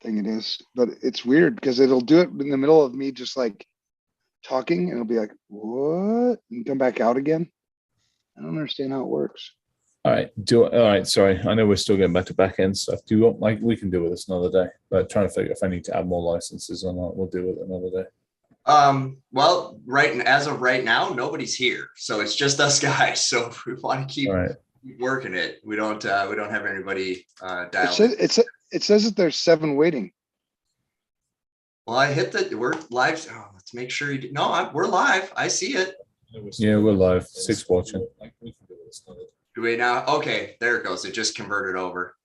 thing it is, but it's weird because it'll do it in the middle of me just like talking and it'll be like, what? And come back out again. I don't understand how it works. All right. All right. Sorry. I know we're still getting back to back end stuff. Do you want, like, we can deal with this another day, but trying to figure if I need to add more licenses or not, we'll deal with it another day. Well, as of right now, nobody's here. So it's just us guys. So if we want to keep working it, we don't have anybody dialed. It says that there's 7 waiting. Well, I hit that we're live. Oh, let's make sure you do. No, we're live. I see it. Yeah, we're live. 6 watching. Do we now? Okay, there it goes. It just converted over.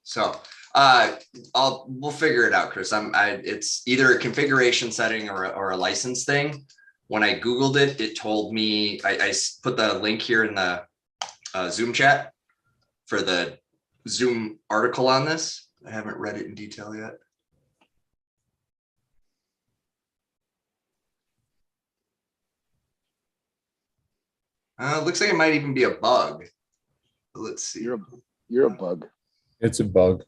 So we'll figure it out, Chris. It's either a configuration setting or a license thing. When I Googled it, it told me, I put the link here in the Zoom chat for the Zoom article on this. I haven't read it in detail yet. Looks like it might even be a bug. Let's see. You're a bug. It's a bug.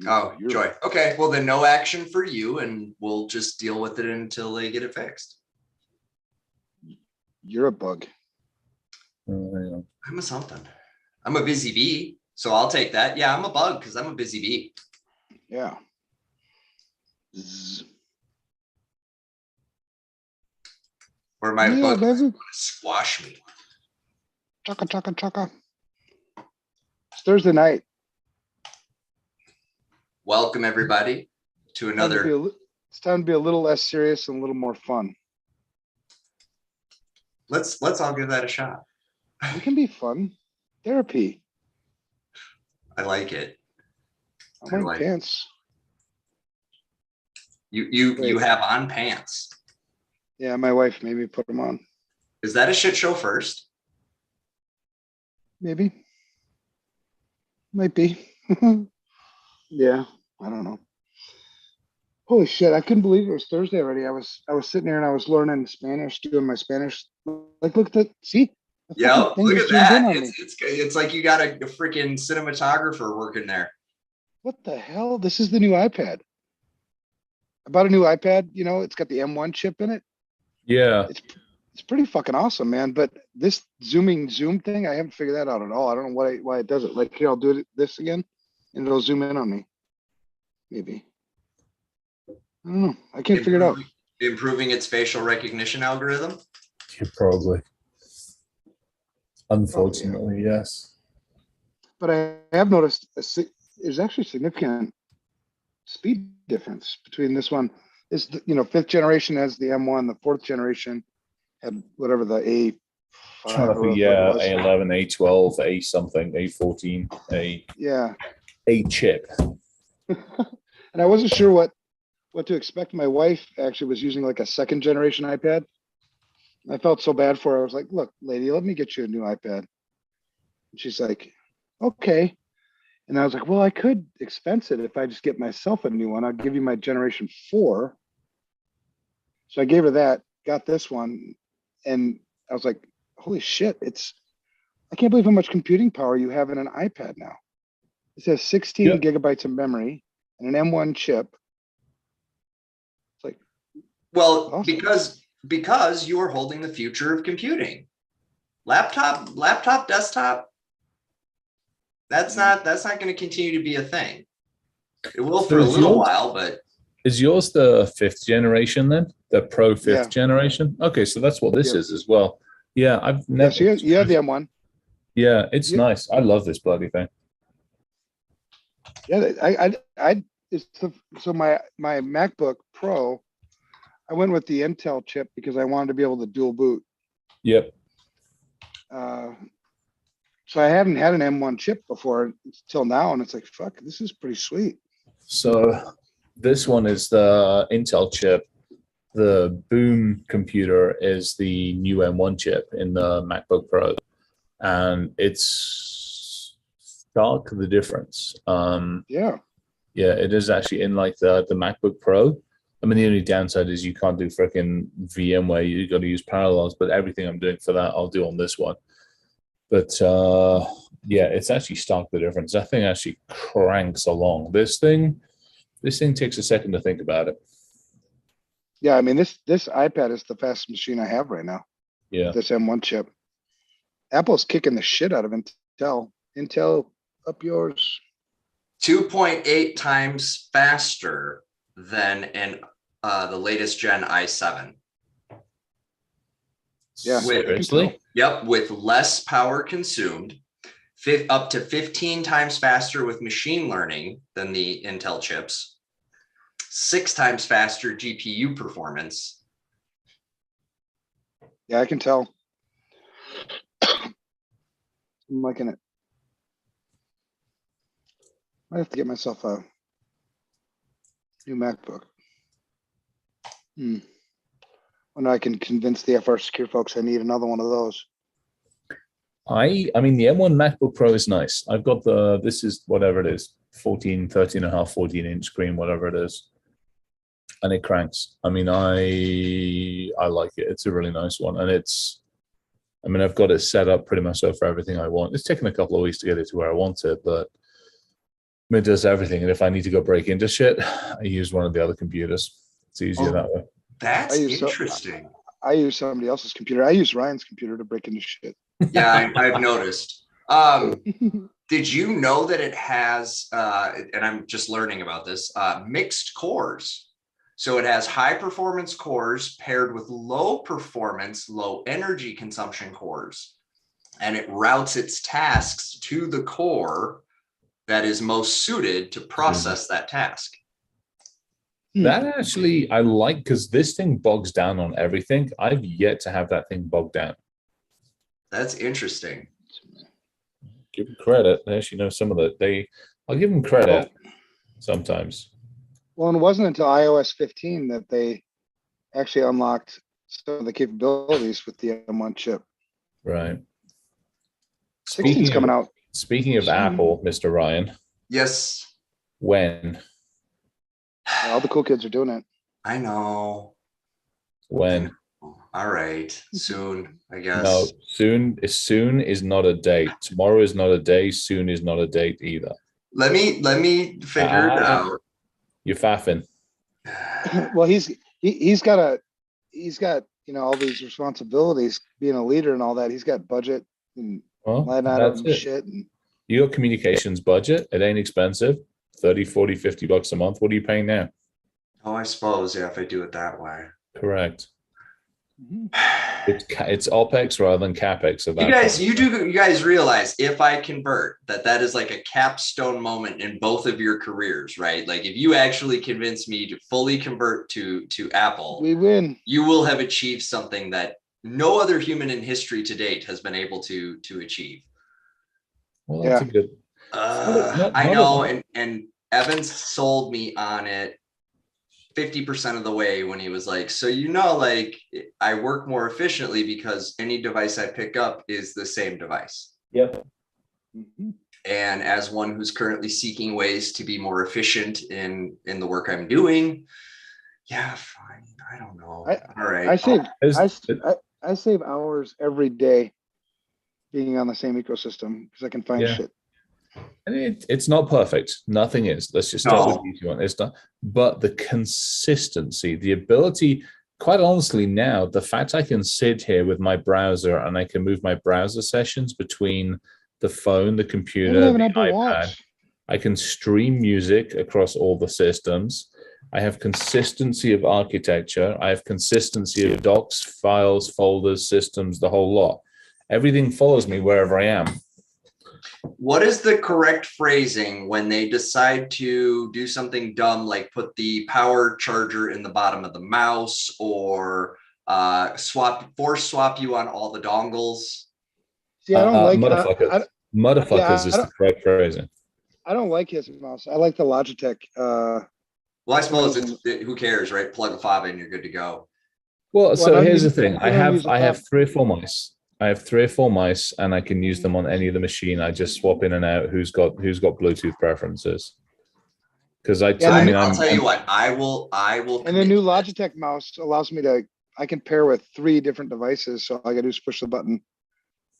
Oh, Joy. Okay, well then no action for you, and we'll just deal with it until they get it fixed. You're a bug. Yeah. I'm a something. I'm a busy bee, so I'll take that. Yeah, I'm a bug because I'm a busy bee. Yeah. Or my bug want to squash me. Chaka, chaka, chaka. It's Thursday night. Welcome everybody to another. It's time to be a little less serious and a little more fun. Let's all give that a shot. It can be fun. Therapy. I like it. I'm wearing pants. You have on pants. Yeah, my wife made me put them on. Is that a shit show first? Maybe. Might be. Yeah, I don't know. Holy shit, I couldn't believe it was Thursday already. I was sitting here and I was learning Spanish, doing my Spanish. Like, look at that. See? Yeah, look at that. It's like you got a freaking cinematographer working there. What the hell? This is the new iPad. I bought a new iPad, it's got the M1 chip in it. Yeah. It's pretty fucking awesome, man. But this zoom thing, I haven't figured that out at all. I don't know why it does it. Like, here, I'll do this again and it'll zoom in on me. Maybe. I don't know. I can't figure it out. Improving its facial recognition algorithm? Yeah, probably. Unfortunately, yes. But I have noticed there's actually significant speed difference between this one. Is 5th generation has the M1, the 4th generation had whatever the A5. A11, A12, A something, A14, A chip. And I wasn't sure what to expect. My wife actually was using like a 2nd generation iPad. I felt so bad for her. I was like, look, lady, let me get you a new iPad. And she's like, okay. And I was like, well, I could expense it if I just get myself a new one. I'll give you my generation 4. So I gave her that, got this one. And I was like, holy shit, I can't believe how much computing power you have in an iPad now. It says 16 gigabytes of memory and an M1 chip. It's like, well, awesome. because you are holding the future of computing. Laptop, desktop. That's not going to continue to be a thing. It will for a little while, but is yours the 5th generation then? The Pro 5th generation? Okay, so that's what this is as well. Yeah, I've never. Yes, you have the M1. Yeah, it's nice. I love this bloody thing. Yeah, so my MacBook Pro, I went with the Intel chip because I wanted to be able to dual boot. Yep. So I haven't had an M1 chip before till now, and it's like, fuck, this is pretty sweet. So this one is the Intel chip. The Boom computer is the new M1 chip in the MacBook Pro, and it's stark the difference. Yeah, it is actually in like the MacBook Pro. I mean, the only downside is you can't do freaking VMware. You got to use Parallels, but everything I'm doing for that, I'll do on this one. But Yeah, it's actually stark the difference. That thing actually cranks along. This thing takes a second to think about it. Yeah, I mean this iPad is the fastest machine I have right now. Yeah. This M1 chip. Apple's kicking the shit out of Intel. Intel, up yours. 2.8 times faster than the latest Gen i7. Yeah, Seriously? Yep, with less power consumed, up to 15 times faster with machine learning than the Intel chips, 6 times faster GPU performance. Yeah, I can tell. I'm liking it. I have to get myself a new MacBook. When I can convince the FR Secure folks I need another one of those. I mean, the M1 MacBook Pro is nice. I've got this is whatever it is, 13 and a half, 14-inch screen, whatever it is. And it cranks. I mean, I like it. It's a really nice one. And I've got it set up pretty much so for everything I want. It's taken a couple of weeks to get it to where I want it, but it does everything. And if I need to go break into shit, I use one of the other computers. It's easier that way. That's interesting. I use somebody else's computer. I use Ryan's computer to break into shit. Yeah, I've noticed. Did you know that it has, and I'm just learning about this, mixed cores? So it has high performance cores paired with low performance, low energy consumption cores. And it routes its tasks to the core that is most suited to process that task. That actually I like, because this thing bogs down on everything. I've yet to have that thing bogged down. That's interesting. Give them credit. They actually know some of I'll give them credit sometimes. Well, and it wasn't until iOS 15 that they actually unlocked some of the capabilities with the M1 chip. Right. 16's coming out. Speaking of Apple, Mr. Ryan. Yes. When? All the cool kids are doing it. I know. When? All right. Soon, I guess. No, soon is not a date. Tomorrow is not a day. Soon is not a date either. Let me figure it out. You're faffing. Well, he's got all these responsibilities, being a leader and all that. He's got budget and line item shit. And you got communications budget. It ain't expensive. 30, 40, 50 bucks a month. What are you paying now? Oh, I suppose, yeah, if I do it that way. Correct. It's OPEX rather than CAPEX. You guys realize if I convert that is like a capstone moment in both of your careers, right? Like if you actually convince me to fully convert to Apple, we win. You will have achieved something that no other human in history to date has been able to achieve. Well, that's a good. I know, and Evans sold me on it 50% of the way when he was like, so like I work more efficiently because any device I pick up is the same device. Yep. And as one who's currently seeking ways to be more efficient in the work I'm doing, yeah, fine. I don't know. All right. I save hours every day being on the same ecosystem because I can find shit. And it's not perfect. Nothing is. Let's just start with the easy one. It's not. But the consistency, the ability, quite honestly, now the fact I can sit here with my browser and I can move my browser sessions between the phone, the computer, the iPad. I can stream music across all the systems. I have consistency of architecture. I have consistency of docs, files, folders, systems, the whole lot. Everything follows me wherever I am. What is the correct phrasing when they decide to do something dumb, like put the power charger in the bottom of the mouse or force swap you on all the dongles? See, I don't like motherfuckers is the correct phrasing. I don't like his mouse. I like the Logitech. Well, I suppose who cares, right? Plug a fob in, you're good to go. Well, so here's the thing. I have 3 or 4 mice. I have 3 or 4 mice, and I can use them on any of the machine. I just swap in and out who's got Bluetooth preferences. Because I'll tell you what, I will. And the new Logitech mouse allows me I can pair with 3 different devices. So all I got to do is push the button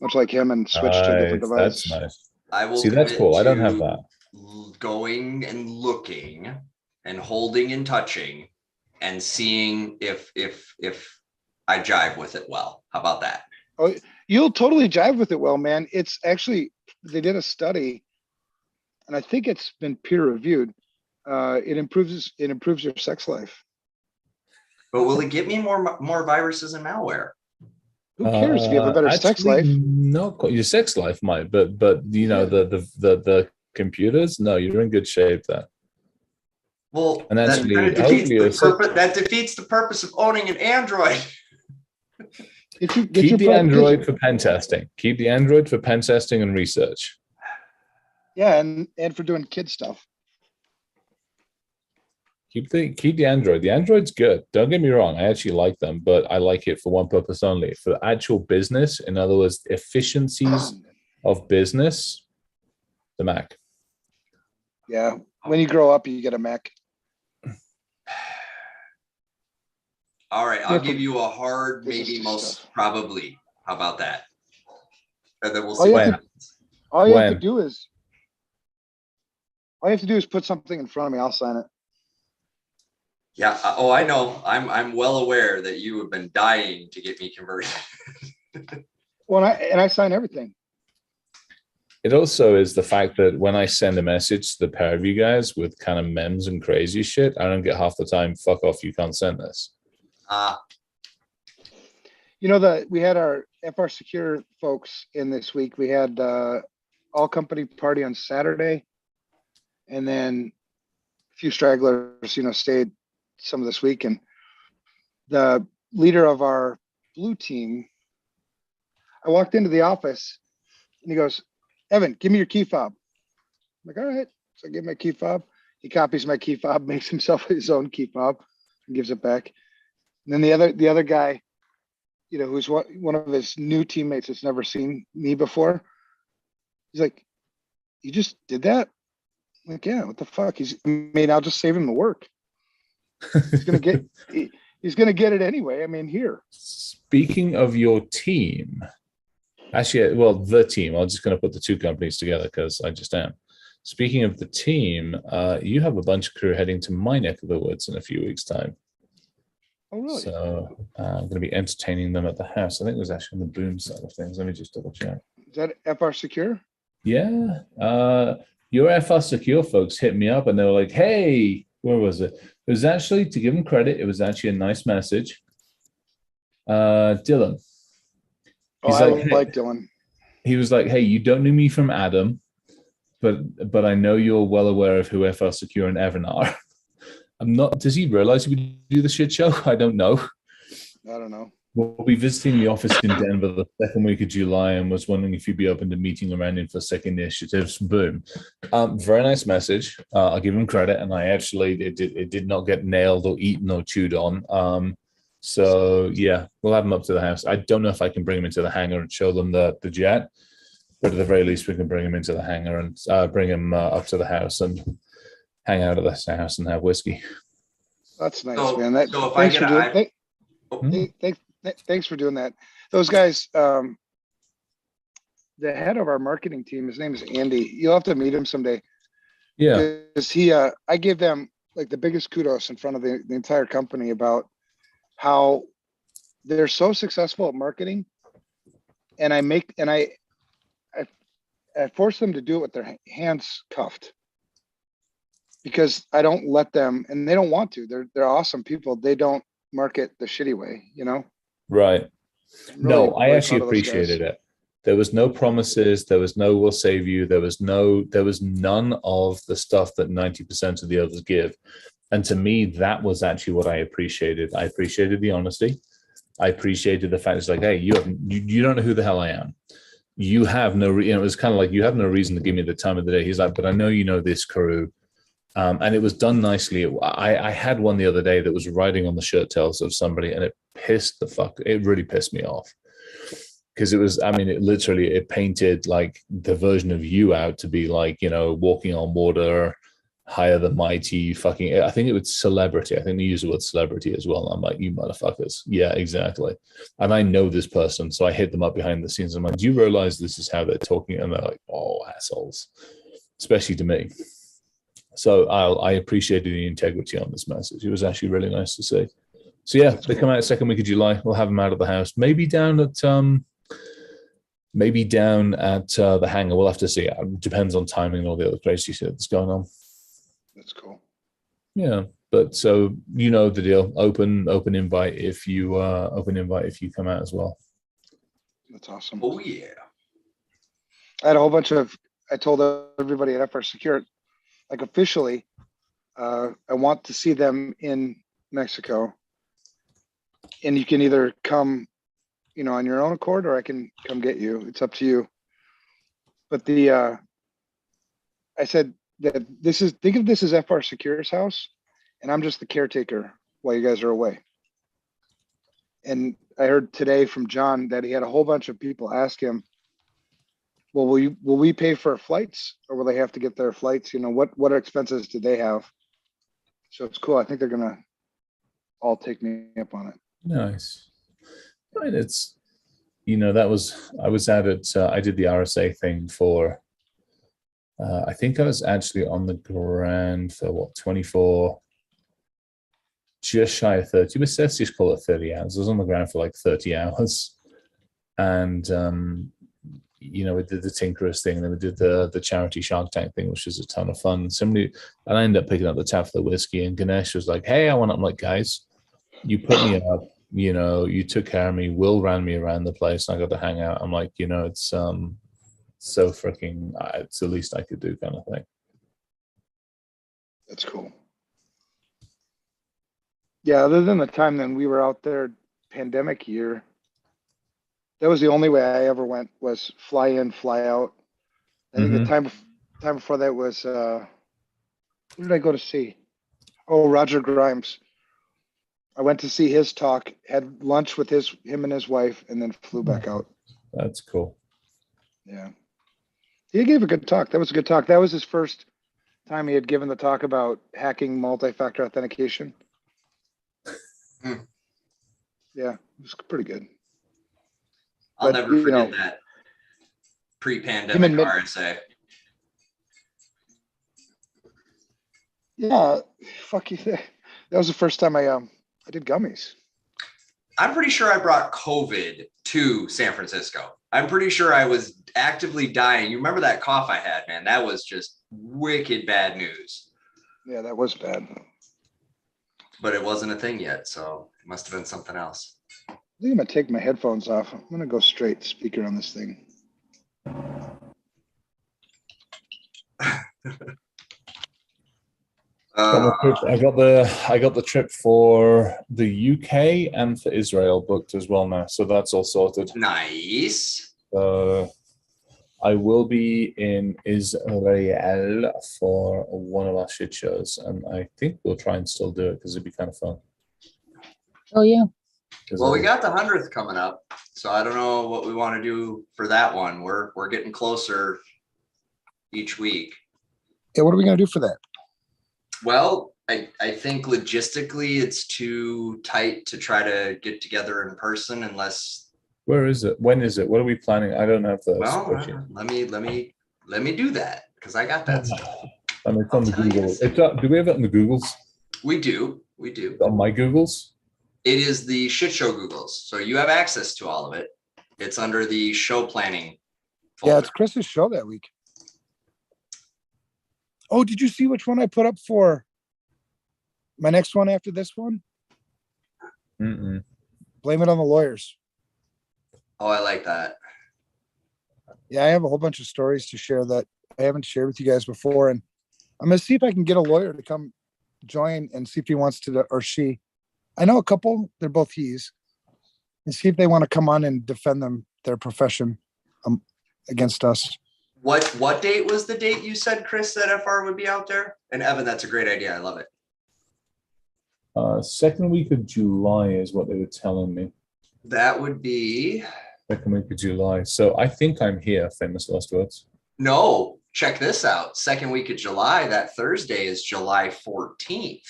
much like him, and switch to a different Nice. device. That's nice. I will See, that's commit cool. I don't have to that. going and looking and holding and touching and seeing if I jive with it well. How about that? Oh, you'll totally jive with it well, man. It's actually, they did a study, and I think it's been peer reviewed. It improves your sex life. But will it get me more viruses and malware? Who cares if you have a better sex Actually, life? not quite. Your sex life might, but you know, the computers, no, you're in good shape there. Well, And that actually, kind of hopefully defeats the purpose of owning an Android. Get keep your the pro- Android for pen testing. Keep the Android for pen testing and research. Yeah, and for doing kid stuff. Keep the Android. The Android's good. Don't get me wrong. I actually like them, but I like it for one purpose only: for actual business. In other words, efficiencies of business. The Mac. Yeah, when you grow up, you get a Mac. All right, I'll give you a hard, This is maybe, just most stuff. probably. How about that? And then we'll All see you what have happens. All you have to When? do is put something in front of me. I'll sign it. Yeah. Oh, I know. I'm well aware that you have been dying to get me converted. Well, I sign everything. It also is the fact that when I send a message to the pair of you guys with kind of memes and crazy shit, I don't get half the time, fuck off, you can't send this. You know, we had our FR Secure folks in this week. We had all company party on Saturday, and then a few stragglers, stayed some of this week. And the leader of our blue team, I walked into the office and he goes, "Evan, give me your key fob." I'm like, "All right." So I give him my key fob. He copies my key fob, makes himself his own key fob, and gives it back. And then the other guy, who's one of his new teammates that's never seen me before, he's like, "You just did that?" I'm like, "Yeah, what the fuck?" I'll just save him the work. He's gonna get it anyway. I mean, here. Speaking of your team, actually, well, the team, I'm just going to put the two companies together because I just am. Speaking of the team, you have a bunch of crew heading to my neck of the woods in a few weeks' time. Oh, really? So I'm going to be entertaining them at the house. I think it was actually on the boom side of things. Let me just double check. Is that FR Secure? Yeah. Your FR Secure folks hit me up and they were like, hey, where was it? It was actually, to give them credit, it was actually a nice message. Dylan. Oh, I like Dylan. He was like, hey, you don't know me from Adam, but I know you're well aware of who FR Secure and Evan are. I'm not, does he realize we do the shit show? I don't know. I don't know. We'll be visiting the office in Denver the second week of July and was wondering if you'd be open to meeting around in for second initiatives. Boom. Very nice message. I'll give him credit. And I actually, it did not get nailed or eaten or chewed on. So yeah, we'll have him up to the house. I don't know if I can bring him into the hangar and show them the jet, but at the very least, we can bring him into the hangar and bring him up to the house and hang out at the house and have whiskey. That's nice, man. So if I get thanks for doing that. Those guys, the head of our marketing team, his name is Andy. You'll have to meet him someday. Yeah. Because I gave them like the biggest kudos in front of the entire company about how they're so successful at marketing. And I force them to do it with their hands cuffed. Because I don't let them, and they don't want to. They're awesome people. They don't market the shitty way, Right. Really, I actually appreciated it. There was no promises. There was no "we'll save you." There was none of the stuff that 90% of the others give. And to me, that was actually what I appreciated. I appreciated the honesty. I appreciated the fact it's like, hey, you don't know who the hell I am. You have no, it was kind of like, you have no reason to give me the time of the day. He's like, but I know you know this crew. And it was done nicely. I had one the other day that was riding on the shirt tails of somebody, and it really pissed me off. Because it painted like the version of you out to be like, walking on water, higher than mighty fucking, I think it was celebrity. I think they use the word celebrity as well. I'm like, you motherfuckers. Yeah, exactly. And I know this person, so I hit them up behind the scenes. I'm like, do you realize this is how they're talking? And they're like, oh, assholes, especially to me. So I appreciated the integrity on this message. It was actually really nice to see. So yeah, they come out second week of July. We'll have them out of the house. Maybe down at the hangar. We'll have to see. It depends on timing and all the other crazy shit that's going on. That's cool. Yeah, but so you know the deal. Open invite if you come out as well. That's awesome. Oh yeah. I had a whole bunch of. I told everybody at FR Secure, like officially, I want to see them in Mexico, and you can either come, on your own accord, or I can come get you. It's up to you. But I said that think of this as FR Secure's house, and I'm just the caretaker while you guys are away. And I heard today from John that he had a whole bunch of people ask him, well, will we pay for flights, or will they have to get their flights? What expenses do they have? So it's cool. I think they're gonna all take me up on it. Nice. I mean, it's I was at it. I did the RSA thing for. I think I was actually on the ground for 24, just shy of 30. But let's just call it 30 hours. I was on the ground for like 30 hours, and we did the Tinkerers thing, and then we did the charity Shark Tank thing, which was a ton of fun. And I ended up picking up the tab for the whiskey, and Ganesh was like, "Hey, I'm like, guys, you put me up. You took care of me. Will ran me around the place, and I got to hang out. I'm like, it's so freaking, it's the least I could do kind of thing." That's cool. Yeah, other than the time then we were out there pandemic year, that was the only way I ever went, was fly in, fly out. I think the time before that was who did I go to see? Oh, Roger Grimes. I went to see his talk, had lunch with him and his wife, and then flew back out. That's cool. Yeah. He gave a good talk. That was a good talk. That was his first time he had given the talk about hacking multi-factor authentication. Yeah, it was pretty good. I'll But, never forget that pre-pandemic RSA. Yeah, fuck you. That was the first time I did gummies. I'm pretty sure I brought COVID to San Francisco. I'm pretty sure I was actively dying. You remember that cough I had, man? That was just wicked bad news. Yeah, that was bad. But it wasn't a thing yet, so it must have been something else. I think I'm gonna take my headphones off. I'm gonna go straight speaker on this thing. I got the trip for the UK and for Israel booked as well now, so that's all sorted. Nice. I will be in Israel for one of our shit shows, and I think we'll try and still do it because it'd be kind of fun. Oh yeah. Well, we got the 100th coming up, so I don't know what we want to do for that one. We're getting closer each week. Yeah, what are we gonna do for that? Well, I think logistically it's too tight to try to get together in person unless. Where is it? When is it? What are we planning? I don't have the. Well, let me do that because I got that stuff. And it's on the Google. Do we have it on the Googles? We do. On my Googles? It is the shit show Googles, so you have access to all of it. It's under the show planning folder. Yeah, it's Chris's show that week. Oh, did you see which one I put up for my next one after this one? Mm-mm. Blame it on the lawyers. Oh, I like that. Yeah, I have a whole bunch of stories to share that I haven't shared with you guys before. And I'm going to see if I can get a lawyer to come join and see if he wants to, or she. I know a couple, they're both he's, and see if they want to come on and defend their profession against us. What date was the date you said, Chris, that FR would be out there? And Evan, that's a great idea. I love it. Second week of July is what they were telling me. That would be Second week of July. So I think I'm here, famous last words. no. check this out. Second week of July, that Thursday is July 14th.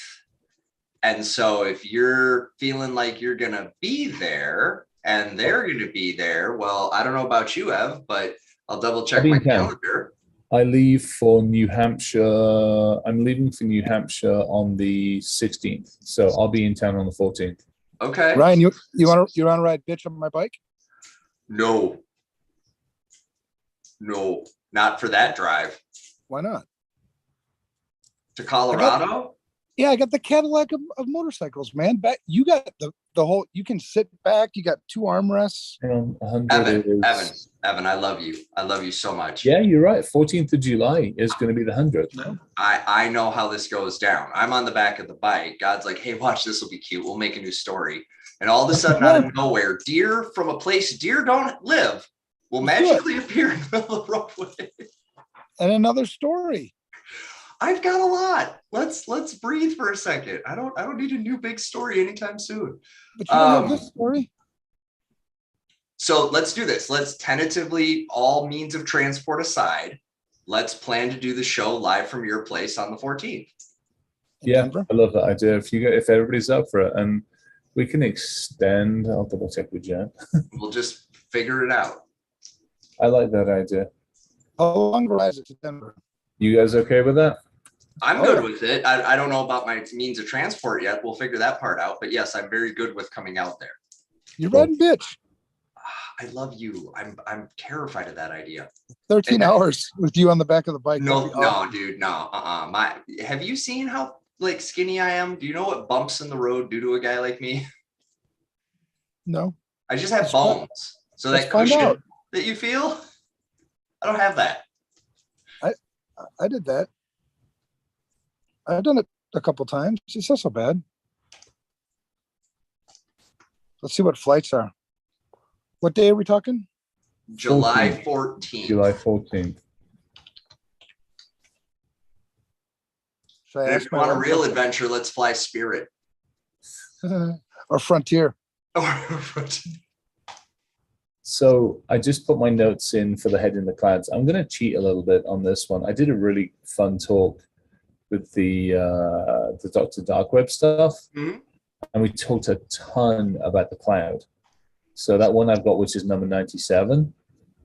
And so if you're feeling like you're going to be there and they're going to be there, well, I don't know about you, Ev, but I'll double check I'll be my in town. calendar. I leave for New Hampshire. I'm leaving for New Hampshire on the 16th. So I'll be in town on the 14th. Okay. Ryan, you want to ride bitch on my bike? No, not for that drive Why not? to Colorado. Yeah, I got the Cadillac of motorcycles, man. You got the whole. You can sit back. You got 2 armrests. 100 Evan, I love you. I love you so much. Yeah, you're right. 14th of July is going to be the 100th. No. I know how this goes down. I'm on the back of the bike. God's like, hey, watch, this will be cute. We'll make a new story. And all of a sudden, out of nowhere, deer from a place deer don't live will magically appear in the middle of the roadway. And another story. I've got a lot. Let's breathe for a second. I don't need a new big story anytime soon. But you don't have this story. So let's do this. Let's tentatively, all means of transport aside, let's plan to do the show live from your place on the 14th. Yeah, I love that idea. If everybody's up for it, and we can extend. I'll double check with Jen. We'll just figure it out. I like that idea. How long is it to Denver? You guys okay with that? I'm good with it. I don't know about my means of transport yet. We'll figure that part out. But yes, I'm very good with coming out there. You're riding bitch. I love you. I'm terrified of that idea. 13 hours with you on the back of the bike. No, dude, no. Have you seen how like skinny I am? Do you know what bumps in the road do to a guy like me? No. I just have bones. So that cushion that you feel, I don't have that. I did that. I've done it a couple times. It's not so bad. Let's see what flights are. What day are we talking? July 14th. July 14th. Should I And if ask you want a real adventure, let's fly Spirit. or Frontier? So I just put my notes in for the Head in the Clouds. I'm going to cheat a little bit on this one. I did a really fun talk with the Dr. Dark Web stuff, and we talked a ton about the cloud. So that one I've got, which is number 97,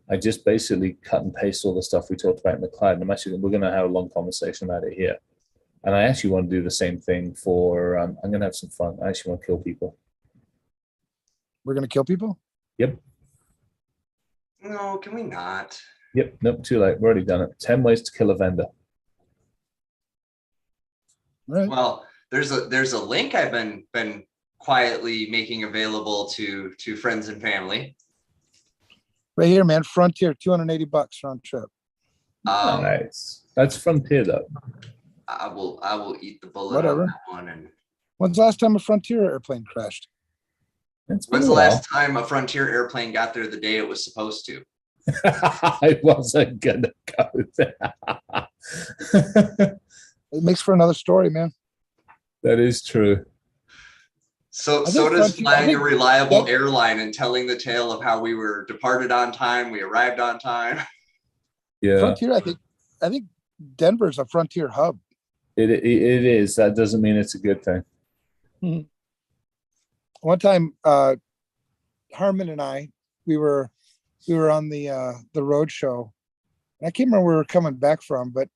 I just basically cut and paste all the stuff we talked about in the cloud. And we're going to have a long conversation about it here. And I actually want to do the same thing for, I'm going to have some fun. I actually want to kill people. We're going to kill people? Yep. No, can we not? Yep. Nope. Too late. We've already done it. 10 ways to kill a vendor. Right. Well, there's a link I've been quietly making available to friends and family. Right here, man. Frontier, $280 round trip. Nice. That's Frontier, though. I will eat the bullet Whatever. on that one. And When's the last time a Frontier airplane crashed? when's the last time a Frontier airplane got there the day it was supposed to? I wasn't gonna go there. It makes for another story, man. That is true. So does flying a reliable airline and telling the tale of how we were departed on time, we arrived on time. Yeah. Frontier, I think Denver's a Frontier hub. It is. That doesn't mean it's a good thing. Mm-hmm. One time, Harmon and I, we were on the road show. I can't remember where we were coming back from, but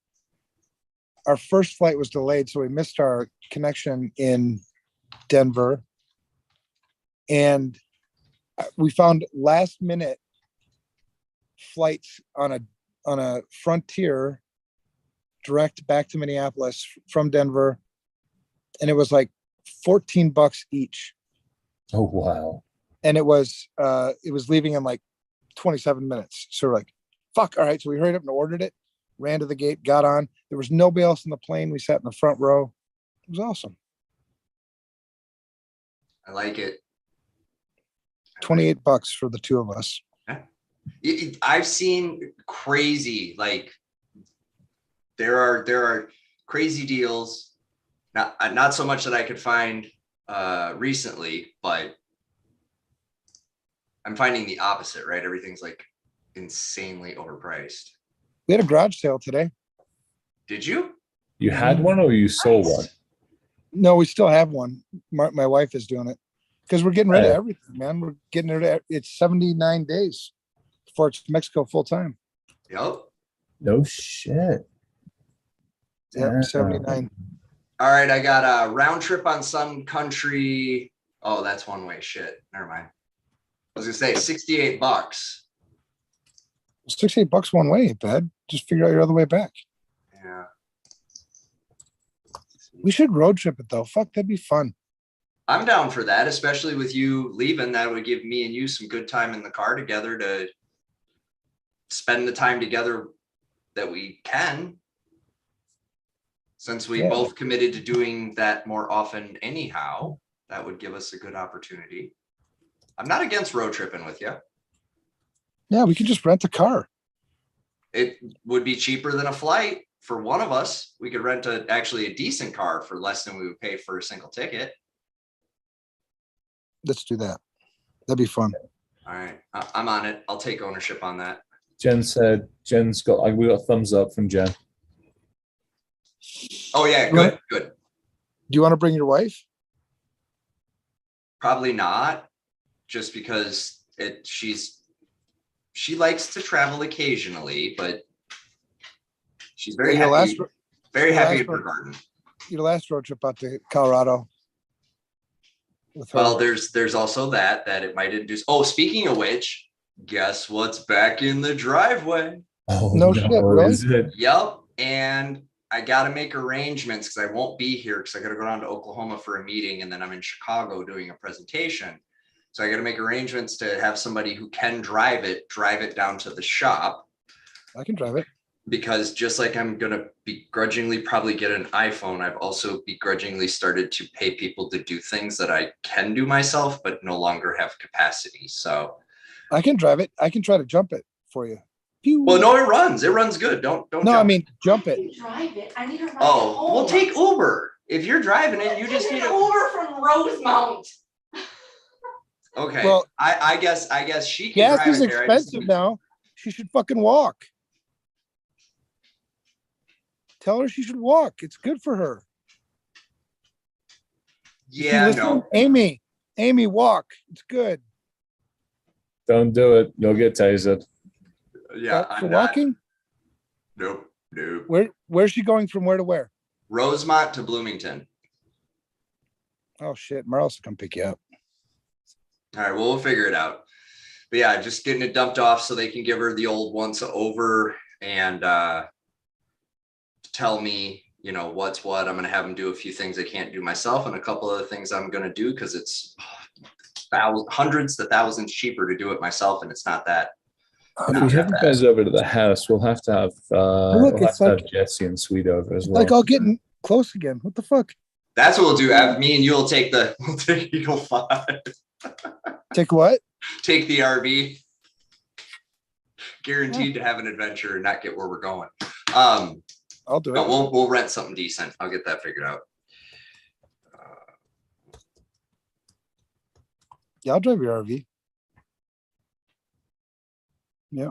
our first flight was delayed, so we missed our connection in Denver. And we found last minute flights on a Frontier direct back to Minneapolis from Denver. And it was like $14 each. Oh, wow. And it was leaving in like 27 minutes. So we're like, fuck. All right. So we hurried up and ordered it, ran to the gate, got on. There was nobody else in the plane. We sat in the front row. It was awesome. I like it. $28 for the two of us. I've seen crazy, like there are crazy deals. Not so much that I could find recently, but I'm finding the opposite, right? Everything's like insanely overpriced. We had a garage sale today. Did you? You had one or you sold Nice. one? No, we still have one. My wife is doing it because we're getting rid of Hey. everything, man. We're getting rid of it's 79 days before it's Mexico full time. Yep. No shit. Yeah, Damn. 79. All right, I got a round trip on Sun Country. Oh, that's one way. Shit. Never mind. I was gonna say $68. $68 one way, bad. Just figure out your other way back. Yeah. We should road trip it though. Fuck, that'd be fun. I'm down for that, especially with you leaving. That would give me and you some good time in the car together to spend the time together that we can. Since we Yeah. both committed to doing that more often anyhow, that would give us a good opportunity. I'm not against road tripping with you. Yeah, we could just rent a car. It would be cheaper than a flight for one of us. We could rent actually a decent car for less than we would pay for a single ticket. Let's do that. That'd be fun. All right, I'm on it. I'll take ownership on that. Jen said, we got a thumbs up from Jen. Oh yeah, good, good. Do you want to bring your wife? Probably not, just because she likes to travel occasionally, but she's very Your happy. last- Very your happy last in her road- garden. Your last road trip out to Colorado. With her. Well, there's also that it might induce. Oh, speaking of which, guess what's back in the driveway? Oh, No shit, really? Is it? Yep. And I got to make arrangements because I won't be here because I got to go down to Oklahoma for a meeting, and then I'm in Chicago doing a presentation. So I got to make arrangements to have somebody who can drive it down to the shop. I can drive it. Because just like I'm going to begrudgingly probably get an iPhone, I've also begrudgingly started to pay people to do things that I can do myself, but no longer have capacity. So I can drive it. I can try to jump it for you. Pew. well, no, it runs good. Don't No, jump. I mean jump I it. can drive it. I need a ride Oh, home. we'll take Uber. If you're driving it, you just need an a Uber from Rosemount. okay. Well, I guess she can Gas drive is it there. I just expensive need- now. She should fucking walk. Tell her she should walk. It's good for her. You Yeah, listen? no. Amy, walk. It's good. Don't do it. You'll get tasered. Yeah, For I'm not. walking. Nope. Where's she going from where to where? Rosemont to Bloomington. Oh shit, Marlos will come pick you up. All right, well, we'll figure it out. But yeah, just getting it dumped off so they can give her the old once over and tell me, what's what. I'm going to have them do a few things I can't do myself and a couple other things I'm going to do because it's hundreds to thousands cheaper to do it myself, and it's not that. If we have you guys over to the house, we'll have to have Look, we'll have it's to like- have Jesse and Sweet over as well. Like all getting close again. What the fuck? That's what we'll do. Me and you'll take we'll take Eagle 5. Take what? Take the RV. Guaranteed to have an adventure and not get where we're going. I'll do No, it. we'll rent something decent. I'll get that figured out. Yeah, I'll drive your RV. Yeah.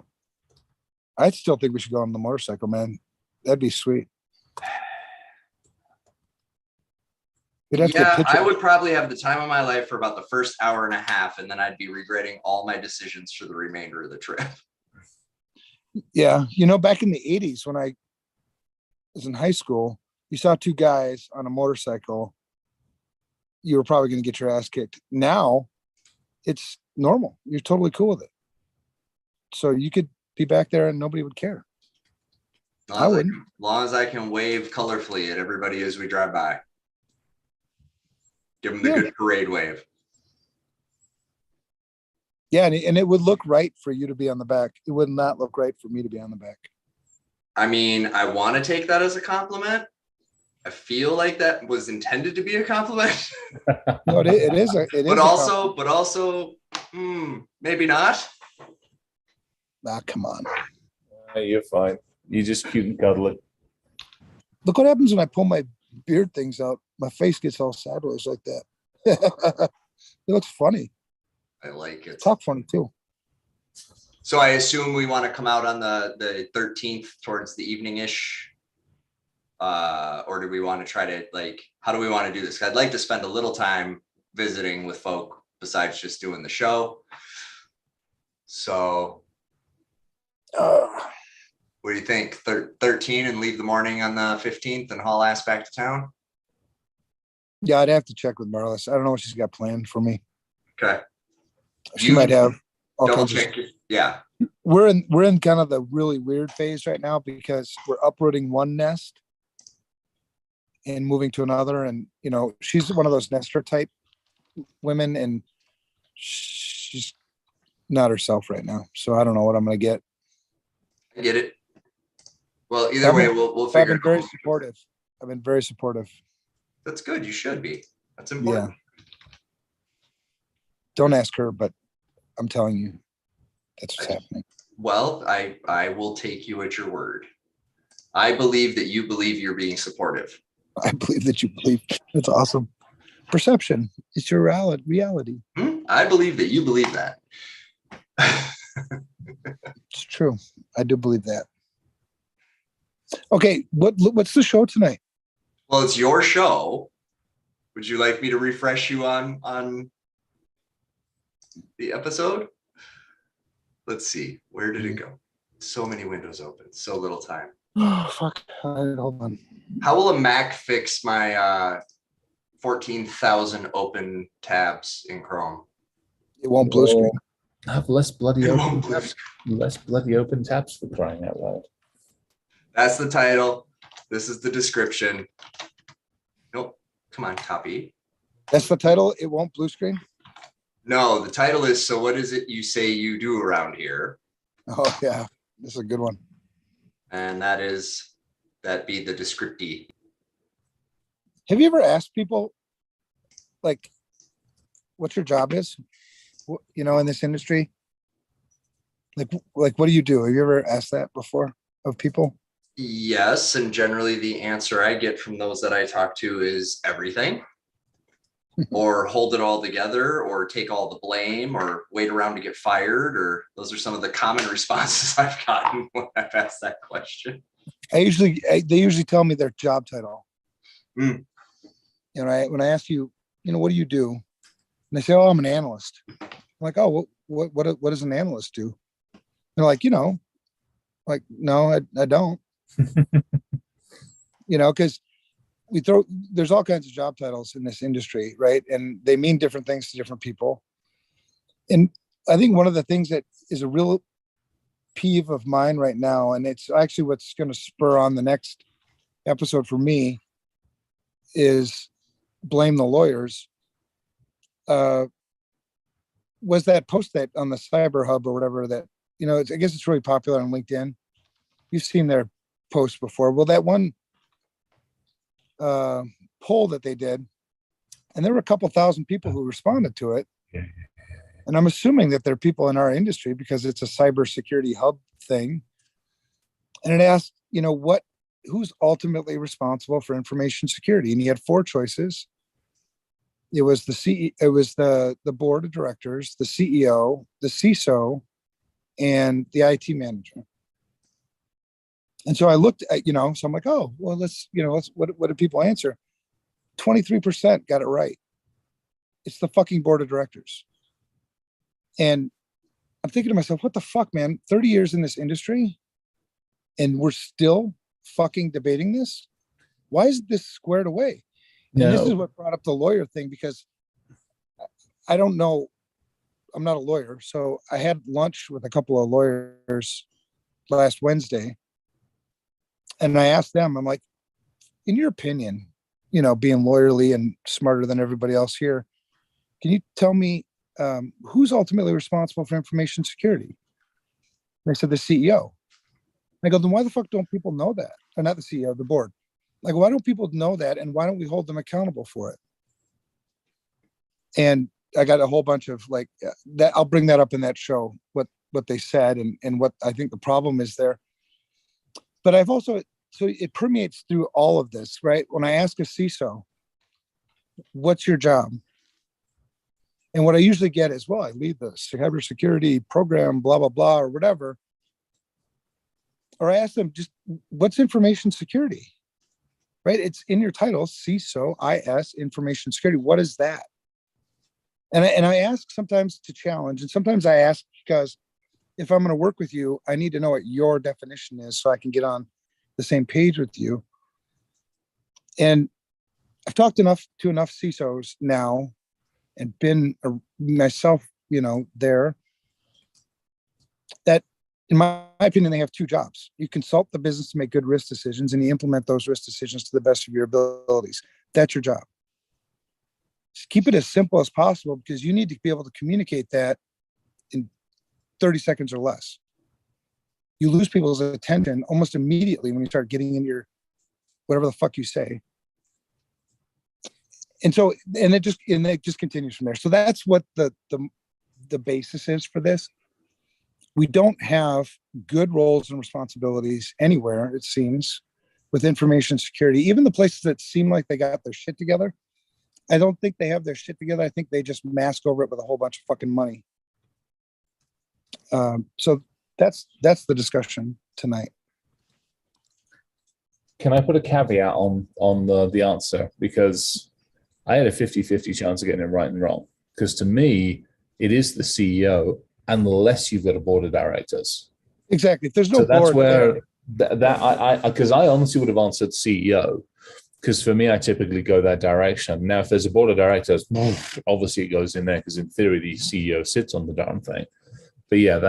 I still think we should go on the motorcycle, man. That'd be sweet. We'd have to get Yeah, pictures. I would probably have the time of my life for about the first hour and a half, and then I'd be regretting all my decisions for the remainder of the trip. Yeah. Back in the 80s when I was in high school, you saw two guys on a motorcycle. You were probably going to get your ass kicked. Now it's normal. You're totally cool with it. So you could be back there and nobody would care. I wouldn't. As long as I can wave colorfully at everybody as we drive by. Give them the Yeah. good parade wave. Yeah. And it would look right for you to be on the back. It would not look right for me to be on the back. I mean, I want to take that as a compliment. I feel like that was intended to be a compliment, No, it is. but also, maybe not. Come on. You're fine. You just cute and cuddly. Look what happens when I pull my beard things out. My face gets all sideways like that. It looks funny. I like it. Talk funny too. So I assume we want to come out on the 13th towards the evening-ish. Or do we want to try to like, how do we want to do this? I'd like to spend a little time visiting with folk besides just doing the show. So what do you think? 13 and leave the morning on the 15th and haul ass back to town? Yeah, I'd have to check with Marlis. I don't know what she's got planned for me. Okay. She You might have all double kinds of. check. Yeah. We're in kind of the really weird phase right now because we're uprooting one nest and moving to another. And she's one of those nester type women, and she's not herself right now. So I don't know what I'm gonna get. I get it. Well, either way, we'll I've figure been it very out. supportive. I've been very supportive. That's good. You should be. That's Yeah. important. Don't ask her, but I'm telling you, that's what's happening. Well, I will take you at your word. I believe that you believe you're being supportive. I believe that you believe. That's awesome. Perception. It's your reality. I believe that you believe that. It's true. I do believe that. Okay, what's the show tonight? Well, it's your show. Would you like me to refresh you on the episode? Let's see. Where did it go? So many windows open. So little time. Oh, fuck. Hold on. How will a Mac fix my 14,000 open tabs in Chrome? It won't blue screen. Have less bloody It open won't blue tabs. Less bloody open tabs for crying out loud. That's the title. This is the description. Nope. Come on, copy. That's the title. It won't blue screen. No, the title is, so what is it you say you do around here? Oh yeah, this is a good one. And that be the descriptee. Have you ever asked people, like, what your job is? In this industry. Like, what do you do? Have you ever asked that before of people? Yes, and generally the answer I get from those that I talk to is everything. Or hold it all together, or take all the blame, or wait around to get fired, or those are some of the common responses I've gotten when I've asked that question. They usually tell me their job title. Mm. When I ask you, what do you do? And they say, oh, I'm an analyst. I'm like, oh, what does an analyst do? They're like, like, no, I don't. Because there's all kinds of job titles in this industry, right? And they mean different things to different people. And I think one of the things that is a real peeve of mine right now, and it's actually what's going to spur on the next episode for me, is blame the lawyers. Was that post that on the Cyber Hub or whatever that, I guess it's really popular on LinkedIn. You've seen their posts before. Well, that one poll that they did, and there were a couple thousand people who responded to it. And I'm assuming that they're people in our industry because it's a cybersecurity hub thing. And it asked, who's ultimately responsible for information security? And he had four choices. It was the board of directors, the CEO, the CISO, and the IT manager. And so I looked at, so I'm like, oh, well, what did people answer? 23% got it right. It's the fucking board of directors. And I'm thinking to myself, what the fuck, man? 30 years in this industry and we're still fucking debating this? Why is this squared away? And this is what brought up the lawyer thing, because I don't know. I'm not a lawyer. So I had lunch with a couple of lawyers last Wednesday. And I asked them, I'm like, in your opinion, being lawyerly and smarter than everybody else here, can you tell me who's ultimately responsible for information security? And they said the CEO. And I go, then why the fuck don't people know that? Or not the CEO, the board. Like, why don't people know that? And why don't we hold them accountable for it? And I got a whole bunch of that. I'll bring that up in that show, what they said and what I think the problem is there. But I've also, so it permeates through all of this, right? When I ask a CISO, what's your job? And what I usually get is, well, I lead the cybersecurity program, blah, blah, blah, or whatever. Or I ask them just, what's information security? Right? It's in your title, CISO, IS, information security. What is that? And I ask sometimes to challenge, and sometimes I ask because if I'm going to work with you, I need to know what your definition is so I can get on the same page with you. And I've talked to enough CISOs now and been myself, there, that in my opinion, they have two jobs. You consult the business to make good risk decisions, and you implement those risk decisions to the best of your abilities. That's your job. Just keep it as simple as possible, because you need to be able to communicate that in 30 seconds or less. You lose people's attention almost immediately when you start getting in your whatever the fuck you say. And so, and it just continues from there. So that's what the basis is for this. We don't have good roles and responsibilities anywhere, it seems, with information security. Even the places that seem like they got their shit together, I don't think they have their shit together. I think they just mask over it with a whole bunch of fucking money. So that's the discussion tonight. Can I put a caveat on the answer? Because I had a 50-50 chance of getting it right and wrong. Because to me, it is the CEO, unless you've got a board of directors. Exactly. If there's no So that's board where there, because I honestly would have answered CEO. Because for me, I typically go that direction. Now, if there's a board of directors, obviously it goes in there because in theory the CEO sits on the darn thing. But yeah,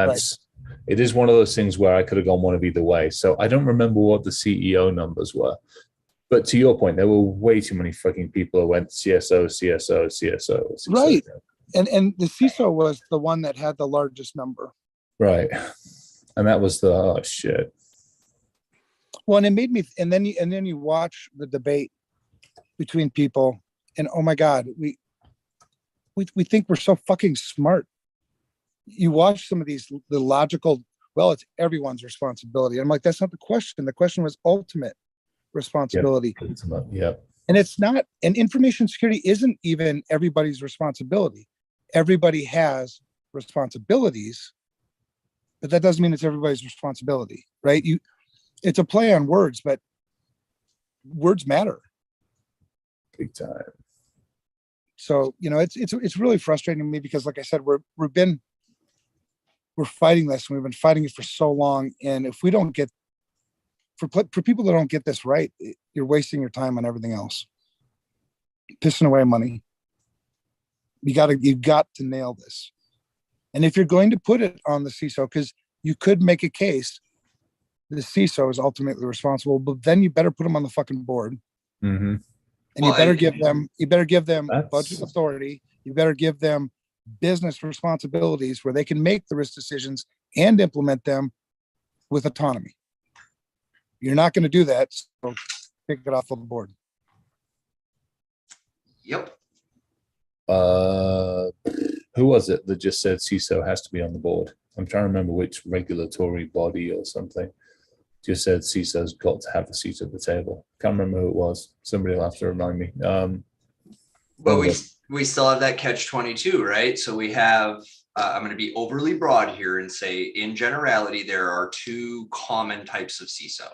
it is one of those things where I could have gone one of either way. So I don't remember what the CEO numbers were. But to your point, there were way too many fucking people who went CSO. right. And the CISO was the one that had the largest number. Right. And that was the shit. Well, and it made me, and then you watch the debate between people, and oh my God, we think we're so fucking smart. You watch some of the logical, well, it's everyone's responsibility. I'm like, that's not the question. The question was ultimate responsibility. Yeah. And it's not, and information security isn't even everybody's responsibility. Everybody has responsibilities, but that doesn't mean it's everybody's responsibility, right? It's a play on words, but words matter. Big time. So, it's really frustrating to me because, like I said, we're fighting this, and we've been fighting it for so long. And if we don't get, for people that don't get this right, you're wasting your time on everything else, pissing away money. You got to nail this. And if you're going to put it on the CISO, because you could make a case the CISO is ultimately responsible, but then you better put them on the fucking board. Mm-hmm. And you better give them budget authority. You better give them business responsibilities where they can make the risk decisions and implement them with autonomy. You're not going to do that, so pick it off the board. Yep. Who was it that just said CISO has to be on the board? I'm trying to remember which regulatory body or something just said CISO's got to have a seat at the table. Can't remember who it was. Somebody will have to remind me. But we still have that catch-22, right? So we have, I'm going to be overly broad here and say, in generality, there are two common types of CISO.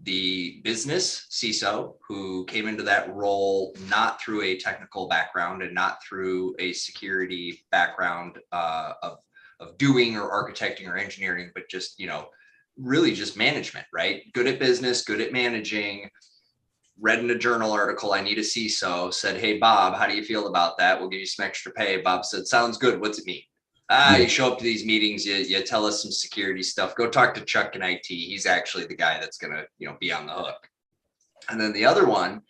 The business CISO, who came into that role not through a technical background and not through a security background of doing or architecting or engineering, but just, really just management, right? Good at business, good at managing. Read in a journal article, I need a CISO, said, hey, Bob, how do you feel about that? We'll give you some extra pay. Bob said, sounds good. What's it mean? You show up to these meetings, you tell us some security stuff. Go talk to Chuck in IT. He's actually the guy that's going to, be on the hook. And then the other one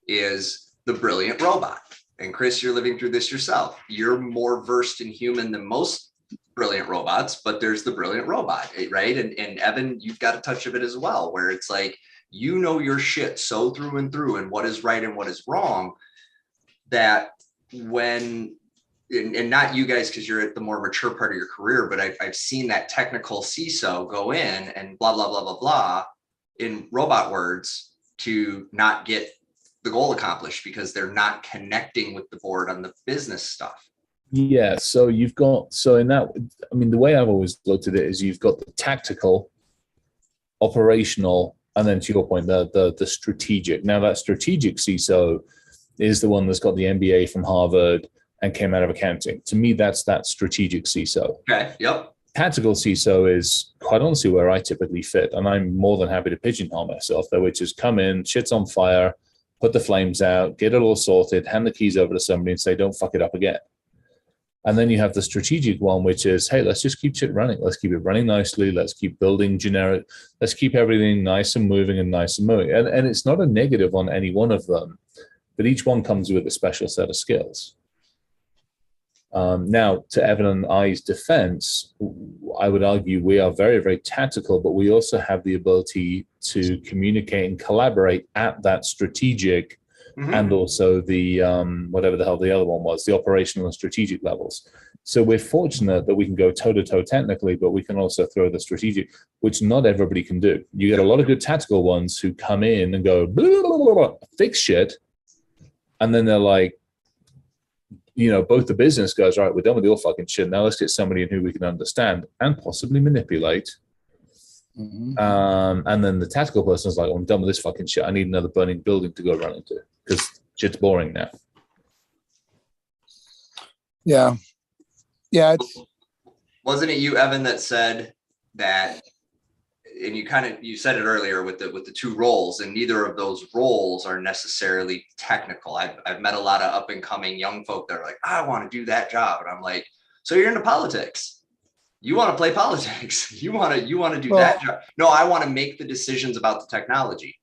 is the brilliant robot. And Chris, you're living through this yourself. You're more versed in human than most brilliant robots, but there's the brilliant robot, right? And Evan, you've got a touch of it as well, where it's like, your shit so through and through and what is right and what is wrong, that when, and not you guys, because you're at the more mature part of your career, but I've seen that technical CISO go in and blah, blah, blah, blah, blah, in robot words to not get the goal accomplished because they're not connecting with the board on the business stuff. Yeah, so you've got, so in that, I mean, the way I've always looked at it is you've got the tactical, operational, and then to your point, the strategic. Now that strategic CISO is the one that's got the MBA from Harvard and came out of accounting. To me, that's that strategic CISO. Okay. Yep. Tactical CISO is quite honestly where I typically fit, and I'm more than happy to pigeonhole myself there, which is come in, shit's on fire, put the flames out, get it all sorted, hand the keys over to somebody and say, don't fuck it up again. And then you have the strategic one, which is, hey, let's just keep shit running. Let's keep it running nicely. Let's keep building generic. Let's keep everything nice and moving and nice and moving. And it's not a negative on any one of them, but each one comes with a special set of skills. Now, to Evan and I's defense, I would argue we are very, very tactical, but we also have the ability to communicate and collaborate at that strategic and also the whatever the hell the other one was, the operational and strategic levels. So we're fortunate that we can go toe-to-toe technically, but we can also throw the strategic, which not everybody can do. You get a lot of good tactical ones who come in and go, blah, blah, blah, blah, fix shit, and then they're like, you know, both the business goes, all right, we're done with your fucking shit. Now let's get somebody in who we can understand and possibly manipulate. And then the tactical person's like, I'm done with this fucking shit. I need another burning building to go run into because shit's boring now. Yeah. Yeah. It's, Wasn't it you, Evan, that said that, and you said it earlier with the two roles, and neither of those roles are necessarily technical. I've met a lot of up and coming young folk that are like, I want to do that job. And I'm like, so you're into politics. You want to play politics. You want to do that job. No, I want to make the decisions about the technology.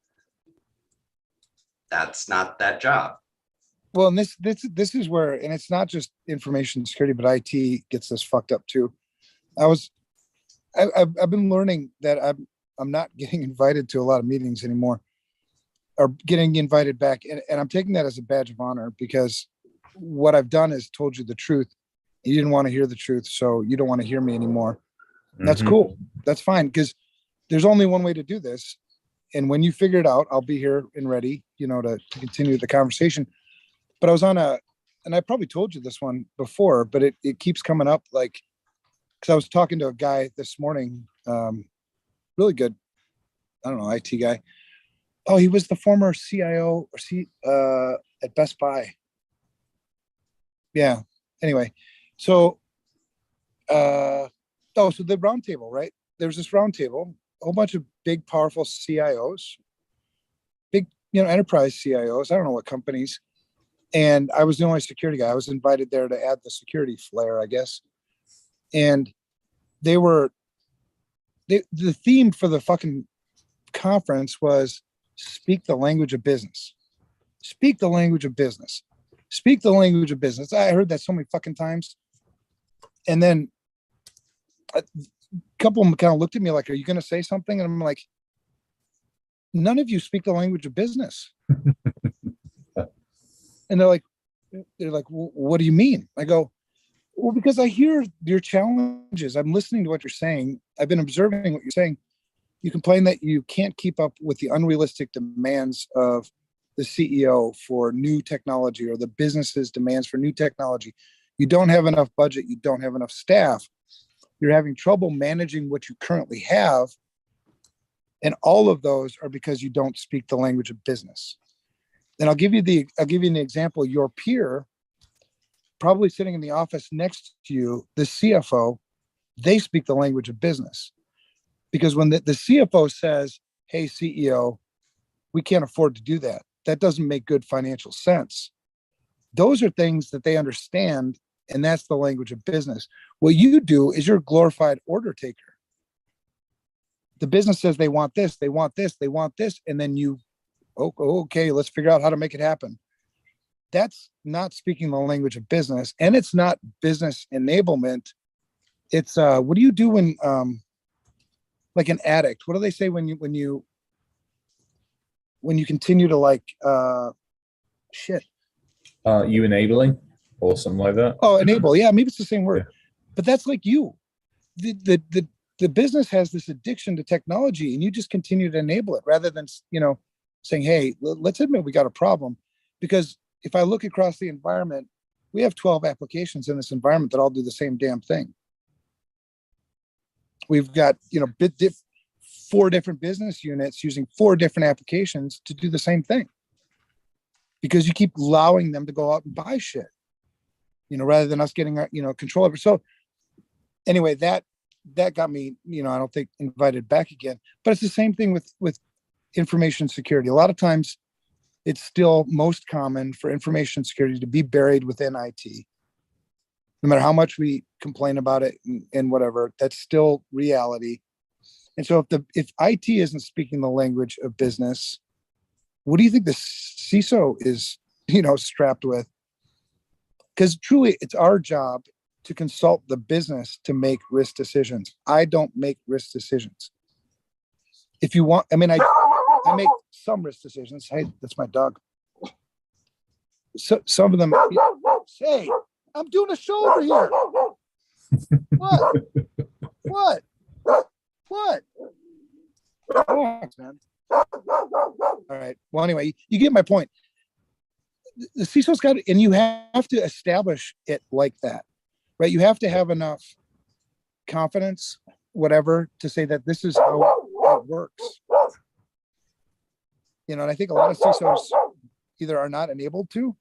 That's not that job. well, and this is where, and it's not just information security, but IT gets this fucked up too. I've been learning that I'm not getting invited to a lot of meetings anymore, or getting invited back, and I'm taking that as a badge of honor, because what I've done is told you the truth. You didn't want to hear the truth, so you don't want to hear me anymore. That's cool. That's fine, because there's only one way to do this, and when you figure it out, I'll be here and ready, you know, to continue the conversation. But I was on and I probably told you this one before, but it keeps coming up, like, because I was talking to a guy this morning, really good, I don't know, IT guy. Oh, he was the former CIO at Best Buy. Yeah. Anyway, so so the round table, right? There's this round table, a whole bunch of big, powerful CIOs, big, you know, enterprise CIOs. I don't know what companies. And I was the only security guy. I was invited there to add the security flair, I guess. And the theme for the fucking conference was speak the language of business. Speak the language of business. Speak the language of business. I heard that so many fucking times. And then a couple of them kind of looked at me like, are you going to say something? And I'm like, none of you speak the language of business. And they're like, well, what do you mean? I go, well, because I hear your challenges. I'm listening to what you're saying. I've been observing what you're saying. You complain that you can't keep up with the unrealistic demands of the CEO for new technology, or the business's demands for new technology. You don't have enough budget. You don't have enough staff. You're having trouble managing what you currently have. And all of those are because you don't speak the language of business. And I'll give you an example. Your peer, probably sitting in the office next to you, the CFO, they speak the language of business. Because when the CFO says, hey, CEO, we can't afford to do that, that doesn't make good financial sense. Those are things that they understand, and that's the language of business. What you do is you're a glorified order taker. The business says they want this, they want this, they want this, and then you, okay, let's figure out how to make it happen. That's not speaking the language of business, and it's not business enablement. It's what do you do when like an addict? What do they say when you continue to like shit? You enabling or something like that? Oh, enable. Yeah, maybe it's the same word, but that's like you. The business has this addiction to technology, and you just continue to enable it rather than, you know, saying, hey, let's admit we got a problem. Because if I look across the environment, we have 12 applications in this environment that all do the same damn thing. We've got, 4 different business units using 4 different applications to do the same thing, because you keep allowing them to go out and buy shit, rather than us getting, control over. So anyway, that got me, I don't think invited back again, but it's the same thing with information security. A lot of times it's still most common for information security to be buried within IT. No matter how much we complain about it and whatever, that's still reality. And so if IT isn't speaking the language of business, what do you think the CISO is, strapped with? Because truly, it's our job to consult the business to make risk decisions. I don't make risk decisions. If you want, I make some risk decisions. Hey, that's my dog. So some of them, hey, I'm doing a show over here. What? Relax, man. All right. Well, anyway, you get my point. The CISO's got it, and you have to establish it like that, right? You have to have enough confidence, whatever, to say that this is how it works. And I think a lot of CISOs either are not enabled to,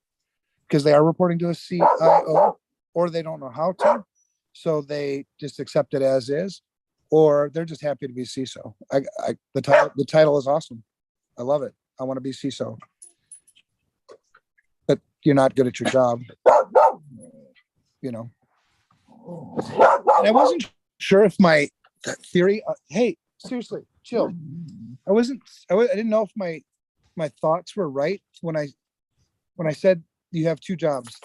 because they are reporting to a CIO, or they don't know how to, so they just accept it as is, or they're just happy to be CISO. The title is awesome. I love it. I want to be CISO. But you're not good at your job. And I wasn't sure if my theory, hey, seriously, chill. I didn't know if my thoughts were right when I said you have 2 jobs: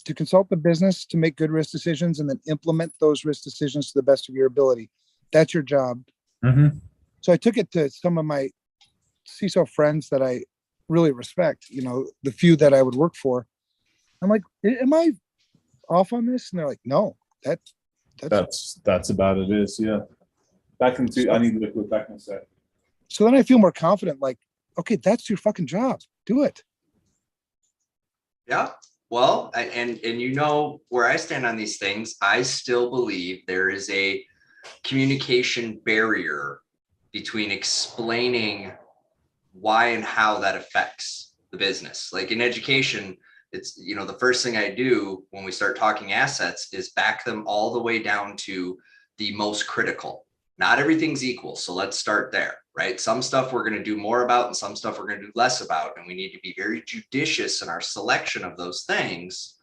to consult the business to make good risk decisions, and then implement those risk decisions to the best of your ability. That's your job. Mm-hmm. So I took it to some of my CISO friends that I really respect, the few that I would work for. I'm like, am I off on this? And they're like, no, That's about it is. Yeah. Back into, I need to look back and say. So then I feel more confident, like, okay, that's your fucking job. Do it. Yeah. Well, and where I stand on these things, I still believe there is a communication barrier between explaining why and how that affects the business. Like in education, it's, the first thing I do when we start talking assets is back them all the way down to the most critical. Not everything's equal. So let's start there, right? Some stuff we're going to do more about and some stuff we're going to do less about. And we need to be very judicious in our selection of those things.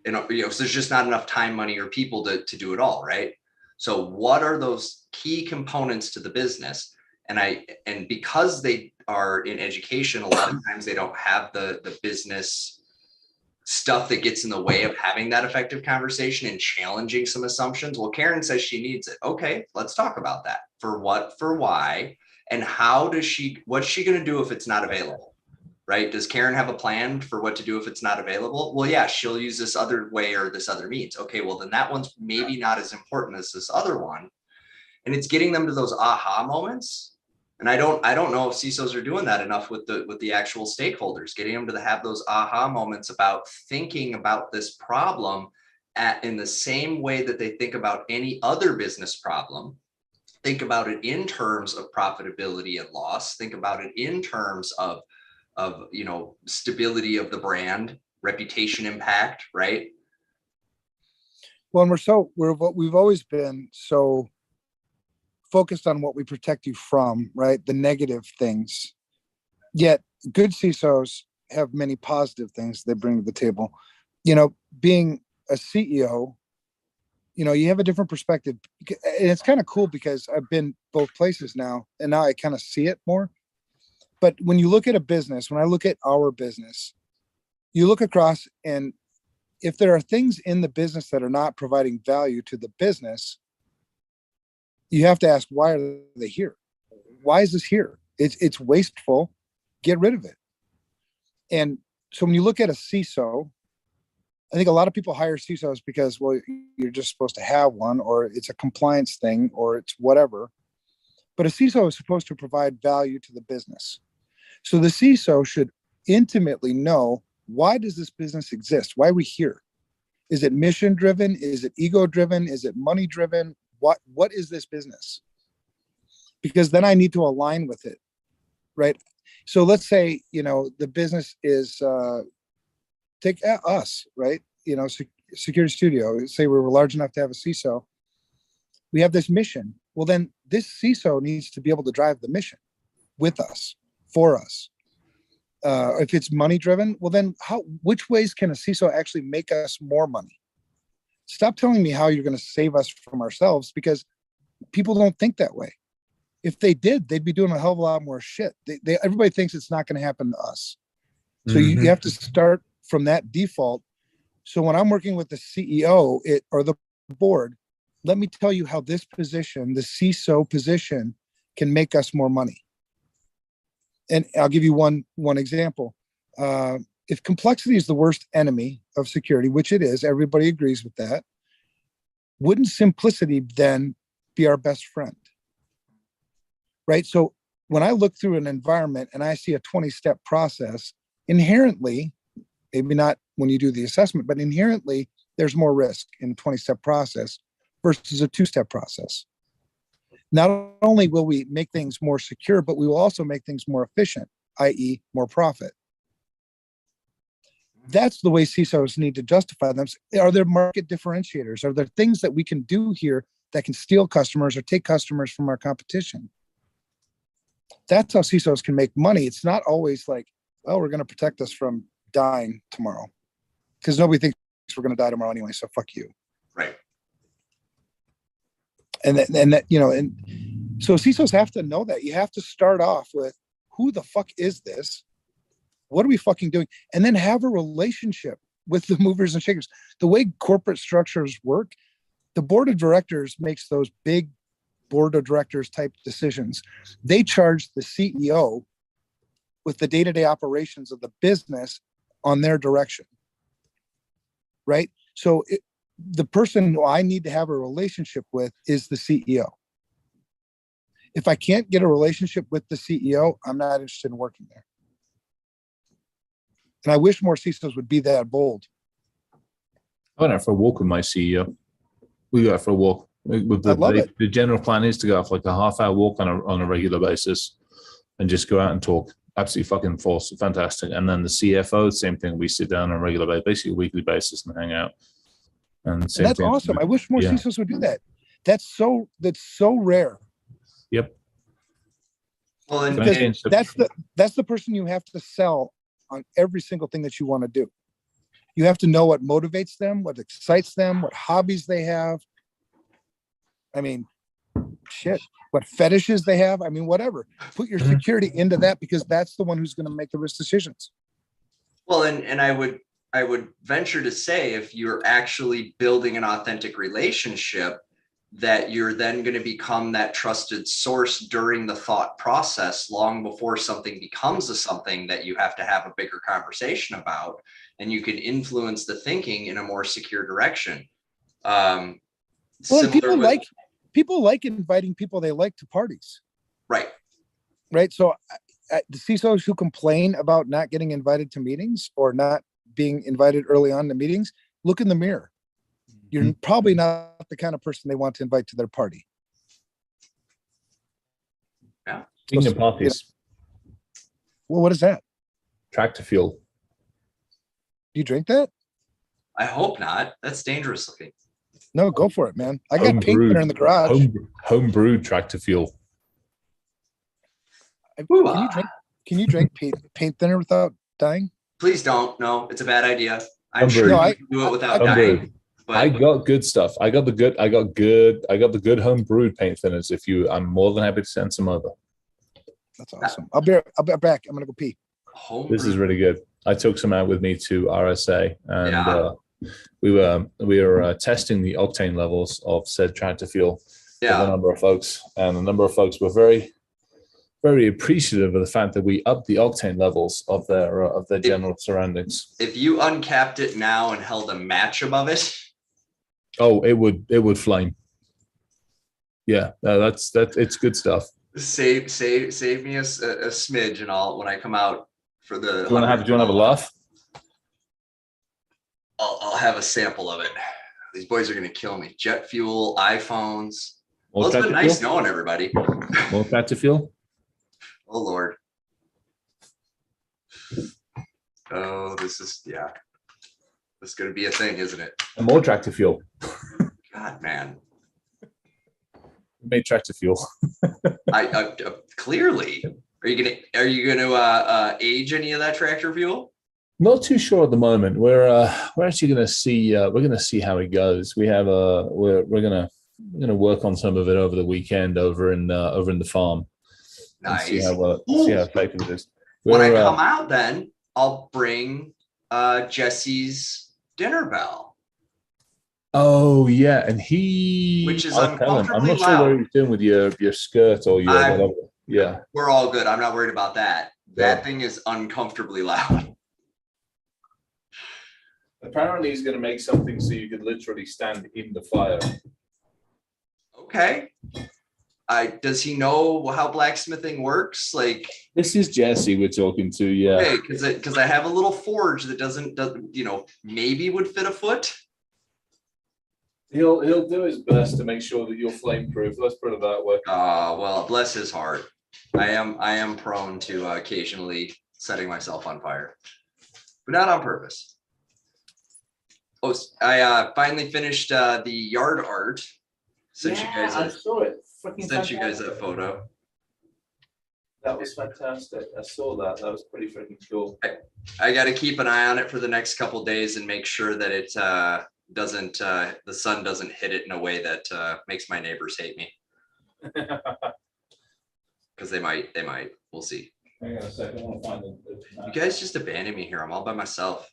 So there's just not enough time, money, or people to do it all, right? So what are those key components to the business? And because they are in education, a lot of times they don't have the business stuff that gets in the way of having that effective conversation and challenging some assumptions. Well, Karen says she needs it. Okay, let's talk about that. For what, for why, and what's she going to do if it's not available, right? Does Karen have a plan for what to do if it's not available? Well, yeah, she'll use this other way or this other means. Okay, well, then that one's maybe not as important as this other one. And it's getting them to those aha moments. And I don't know if CISOs are doing that enough with the actual stakeholders, getting them to have those aha moments about thinking about this problem in the same way that they think about any other business problem. Think about it in terms of profitability and loss. Think about it in terms of stability of the brand, reputation impact, right? Well, and we've always been so focused on what we protect you from, right? The negative things. Yet good CISOs have many positive things they bring to the table. Being a CEO, you have a different perspective. And it's kind of cool because I've been both places now, and now I kind of see it more. But when you look at a business, when I look at our business, you look across, and if there are things in the business that are not providing value to the business, you have to ask, why are they here? Why is this here? It's wasteful. Get rid of it. And so when you look at a CISO, I think a lot of people hire CISOs because, well, you're just supposed to have one, or it's a compliance thing, or it's whatever. But a CISO is supposed to provide value to the business. So the CISO should intimately know, why does this business exist? Why are we here? Is it mission driven? Is it ego driven? Is it money driven? What is this business? Because then I need to align with it, right? So let's say, the business is, take us, right? Security Studio, say we were large enough to have a CISO. We have this mission. Well, then this CISO needs to be able to drive the mission with us, for us. If it's money driven, well, then which ways can a CISO actually make us more money? Stop telling me how you're going to save us from ourselves, because people don't think that way. If they did, they'd be doing a hell of a lot more shit. Everybody thinks it's not going to happen to us. So you have to start from that default. So when I'm working with the CEO or the board, let me tell you how this position, the CISO position, can make us more money. And I'll give you one example. If complexity is the worst enemy of security, which it is, everybody agrees with that, wouldn't simplicity then be our best friend? Right? So when I look through an environment and I see a 20-step process, inherently, maybe not when you do the assessment, but inherently, there's more risk in a 20-step process versus a 2-step process. Not only will we make things more secure, but we will also make things more efficient, i.e. more profit. That's the way CISOs need to justify them. Are there market differentiators? Are there things that we can do here that can steal customers or take customers from our competition? That's how CISOs can make money. It's not always like, well, we're going to protect us from dying tomorrow, because nobody thinks we're going to die tomorrow anyway. So fuck you. Right. And so CISOs have to know that. You have to start off with, who the fuck is this? What are we fucking doing? And then have a relationship with the movers and shakers. The way corporate structures work, the board of directors makes those big board of directors type decisions. They charge the CEO with the day-to-day operations of the business on their direction, right? So the person who I need to have a relationship with is the CEO. If I can't get a relationship with the CEO, I'm not interested in working there. And I wish more CISOs would be that bold. I went out for a walk with my CEO. We go out for a walk. With the general plan is to go out for like a half-hour walk on a regular basis and just go out and talk. Absolutely fucking fantastic. And then the CFO, same thing. We sit down on a regular basis, basically a weekly basis, and hang out. And that's awesome. I wish more CISOs would do that. That's so rare. Yep. Well, and because that's the person you have to sell on every single thing that you want to do. You have to know what motivates them, what excites them, what hobbies they have. I mean, shit, what fetishes they have. I mean, whatever. Put your security into that, because that's the one who's going to make the risk decisions. Well, and I would venture to say, if you're actually building an authentic relationship, that you're then going to become that trusted source during the thought process, long before something becomes something that you have to have a bigger conversation about, and you can influence the thinking in a more secure direction. Well, people like inviting people they like to parties. Right. Right. So the CISOs who complain about not getting invited to meetings or not being invited early on to meetings, look in the mirror. You're probably not the kind of person they want to invite to their party. Yeah. Speaking of parties. Well, what is that? Tractor fuel. Do you drink that? I hope not. That's dangerous looking. No, go for it, man. I got paint thinner in the garage. Home brewed tractor fuel. Can you drink paint thinner without dying? Please don't. No, it's a bad idea. I'm sure you can do it without dying. But I got good stuff. I got the good home brewed paint thinners. I'm more than happy to send some over. That's awesome. I'll be back. I'm gonna go pee. This is really good. I took some out with me to RSA, and we were testing the octane levels of said tractor fuel with a number of folks, and a number of folks were very, very appreciative of the fact that we upped the octane levels of their general surroundings. If you uncapped it now and held a match above it, oh, it would flame. Yeah, it's good stuff. Save me a smidge, and when I come out for the. Do you want to have a laugh? I'll have a sample of it. These boys are gonna kill me. Jet fuel, iPhones. More Well, it's been tractor nice fuel? knowing everybody. More tractor fuel? Oh Lord. Oh, this is yeah. This is gonna be a thing, isn't it? And more tractor fuel. God, man. We made tractor fuel. I clearly. Are you gonna age any of that tractor fuel? Not too sure at the moment. We're actually going to see. We're going to see how it goes. We have we're going to work on some of it over the weekend over in the farm. And see Nice. how effective it is. When I We're, come out, then I'll bring Jesse's dinner bell. Oh yeah, and he. Which is I'll tell him. I'm uncomfortably not sure what loud. he's doing with your skirt or your I'm- whatever. Yeah. We're all good. I'm not worried about that. That Yeah. thing is uncomfortably loud. Apparently, he's going to make something so you could literally stand in the fire. Okay. Does he know how blacksmithing works? Like, This is Jesse we're talking to. Yeah. okay, because I have a little forge that doesn't maybe would fit a foot. He'll do his best to make sure that you're flame proof. Let's put it that way. Well, bless his heart. I am prone to occasionally setting myself on fire, but not on purpose. Oh, I finally finished the yard art. Sent you guys saw it. sent you guys that photo. That was fantastic. I saw that. That was pretty freaking cool. I got to keep an eye on it for the next couple days and make sure that it doesn't the sun doesn't hit it in a way that makes my neighbors hate me, because they might. We'll see. Hang on a second. I want to find You guys just abandoned me here. I'm all by myself,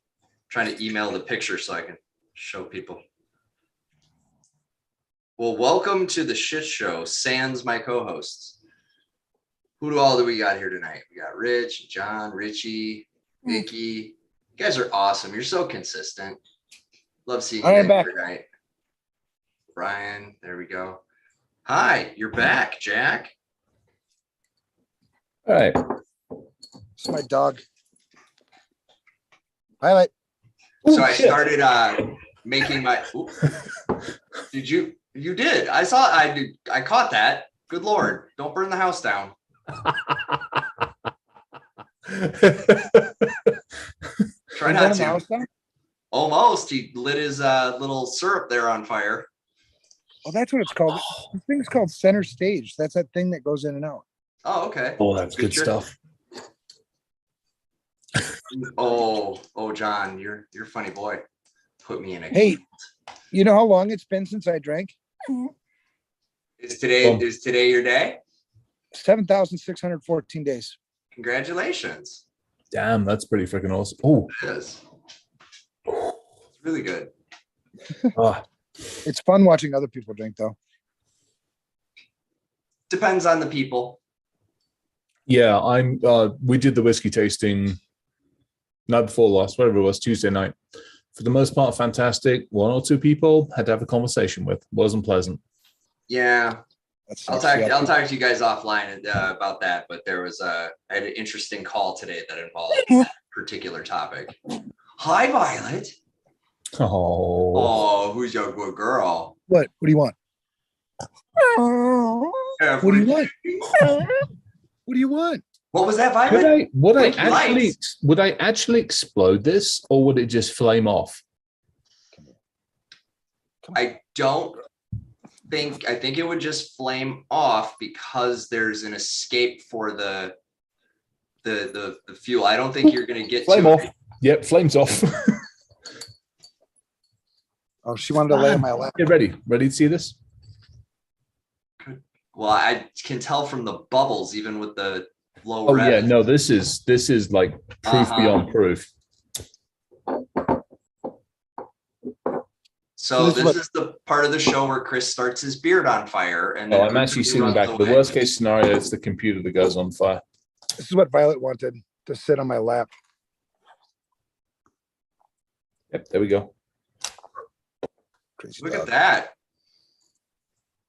trying to email the picture so I can show people. Well, welcome to the shit show. Sans my co-hosts. Who all do we got here tonight? We got Rich, John, Richie, Vicky. You guys are awesome. You're so consistent. Love seeing you I am guys back. tonight. Brian, there we go. Hi, you're back, Jack. All right. It's my dog. Violet. So I started making my. Oop. Did you? You did. I saw. I did. I caught that. Good Lord! Don't burn the house down. Try You not burn the to. house down? Almost. He lit his little syrup there on fire. Oh, that's what it's called. This thing's called center stage. That's that thing that goes in and out. Oh, okay. Oh, that's good trick. stuff. Oh, John, you're a funny boy. Put me in a. Hey, you know how long it's been since I drank? Is today your day? 7,614 days. Congratulations. Damn, that's pretty freaking awesome. Oh, It is. It's really good. It's fun watching other people drink, though. Depends on the people. yeah. We did the whiskey tasting night before last, whatever it was, Tuesday night. For the most part, fantastic. One or two people had to have a conversation with. Wasn't pleasant. Yeah. That's I'll talk to you guys offline about that, but I had an interesting call today that involved that particular topic. Hi, Violet. Oh, Oh, who's your good girl? What? What do you want? What do you want? What do you want? What was that, Violet? would I actually explode this, or would it just flame off? I think it would just flame off because there's an escape for the fuel. I don't think you're gonna get Flame to off. it. Yep, flames off. Oh, she wanted to lay in my lap. Get ready. Ready to see this? Well, I can tell from the bubbles, even with the low Oh rev. yeah, no, this is like proof beyond proof. So This is this what- is the part of the show where Chris starts his beard on fire, and Oh, then I'm actually everybody sitting runs back. The away. worst case scenario is the computer that goes on fire. This is what Violet wanted, to sit on my lap. Yep, there we go. Crazy Look dog. at that.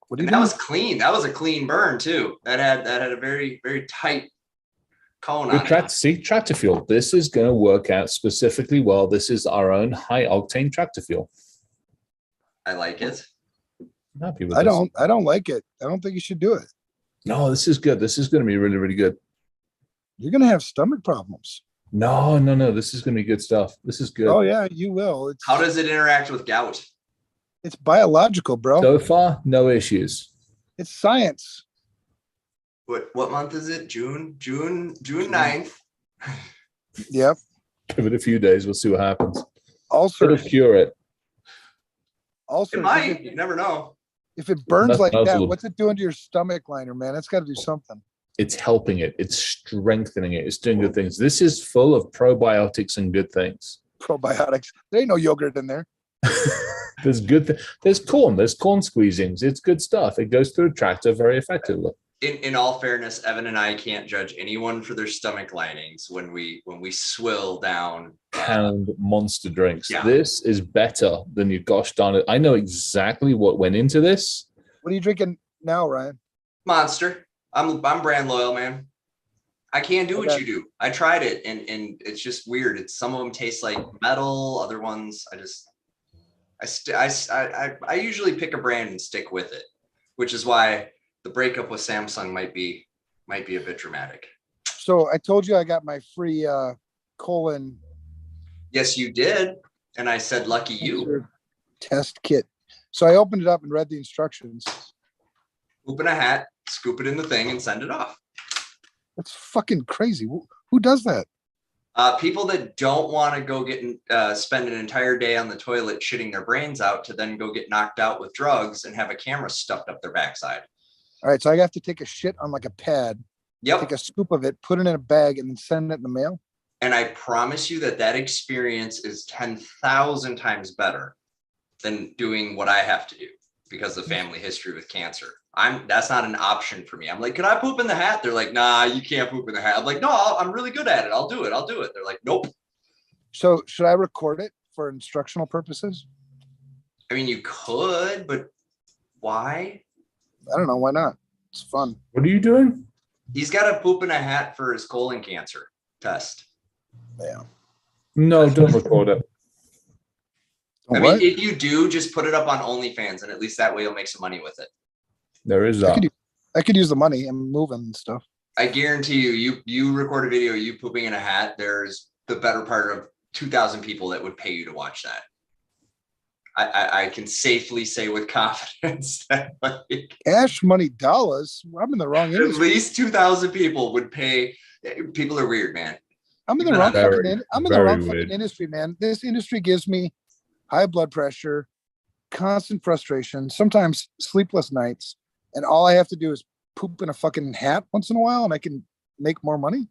What are you And that doing? was clean. That was a clean burn too. That had a very, very tight cone Good on tractor. it. See, tractor fuel. This is going to work out specifically well. This is our own high octane tractor fuel. I like it. I'm happy with I this. don't like it. I don't think you should do it. No, this is good. This is going to be really, really good. You're gonna have stomach problems. No. This is going to be good stuff. This is good. Oh yeah, you will. It's How does it interact with gout? it's biological, bro. So far, no issues. It's science. What month is it? June 9th. Yep. Give it a few days. We'll see what happens. Also, It'll cure it. also, It might. You never know. if it burns Nothing like else that, will- what's it doing to your stomach liner, man? That's got to do something. It's helping it. It's strengthening it. It's doing good things. This is full of probiotics and good things. Probiotics. There ain't no yogurt in there. There's good. There's corn. There's corn squeezings. It's good stuff. It goes through a tractor very effectively. In all fairness, Evan and I can't judge anyone for their stomach linings when we swill down. Pound monster drinks. Yeah. This is better than your gosh darn it. I know exactly what went into this. What are you drinking now, Ryan? Monster. I'm brand loyal, man. I can't do what Okay. you do. I tried it and it's just weird. It's some of them taste like metal, other ones I usually pick a brand and stick with it, which is why the breakup with Samsung might be a bit dramatic. So I told you I got my free colon Yes, you did. And I said, lucky you. cancer test kit. So I opened it up and read the instructions. Open a hat, scoop it in the thing, and send it off. That's fucking crazy. Who does that? People that don't want to go spend an entire day on the toilet shitting their brains out to then go get knocked out with drugs and have a camera stuffed up their backside. All right, so I have to take a shit on like a pad, Yep. take a scoop of it, put it in a bag, and then send it in the mail. And I promise you that experience is 10,000 times better than doing what I have to do because of family history with cancer. That's not an option for me. I'm like, can I poop in the hat? They're like, nah, you can't poop in the hat. I'm like, no, I'm really good at it. I'll do it. They're like, nope. So should I record it for instructional purposes? I mean, you could, but why? I don't know. Why not? It's fun. What are you doing? He's got to poop in a hat for his colon cancer test. Yeah. No, don't record it. I What? mean, if you do, just put it up on OnlyFans, and at least that way you'll make some money with it. There is I that. could use the money and move them and stuff. I guarantee you record a video of you pooping in a hat. There's the better part of 2,000 people that would pay you to watch that. I can safely say with confidence that like, Cash money dollars. I'm in the wrong at industry. least 2,000 people would pay. People are weird, man. I'm in the You're wrong not fucking very- I'm in the very wrong weird. fucking industry, man. This industry gives me high blood pressure, constant frustration, sometimes sleepless nights, and all I have to do is poop in a fucking hat once in a while and I can make more money.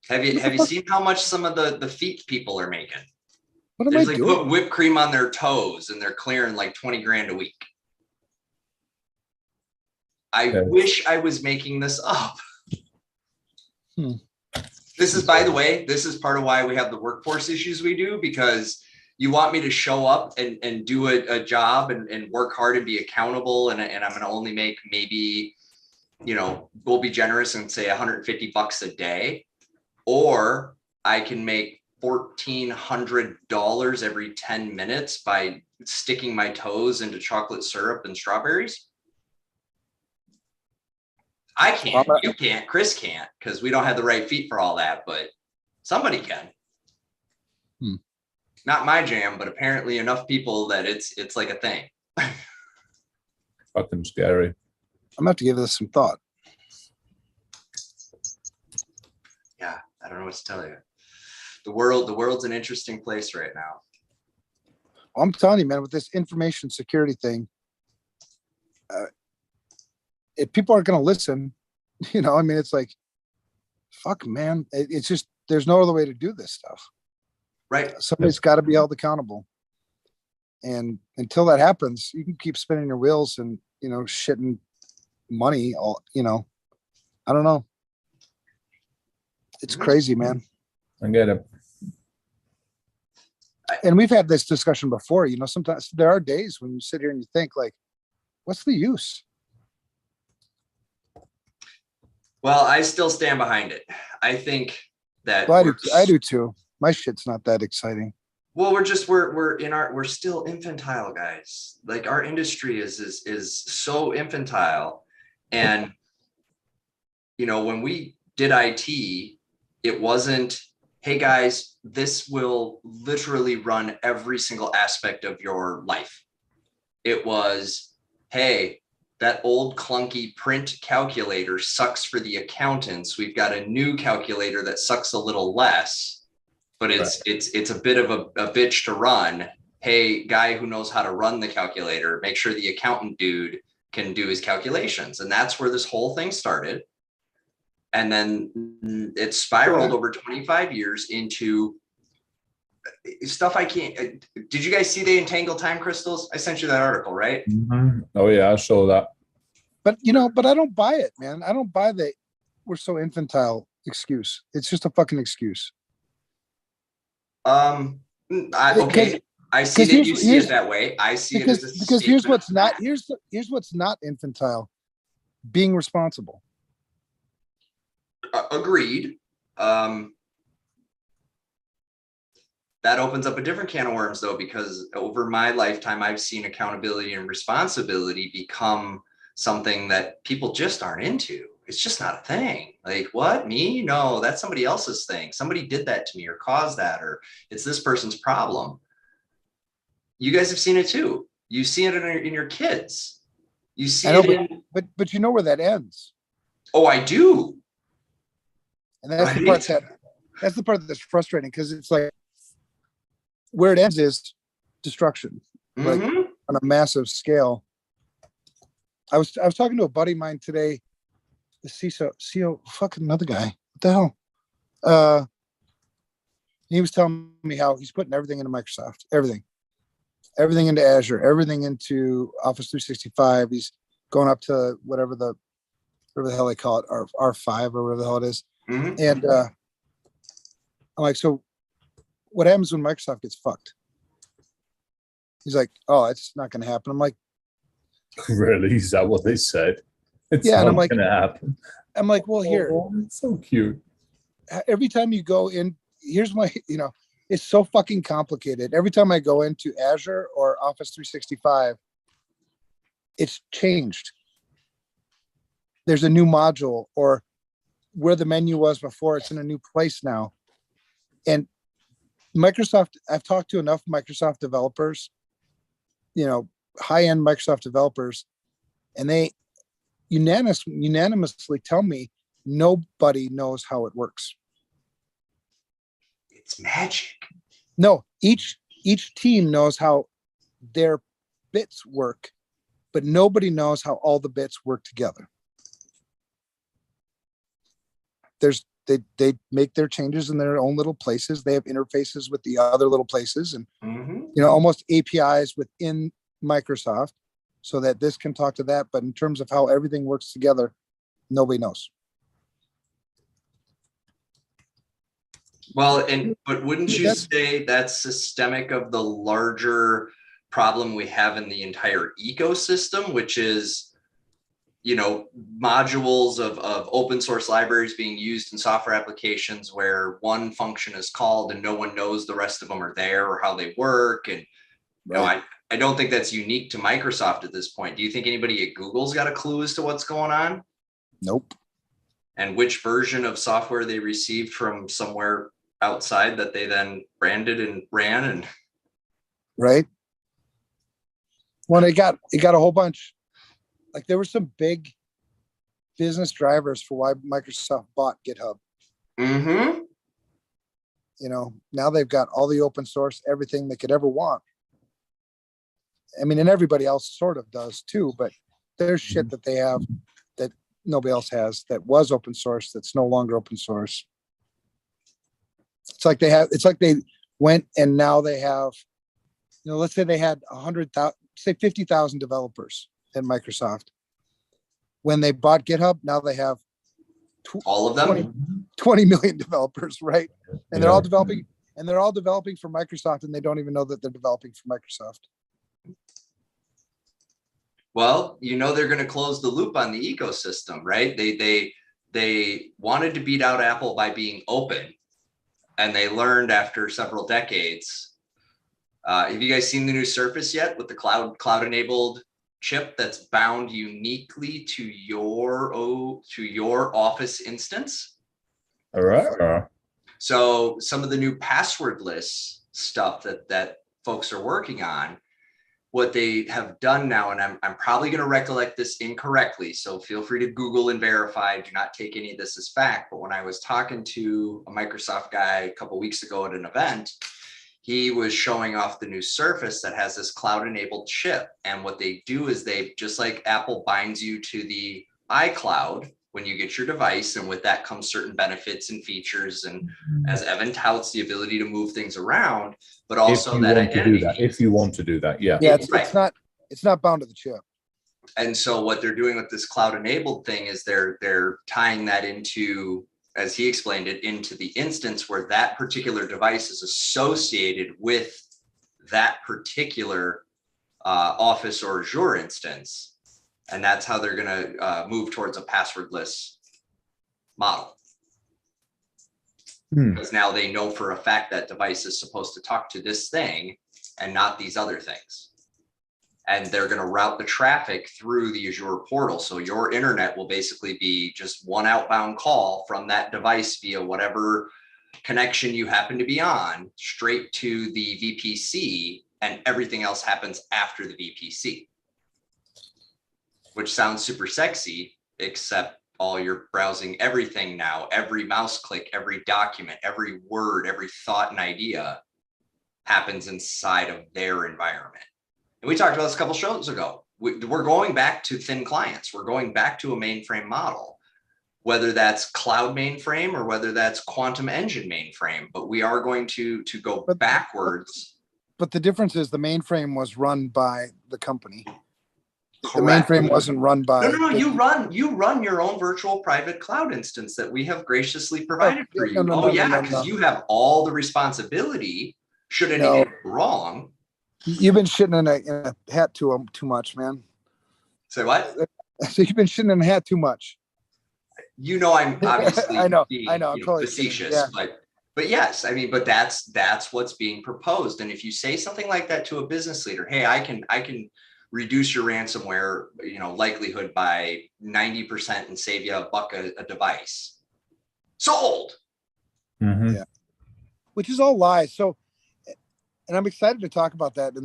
Have you seen how much some of the feet people are making? What am There's I like doing? put whipped cream on their toes and they're clearing like 20 grand a week. I Okay. wish I was making this up. Hmm. This is, by the way, this is part of why we have the workforce issues we do, because you want me to show up and do a job and work hard and be accountable. And I'm going to only make maybe, we'll be generous and say $150 a day, or I can make $1,400 every 10 minutes by sticking my toes into chocolate syrup and strawberries. I can't, you can't, Chris can't, because we don't have the right feet for all that, but somebody can. Not my jam, but apparently enough people that it's like a thing. Fucking scary. I'm gonna have to give this some thought. Yeah, I don't know what to tell you. The world's an interesting place right now. I'm telling you, man, with this information security thing, if people aren't going to listen, I mean, it's like, fuck, man. It's just, there's no other way to do this stuff. Right. Somebody's got to be held accountable. And until that happens, you can keep spinning your wheels and, shitting money. I don't know. It's crazy, man. I get it. And we've had this discussion before, sometimes there are days when you sit here and you think like, what's the use? Well, I still stand behind it. I think that Well, I do too. My shit's not that exciting. well, we're still infantile, guys. Like our industry is so infantile. And when we did IT, it wasn't, hey guys, this will literally run every single aspect of your life. It was, hey, that old clunky print calculator sucks for the accountants. We've got a new calculator that sucks a little less, but it's a bit of a bitch to run. Hey, guy who knows how to run the calculator, make sure the accountant dude can do his calculations. And that's where this whole thing started. And then it spiraled over 25 years into stuff I can't. Did you guys see they entangle time crystals? I sent you that article, right? Mhm. Oh yeah, I saw that. But I don't buy it, man. I don't buy the we're so infantile excuse. It's just a fucking excuse. Okay. I see that you see it that way. I see it as a because here's statement what's of not fact. here's what's not infantile. Being responsible. Agreed. That opens up a different can of worms, though, because over my lifetime, I've seen accountability and responsibility become something that people just aren't into. It's just not a thing. Like, what? Me? No, that's somebody else's thing. Somebody did that to me or caused that, or it's this person's problem. You guys have seen it too. You see it in your kids. You see it in. But you know where that ends. Oh, I do. And that's the part that's frustrating, because it's like where it ends is destruction, like on a massive scale. I was talking to a buddy of mine today, the CISO, fucking another guy. What the hell? He was telling me how he's putting everything into Microsoft, everything into Azure, everything into Office 365. He's going up to whatever the hell they call it, R5 or whatever the hell it is. And I'm like, so what happens when Microsoft gets fucked? He's like, oh, it's not going to happen. I'm like, Really? Is that what they said? It's yeah, and not I'm like, gonna happen. I'm like, well, here, Oh, it's so cute. every time you go in, here's my, it's so fucking complicated. Every time I go into Azure or Office 365, it's changed. There's a new module, or where the menu was before, it's in a new place now. And Microsoft, I've talked to enough Microsoft developers, high-end Microsoft developers, and they unanimously tell me nobody knows how it works. It's magic. No, each team knows how their bits work, but nobody knows how all the bits work together. They make their changes in their own little places. They have interfaces with the other little places, and almost APIs within Microsoft, so that this can talk to that. But in terms of how everything works together, nobody knows. Well, but wouldn't you say that's systemic of the larger problem we have in the entire ecosystem, which is, modules of open source libraries being used in software applications where one function is called and no one knows the rest of them are there or how they work. And I don't think that's unique to Microsoft at this point. Do you think anybody at Google's got a clue as to what's going on? Nope. And which version of software they received from somewhere outside that they then branded and ran and right. When it got a whole bunch, like there were some big business drivers for why Microsoft bought GitHub. Now they've got all the open source, everything they could ever want. I mean, and everybody else sort of does too, but there's shit that they have that nobody else has, that was open source, that's no longer open source. It's like they went and now they have, let's say they had 100,000, say 50,000 developers at Microsoft. When they bought GitHub, now they have all of them 20 million developers, right? And they're all developing for Microsoft, and they don't even know that they're developing for Microsoft. Well, they're going to close the loop on the ecosystem, right? They they wanted to beat out Apple by being open. And they learned after several decades. Have you guys seen the new Surface yet with the cloud enabled chip that's bound uniquely to your office instance? All right. So some of the new passwordless stuff that folks are working on, what they have done now, and I'm probably going to recollect this incorrectly, so feel free to Google and verify. Do not take any of this as fact. But when I was talking to a Microsoft guy a couple of weeks ago at an event, he was showing off the new Surface that has this cloud-enabled chip. And what they do is they, just like Apple binds you to the iCloud when you get your device, and with that comes certain benefits and features, and as Evan touts, the ability to move things around, but also that identity. If you want to do that, yeah. Yeah, Right. it's not bound to the chip. And so what they're doing with this cloud-enabled thing is they're tying that into, as he explained it, into the instance where that particular device is associated with that particular Office or Azure instance. And that's how they're going to move towards a passwordless model. Because now they know for a fact that device is supposed to talk to this thing and not these other things. And they're going to route the traffic through the Azure portal. So your internet will basically be just one outbound call from that device via whatever connection you happen to be on straight to the VPC, and everything else happens after the VPC. Which sounds super sexy, except all you're browsing everything now, every mouse click, every document, every word, every thought and idea happens inside of their environment. And we talked about this a couple shows ago. We're going back to thin clients. We're going back to a mainframe model, whether that's cloud mainframe or whether that's quantum engine mainframe, but we are going to go backwards. But the difference is the mainframe was run by the company. Correct. The mainframe wasn't run by. No. You run your own virtual private cloud instance that we have graciously provided for you. No, because you have all the responsibility. Should anything go wrong? You've been shitting in a hat too much, man. Say what? So you've been shitting in a hat too much. You know, I'm obviously I know. being, I'm totally facetious, kidding, but yes, I mean, but that's what's being proposed. And if you say something like that to a business leader, hey, I can reduce your ransomware, likelihood by 90% and save you $1 a device. Sold. Mm-hmm. Yeah. Which is all lies. So, and I'm excited to talk about that in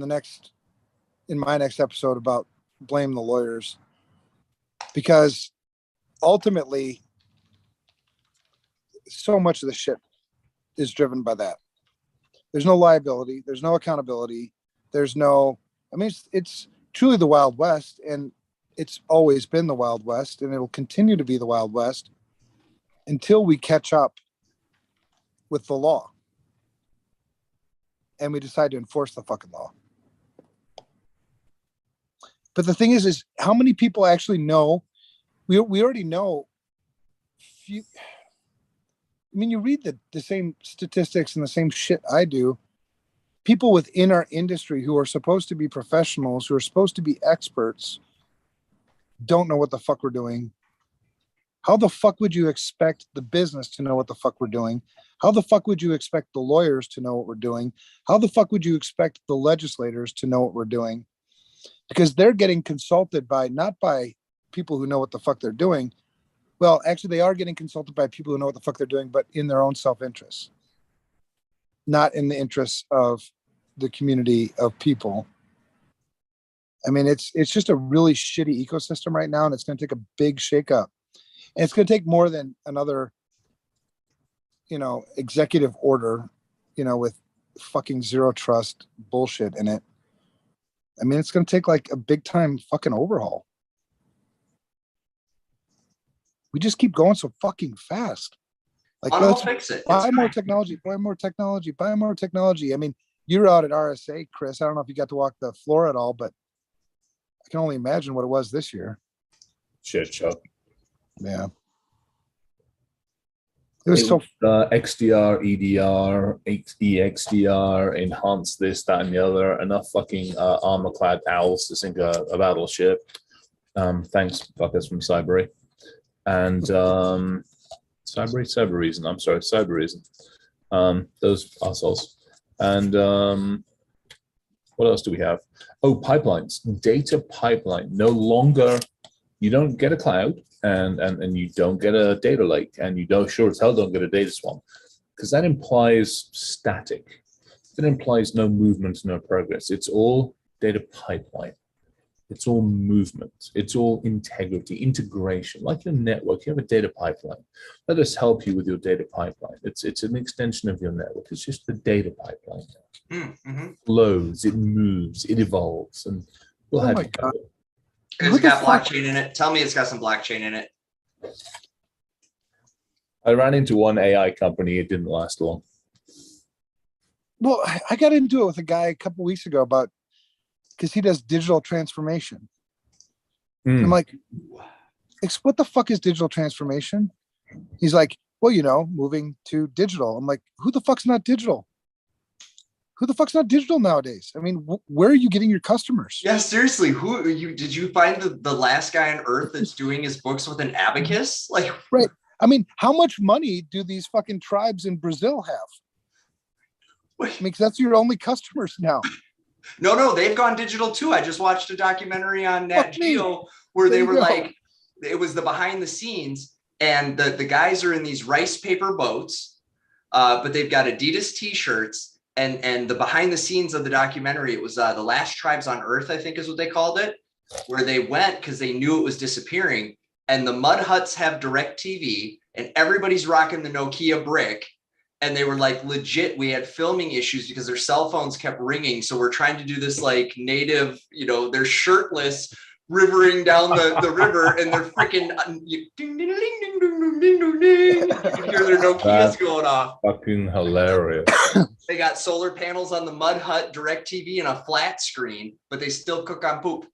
my next episode about blame the lawyers, because ultimately so much of the shit is driven by that. There's no liability. There's no accountability. It's truly the Wild West, and it's always been the Wild West, and it'll continue to be the Wild West until we catch up with the law and we decide to enforce the fucking law. But the thing is how many people actually know? We already know. You read the same statistics and the same shit I do. People within our industry who are supposed to be professionals, who are supposed to be experts, don't know what the fuck we're doing. How the fuck would you expect the business to know what the fuck we're doing? How the fuck would you expect the lawyers to know what we're doing? How the fuck would you expect the legislators to know what we're doing? Because they're getting consulted not by people who know what the fuck they're doing. Well, actually, they are getting consulted by people who know what the fuck they're doing, but in their own self-interest, not in the interests of the community of people. I mean, it's just a really shitty ecosystem right now, and it's going to take a big shakeup. And it's going to take more than another, executive order, with fucking zero trust bullshit in it. I mean, it's going to take like a big time fucking overhaul. We just keep going so fucking fast. Like, let's fix it. buy more technology. I mean, you're out at RSA, Chris. I don't know if you got to walk the floor at all, but I can only imagine what it was this year. Shit show. Yeah. It was so XDR, EDR, EXDR, enhance this, that, and the other. Enough fucking armor-clad owls to sink a battleship. Thanks, fuckers from Cybery. and cyber reason. I'm sorry, cyber reason. Those assholes. And what else do we have? Oh, pipelines, data pipeline. No longer, you don't get a cloud, and you don't get a data lake, and you don't sure as hell don't get a data swamp, because that implies static. It implies no movement, no progress. It's all data pipeline. It's all movement. It's all integrity, integration. Like your network, you have a data pipeline. Let us help you with your data pipeline. It's an extension of your network. It's just the data pipeline. Mm-hmm. It flows, it moves, it evolves, and we'll Oh have my you God. covered. Has What it the got fuck? blockchain in it? Tell me it's got some blockchain in it. I ran into one AI company. It didn't last long. Well, I got into it with a guy a couple weeks ago about because he does digital transformation. And I'm like, what the fuck is digital transformation? He's like, well, moving to digital. I'm like, who the fuck's not digital? Who the fuck's not digital nowadays? I mean, where are you getting your customers? Yeah, seriously, did you find the last guy on earth that's doing his books with an abacus? Like, Right. I mean, how much money do these fucking tribes in Brazil have? I mean, because that's your only customers now. no, they've gone digital too. I just watched a documentary on Nat Fuck me. Geo where There they you were go. like, it was the behind the scenes, and the guys are in these rice paper boats, but they've got Adidas t-shirts, and the behind the scenes of the documentary, it was the last tribes on earth, I think is what they called it, where they went because they knew it was disappearing, and the mud huts have direct TV, and everybody's rocking the Nokia brick. And they were like, legit, we had filming issues because their cell phones kept ringing. So we're trying to do this like native, they're shirtless, rivering down the river, and they're freaking ding, ding, ding, ding, ding, ding, ding, ding. You can hear their Nokias That's going off. fucking hilarious. They got solar panels on the mud hut, direct TV, and a flat screen, but they still cook on poop.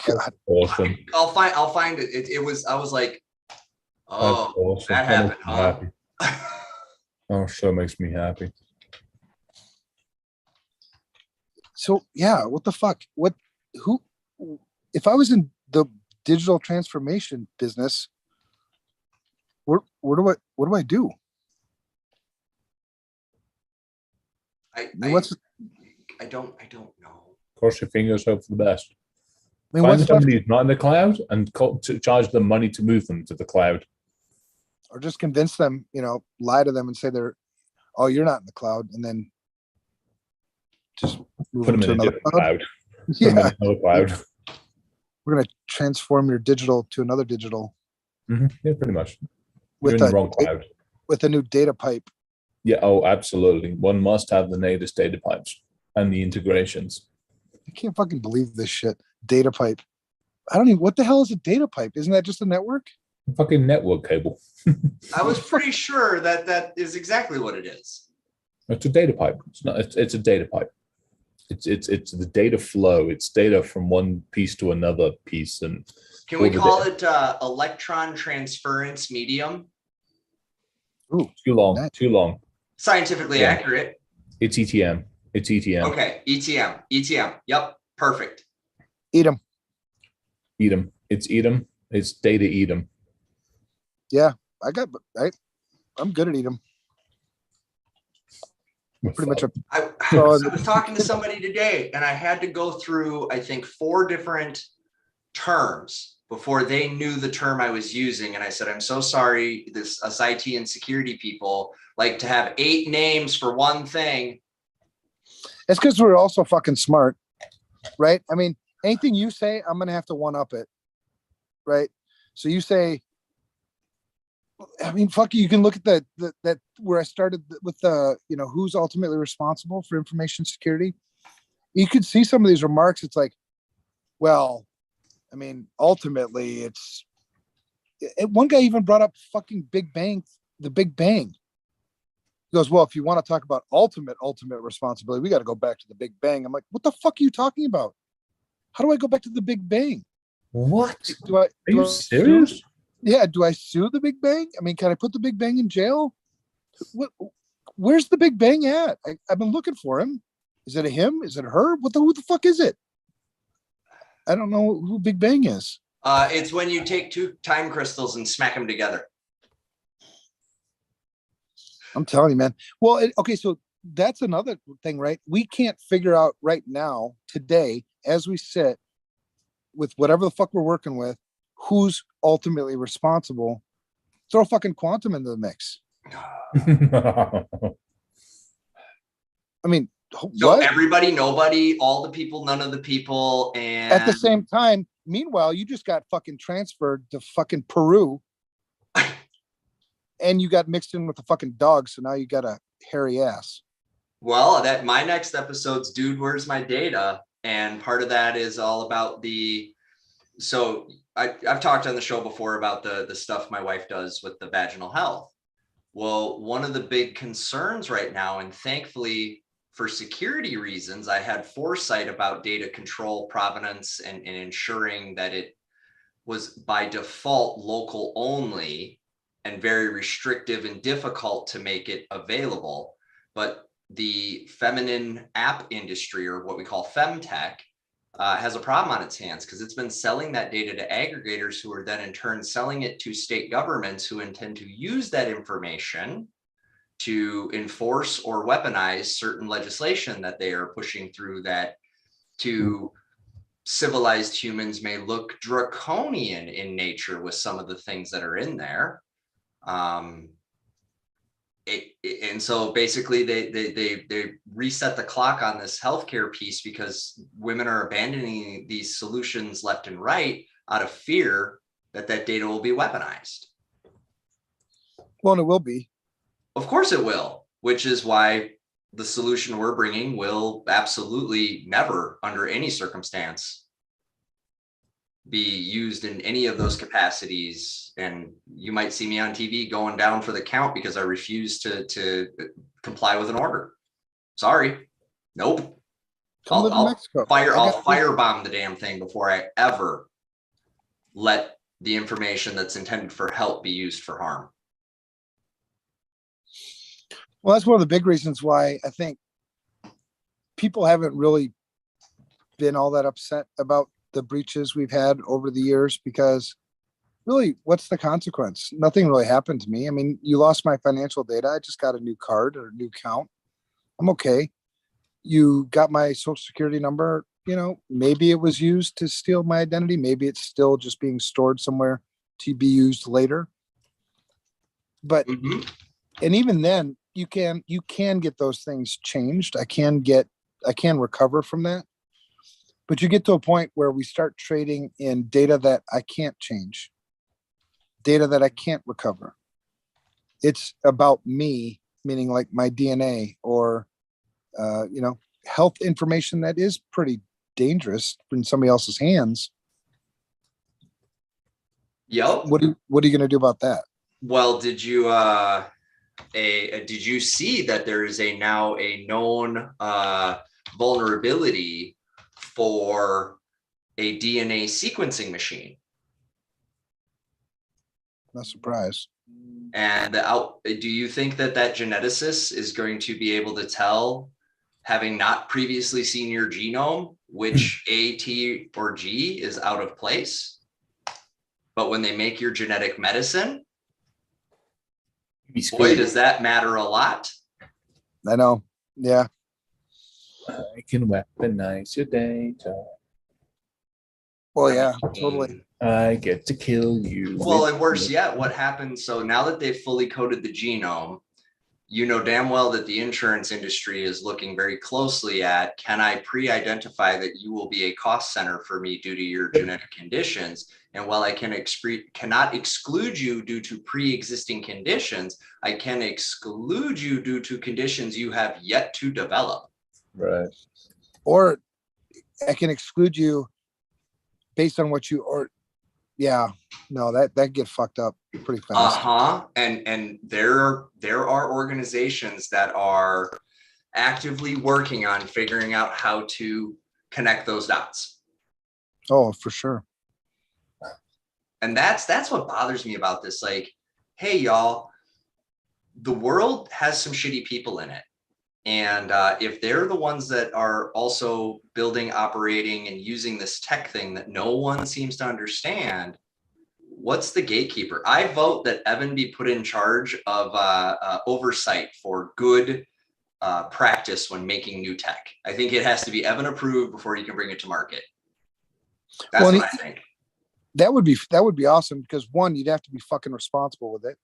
God. Awesome. I'll find it. I was like, oh, That's awesome. that happened, makes me huh? happy. Oh, so makes me happy. So yeah, what the fuck? If I was in the digital transformation business, what do I do? I don't know. Cross your fingers, hope for the best. I mean, Find what's left, somebody who's not in the cloud and to charge them money to move them to the cloud. or just convince them, lie to them and say you're not in the cloud, and then just move Put them them to in a another different cloud. cloud. Put them in Yeah, another cloud. we're gonna transform your digital to another digital Yeah, pretty much. You're with in the wrong cloud. with a new data pipe. Yeah, oh, absolutely. One must have the native data pipes and the integrations. I can't fucking believe this shit. Data pipe. I don't even. What the hell is a data pipe? Isn't that just a network? Fucking network cable. I was pretty sure that is exactly what it is. It's a data pipe. It's not. It's a data pipe. It's the data flow. It's data from one piece to another piece, and Can we all the call data. it electron transference medium? Ooh, Too long. nice. Too long. Scientifically Yeah. accurate. It's ETM. It's ETM. Okay, ETM. Yep, perfect. Eat them. ETM. It's ETM. It's data ETM. Yeah, I'm good at eat them. Pretty much. I So- was talking to somebody today, and I had to go through, I think, 4 different terms before they knew the term I was using. And I said, I'm so sorry, us IT and security people like to have 8 names for one thing. It's because we're also fucking smart, right? I mean, anything you say, I'm gonna have to one up it, right? So you say, I mean, fuck you. You can look at that where I started with the, who's ultimately responsible for information security. You could see some of these remarks. It's like, well, I mean, ultimately, one guy even brought up fucking Big Bang, the Big Bang. He goes, well, if you want to talk about ultimate responsibility, we got to go back to the Big Bang. I'm like, what the fuck are you talking about? How do I go back to the Big Bang? What? Are Are you serious? Yeah, do I sue the Big Bang? I mean, can I put the Big Bang in jail? Where's the Big Bang at? I've been looking for him. Is it a him? Is it her? Who the fuck is it? I don't know who Big Bang is. It's when you take 2 time crystals and smack them together. I'm telling you, man. Well, okay, so that's another thing, right? We can't figure out right now, today, as we sit with whatever the fuck we're working with, who's ultimately responsible. Throw fucking quantum into the mix. I mean, So what? everybody, nobody, all the people, none of the people, and At the same time, meanwhile, you just got fucking transferred to fucking Peru and you got mixed in with the fucking dog. So now you got a hairy ass. well, that my next episode's Dude, Where's My Data? And part of that is all about so I've talked on the show before about the stuff my wife does with the vaginal health. Well, one of the big concerns right now, and thankfully for security reasons, I had foresight about data control, provenance, and ensuring that it was by default local only and very restrictive and difficult to make it available. But the feminine app industry, or what we call femtech, has a problem on its hands because it's been selling that data to aggregators who are then in turn selling it to state governments who intend to use that information to enforce or weaponize certain legislation that they are pushing through that to civilized humans may look draconian in nature with some of the things that are in there. And so basically they reset the clock on this healthcare piece because women are abandoning these solutions left and right out of fear that data will be weaponized. Well, and it will be. Of course it will, which is why the solution we're bringing will absolutely never, under any circumstance, be used in any of those capacities. And you might see me on TV going down for the count because I refuse to comply with an order. Sorry. Nope. Come live in Mexico. I'll firebomb the damn thing before I ever let the information that's intended for help be used for harm. Well, that's one of the big reasons why I think people haven't really been all that upset about the breaches we've had over the years, because really, what's the consequence? Nothing really happened to me. I mean, you lost my financial data. I just got a new card or a new account. I'm okay. You got my social security number. You know, maybe it was used to steal my identity. Maybe it's still just being stored somewhere to be used later. But, and even then, you can get those things changed. I can recover from that. But you get to a point where we start trading in data that I can't change, data that I can't recover. It's about me, meaning like my DNA or, health information that is pretty dangerous in somebody else's hands. Yep. What are you going to do about that? Well, did you see that there is now a known vulnerability for a DNA sequencing machine? Not surprised. And do you think that geneticist is going to be able to tell, having not previously seen your genome, which A, T, or G is out of place? But when they make your genetic medicine, boy, does that matter a lot. I know. Yeah. I can weaponize your data. Well, yeah, totally. I get to kill you. Well, and worse yet, what happens? So now that they've fully coded the genome, you know damn well that the insurance industry is looking very closely at, can I pre-identify that you will be a cost center for me due to your genetic conditions? And while I cannot exclude you due to pre-existing conditions, I can exclude you due to conditions you have yet to develop. Right. Or I can exclude you based on what you, or yeah, no, that get fucked up pretty fast. And there are organizations that are actively working on figuring out how to connect those dots. Oh, for sure. And that's what bothers me about this. Like, hey, y'all, the world has some shitty people in it. And if they're the ones that are also building, operating, and using this tech thing that no one seems to understand, what's the gatekeeper? I vote that Evan be put in charge of oversight for good practice when making new tech. I think it has to be Evan approved before you can bring it to market. That's Well, what I think. That would be awesome, because one, you'd have to be fucking responsible with it.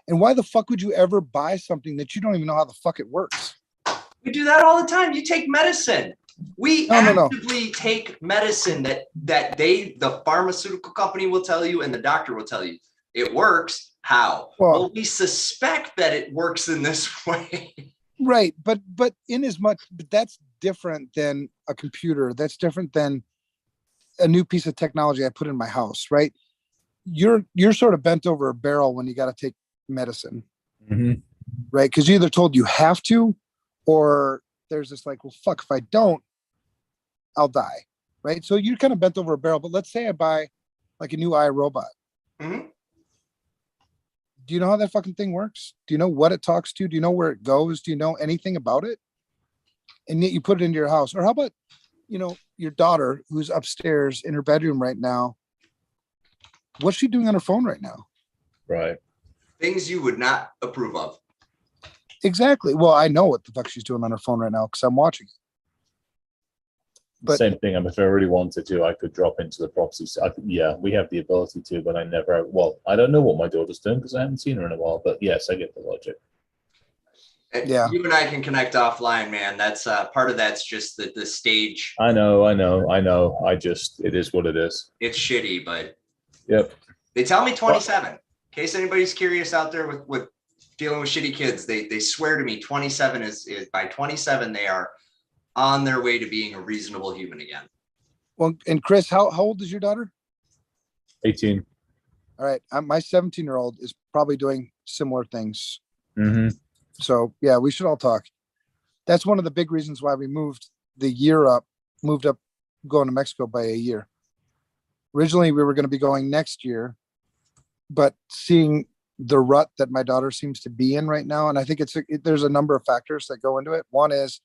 And why the fuck would you ever buy something that you don't even know how the fuck it works? We do that all the time. You take medicine. We No. actively take medicine that the pharmaceutical company will tell you and the doctor will tell you it works. How? Well, we suspect that it works in this way. Right, but that's different than a computer. That's different than a new piece of technology I put in my house, right? You're sort of bent over a barrel when you got to take medicine, right? Because you're either told you have to, or there's this like, well, fuck, if I don't, I'll die, right? So you're kind of bent over a barrel. But let's say I buy like a new iRobot. Do you know how that fucking thing works? Do you know what it talks to? Do you know where it goes? Do you know anything about it? And yet you put it into your house. Or how about, your daughter who's upstairs in her bedroom right now? What's she doing on her phone right now? Right. Things you would not approve of. Exactly. Well, I know what the fuck she's doing on her phone right now because I'm watching it. But same thing. If I really wanted to, I could drop into the property. Yeah, we have the ability to, but I never. Well, I don't know what my daughter's doing because I haven't seen her in a while. But yes, I get the logic. Yeah, you and I can connect offline, man. That's part of that's just the stage. I know. It is what it is. It's shitty, but yep. They tell me 27. In case anybody's curious out there with dealing with shitty kids, they swear to me 27 is by 27 they are on their way to being a reasonable human again. Well, and Chris, how old is your daughter? 18. All right, my 17-year-old is probably doing similar things. So yeah, we should all talk. That's one of the big reasons why we moved up going to Mexico by a year. Originally, we were going to be going next year, but seeing the rut that my daughter seems to be in right now, and I think there's a number of factors that go into it. One is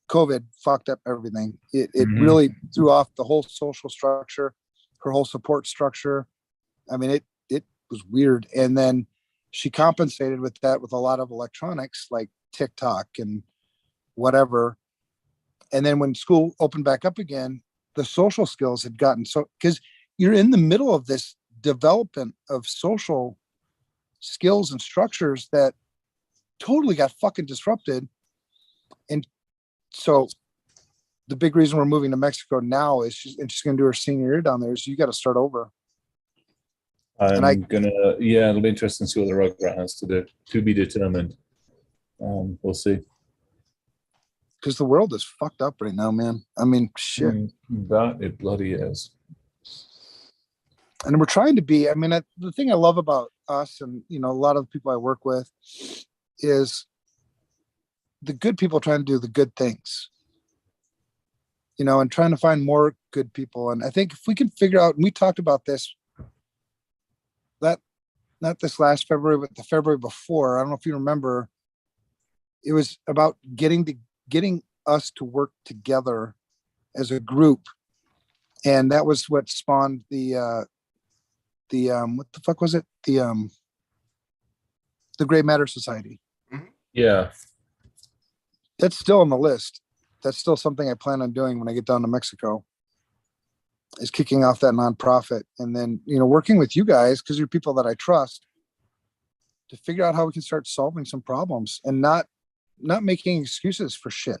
COVID fucked up everything. It really threw off the whole social structure, her whole support structure. I mean, it was weird. And then she compensated with that with a lot of electronics like TikTok and whatever. And then when school opened back up again, the social skills had gotten because you're in the middle of this development of social skills and structures that totally got fucking disrupted. And so the big reason we're moving to Mexico now is she's going to do her senior year down there. So you got to start over. It'll be interesting to see what the Rugrat has to do. To be determined. We'll see. Because the world is fucked up right now, man. I mean, shit. That it bloody is. And we're trying to be, the thing I love about us and, a lot of the people I work with is the good people trying to do the good things, and trying to find more good people. And I think if we can figure out, and we talked about this, that not this last February, but the February before, I don't know if you remember, it was about getting us to work together as a group. And that was what spawned the what the fuck was it? The Gray Matter Society. Yeah. That's still on the list. That's still something I plan on doing when I get down to Mexico, is kicking off that nonprofit. And then, working with you guys, because you're people that I trust, to figure out how we can start solving some problems and not making excuses for shit.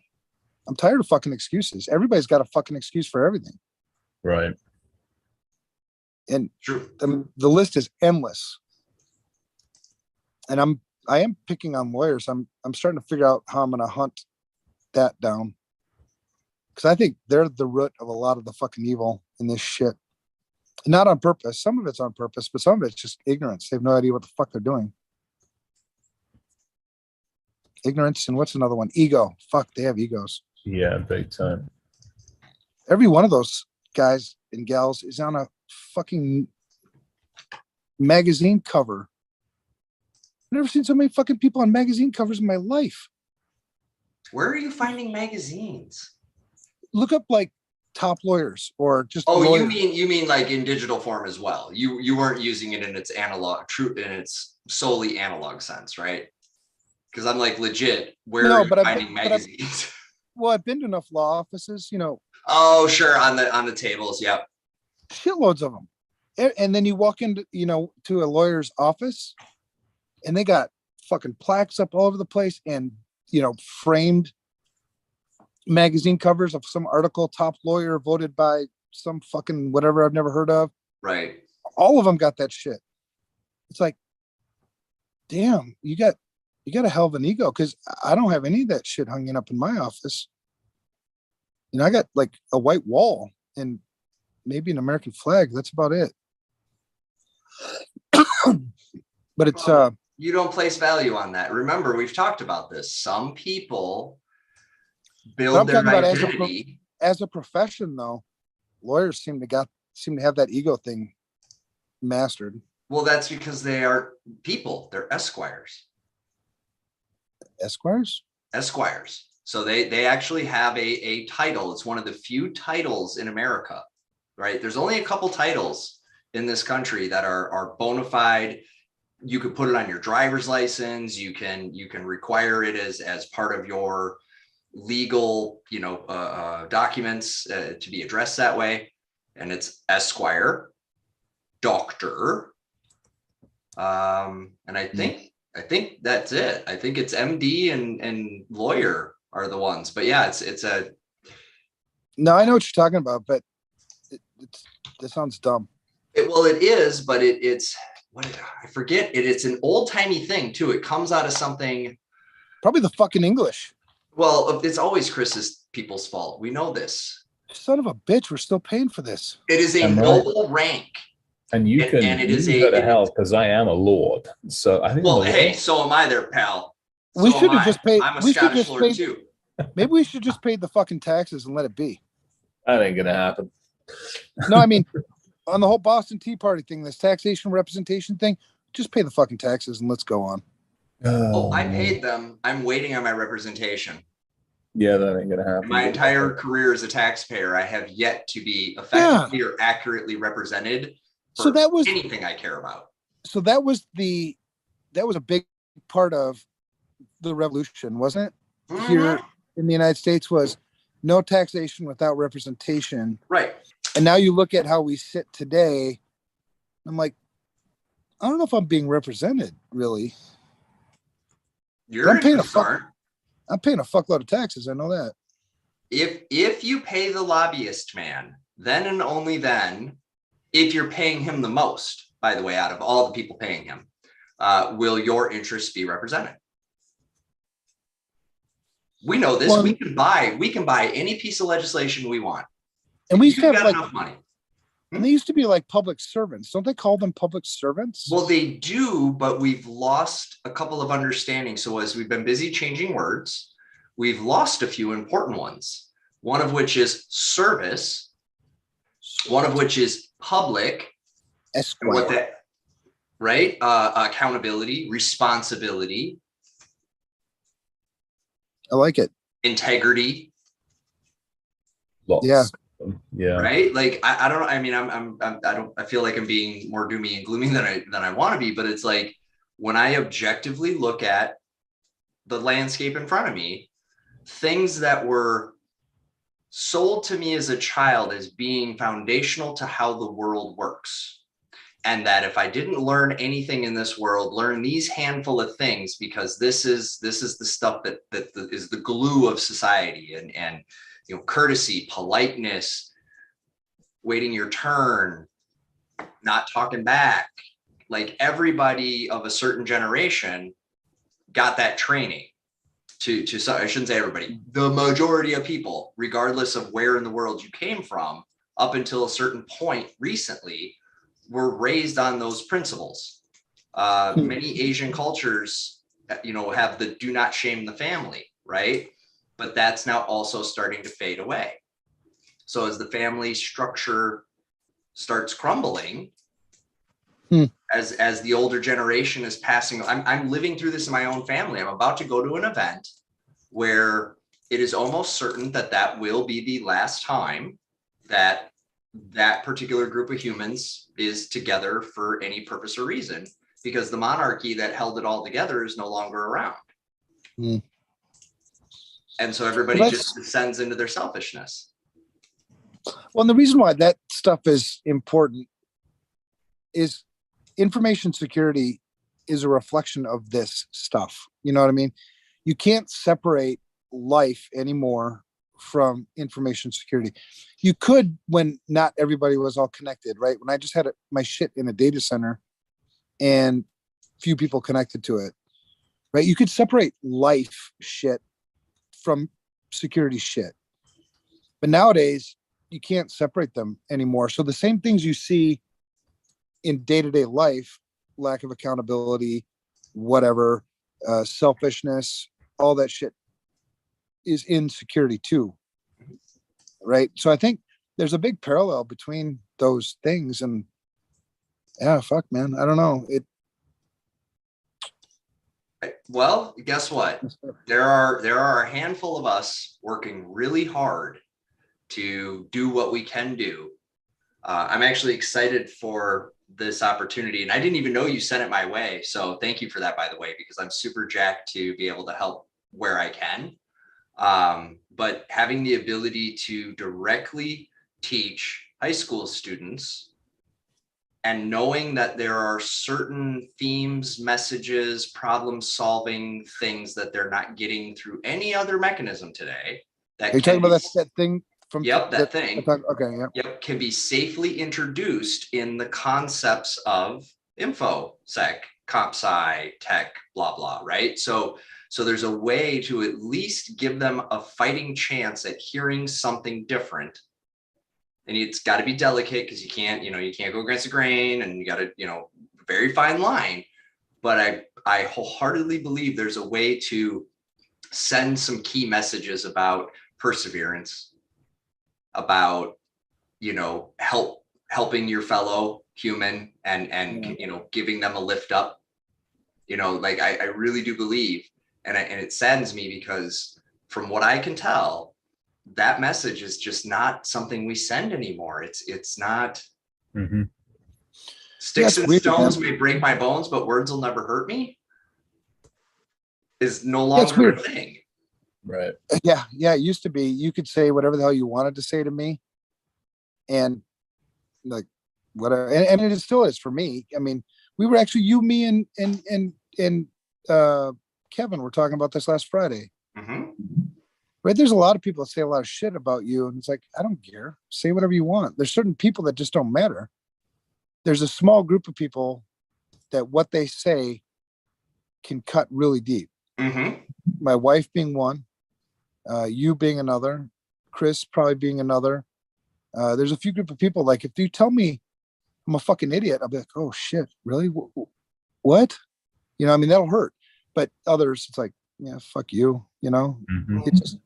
I'm tired of fucking excuses. Everybody's got a fucking excuse for everything. Right. And True. The list is endless. And I am picking on lawyers. I'm starting to figure out how I'm going to hunt that down, because I think they're the root of a lot of the fucking evil in this shit. Not on purpose. Some of it's on purpose, but some of it's just ignorance. They have no idea what the fuck they're doing. Ignorance, and what's another one? Ego. Fuck, they have egos. Yeah, big time. Every one of those guys and gals is on a fucking magazine cover. I've never seen so many fucking people on magazine covers in my life. Where are you finding magazines? Look up like top lawyers or just Oh, lawyers. you mean like in digital form as well. You weren't using it in its analog, true, in its solely analog sense, right? Because I'm like, legit, where No, are you but finding magazines? Well, I've been to enough law offices, Oh, sure, on the tables. Yep. shitloads of them. And then you walk into, to a lawyer's office and they got fucking plaques up all over the place and, framed magazine covers of some article, top lawyer voted by some fucking whatever I've never heard of. Right. All of them got that shit. It's like, damn, you got a hell of an ego, because I don't have any of that shit hanging up in my office. I got like a white wall and maybe an American flag. That's about it. But it's You don't place value on that. Remember, we've talked about this. Some people build their talking about identity. as a profession though, lawyers seem to have that ego thing mastered. Well, that's because they are people. They're esquires. Esquires? Esquires. So they actually have a title. It's one of the few titles in America, right? There's only a couple titles in this country that are bona fide. You could put it on your driver's license. You can require it as part of your legal, documents to be addressed that way. And it's Esquire, Doctor, and I think that's it. I think it's MD and lawyer are the ones. But yeah, it's a. No, I know what you're talking about, but that sounds dumb. Well, it is, but it's what I forget. It's an old timey thing too. It comes out of something. Probably the fucking English. Well, it's always Chris's people's fault. We know this. Son of a bitch, we're still paying for this. It is a Am I- noble rank. And you can, and it you is can go to hell because I am a lord. So I think. Well, I'm a hey, lord. so am I there, pal. We So should am have I. just paid. I'm a We should Scottish just lord pay. too. Maybe we should just pay the fucking taxes and let it be. That ain't gonna happen. No, I mean, on the whole Boston Tea Party thing, this taxation representation thing, just pay the fucking taxes and let's go on. Oh, I paid them. I'm waiting on my representation. Yeah, that ain't gonna happen. In my entire career as a taxpayer, I have yet to be effectively or accurately represented for So that was anything I care about. so that was a big part of the revolution, wasn't it? Here in the United States was no taxation without representation. Right. And now you look at how we sit today. I'm like, I don't know if I'm being represented really. You're I'm paying interests aren't. I'm paying a fuckload of taxes. I know that. If you pay the lobbyist man, then and only then, if you're paying him the most, by the way, out of all the people paying him, will your interests be represented? We know this. Well, we can buy any piece of legislation we want. And we used You've to have got like, enough money. and they used to be like public servants. Don't they call them public servants? Well, they do, but we've lost a couple of understandings. So as we've been busy changing words, we've lost a few important ones. One of which is service. One of which is public. Esquire. And what that, right? Accountability, responsibility, I like it. integrity. Lots. Yeah. Yeah. Right. Like, I don't know. I mean, I feel like I'm being more doomy and gloomy than I want to be, but it's like when I objectively look at the landscape in front of me, things that were sold to me as a child as being foundational to how the world works. And that if I didn't learn anything in this world, learn these handful of things, because this is the stuff that is the glue of society, and courtesy, politeness, waiting your turn, not talking back. Like everybody of a certain generation got that training to I shouldn't say everybody, the majority of people, regardless of where in the world you came from, up until a certain point recently, were raised on those principles. Many Asian cultures, have the do not shame the family, right? But that's now also starting to fade away. So as the family structure starts crumbling, as the older generation is passing, I'm living through this in my own family. I'm about to go to an event where it is almost certain that that will be the last time that that particular group of humans is together for any purpose or reason, because the monarchy that held it all together is no longer around. Hmm. And so everybody Well, just descends into their selfishness. Well, and the reason why that stuff is important is information security is a reflection of this stuff. You know what I mean? You can't separate life anymore from information security. You could when not everybody was all connected, right? When I just had my shit in a data center and few people connected to it, right? You could separate life shit from security shit. But nowadays, you can't separate them anymore. So the same things you see in day-to-day life, lack of accountability, whatever, selfishness, all that shit is in security too. Right. So I think there's a big parallel between those things. And yeah, fuck, man. I don't know. Well, guess what? There are a handful of us working really hard to do what we can do. I'm actually excited for this opportunity, and I didn't even know you sent it my way. So thank you for that, by the way, because I'm super jacked to be able to help where I can. But having the ability to directly teach high school students and knowing that there are certain themes, messages, problem solving things that they're not getting through any other mechanism today. That Are you talking about that thing from? Yep, that thing. Okay, yeah. Yep, can be safely introduced in the concepts of InfoSec, comp sci, tech, blah, blah, right? So there's a way to at least give them a fighting chance at hearing something different. And it's got to be delicate because you can't go against the grain, and you got to, very fine line. But I wholeheartely believe there's a way to send some key messages about perseverance, about, helping your fellow human and giving them a lift up. Like I really do believe, and it saddens me because from what I can tell, that message is just not something we send anymore. It's not. Mm-hmm. Sticks and stones may break my bones, but words will never hurt me is no longer a thing. Right. Yeah. It used to be you could say whatever the hell you wanted to say to me, and like whatever, and it still is for me. I mean, we were actually me and Kevin were talking about this last Friday. Mm-hmm. Right? There's a lot of people that say a lot of shit about you, and it's like, I don't care. Say whatever you want. There's certain people that just don't matter. There's a small group of people that what they say can cut really deep. Mm-hmm. My wife being one, you being another, Chris probably being another. There's a few group of people, like if you tell me I'm a fucking idiot, I'll be like, oh shit, really? What? I mean, that'll hurt. But others, it's like, yeah, fuck you, Mm-hmm. It just,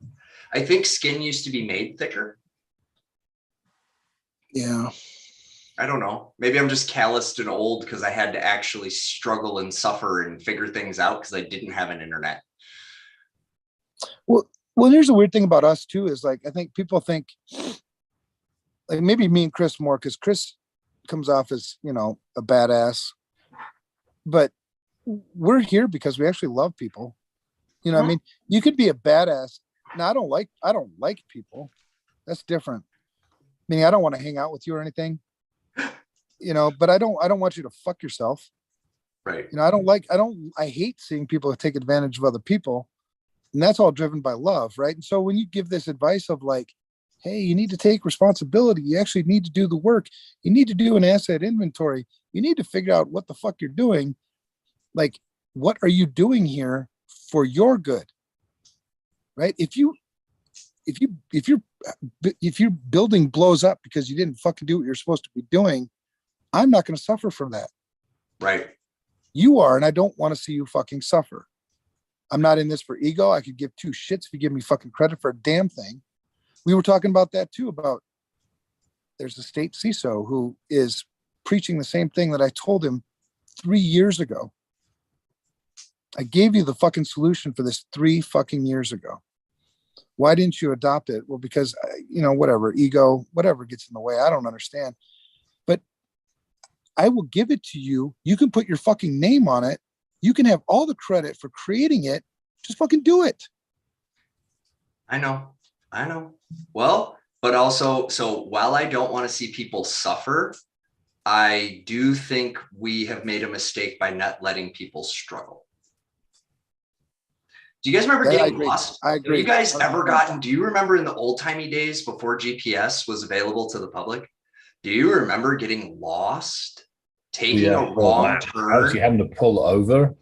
I think skin used to be made thicker. yeah. I don't know. Maybe I'm just calloused and old because I had to actually struggle and suffer and figure things out because I didn't have an internet. Well, here's the weird thing about us too, is like, I think people think like maybe me and Chris more, because Chris comes off as, a badass, but we're here because we actually love people. I mean, you could be a badass. Now, I don't like people. That's different. Meaning I don't want to hang out with you or anything, but I don't want you to fuck yourself. Right. I hate seeing people take advantage of other people. And that's all driven by love. Right. And so when you give this advice of like, hey, you need to take responsibility. You actually need to do the work. You need to do an asset inventory. You need to figure out what the fuck you're doing. Like, what are you doing here for your good? Right. If your building blows up because you didn't fucking do what you're supposed to be doing, I'm not going to suffer from that. Right. You are, and I don't want to see you fucking suffer. I'm not in this for ego. I could give two shits if you give me fucking credit for a damn thing. We were talking about that too, about there's a state CISO who is preaching the same thing that I told him 3 years ago. I gave you the fucking solution for this 3 fucking years ago. Why didn't you adopt it? Well, because, whatever, ego, whatever gets in the way. I don't understand. But I will give it to you. You can put your fucking name on it. You can have all the credit for creating it. Just fucking do it. I know. Well, but also, so while I don't want to see people suffer, I do think we have made a mistake by not letting people struggle. Do you guys remember I getting agree. lost? I Have agree. you guys ever do you remember in the old timey days before GPS was available to the public? Do you remember getting lost, taking a wrong turn? Actually having to pull over.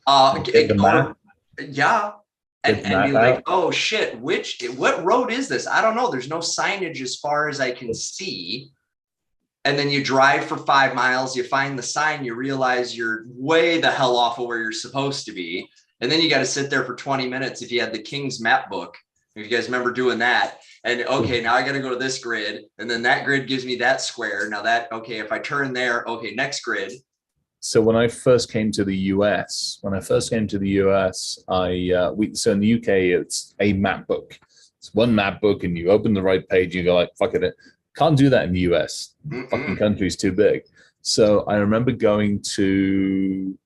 Get the map. Yeah. And Get the be map like, out. oh shit, what road is this? I don't know. There's no signage as far as I can see. And then you drive for 5 miles, you find the sign, you realize you're way the hell off of where you're supposed to be. And then you got to sit there for 20 minutes if you had the King's map book. If you guys remember doing that. And okay, now I got to go to this grid. And then that grid gives me that square. Now okay, if I turn there, okay, next grid. So when I first came to the US, so in the UK, it's a map book. It's one map book, and you open the right page, you go like, fuck it. Can't do that in the US. Fucking country's too big. So I remember going to,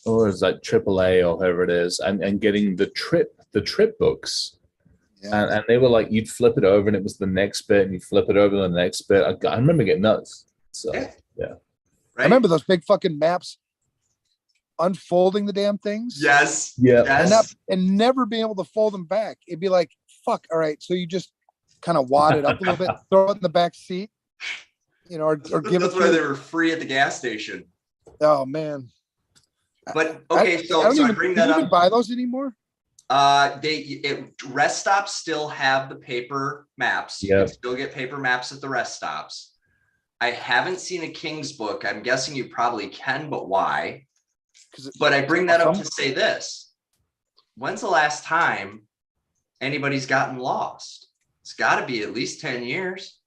or it's like AAA or whoever it is, and getting the trip books. Yeah. And they were like, you'd flip it over and it was the next bit, and you flip it over to the next bit. I remember getting nuts. So yeah. I remember those big fucking maps unfolding the damn things. Yes. Yeah. Yes. And never being able to fold them back. It'd be like, fuck, all right. So you just kind of wad it up a little bit, throw it in the back seat, or give That's it why to they were free at the gas station. Oh man. But okay, so I bring that do you up. even buy those anymore? Rest stops still have the paper maps. You can still get paper maps at the rest stops. I haven't seen a King's book. I'm guessing you probably can, but why? But I bring that up to say this. When's the last time anybody's gotten lost? It's got to be at least 10 years.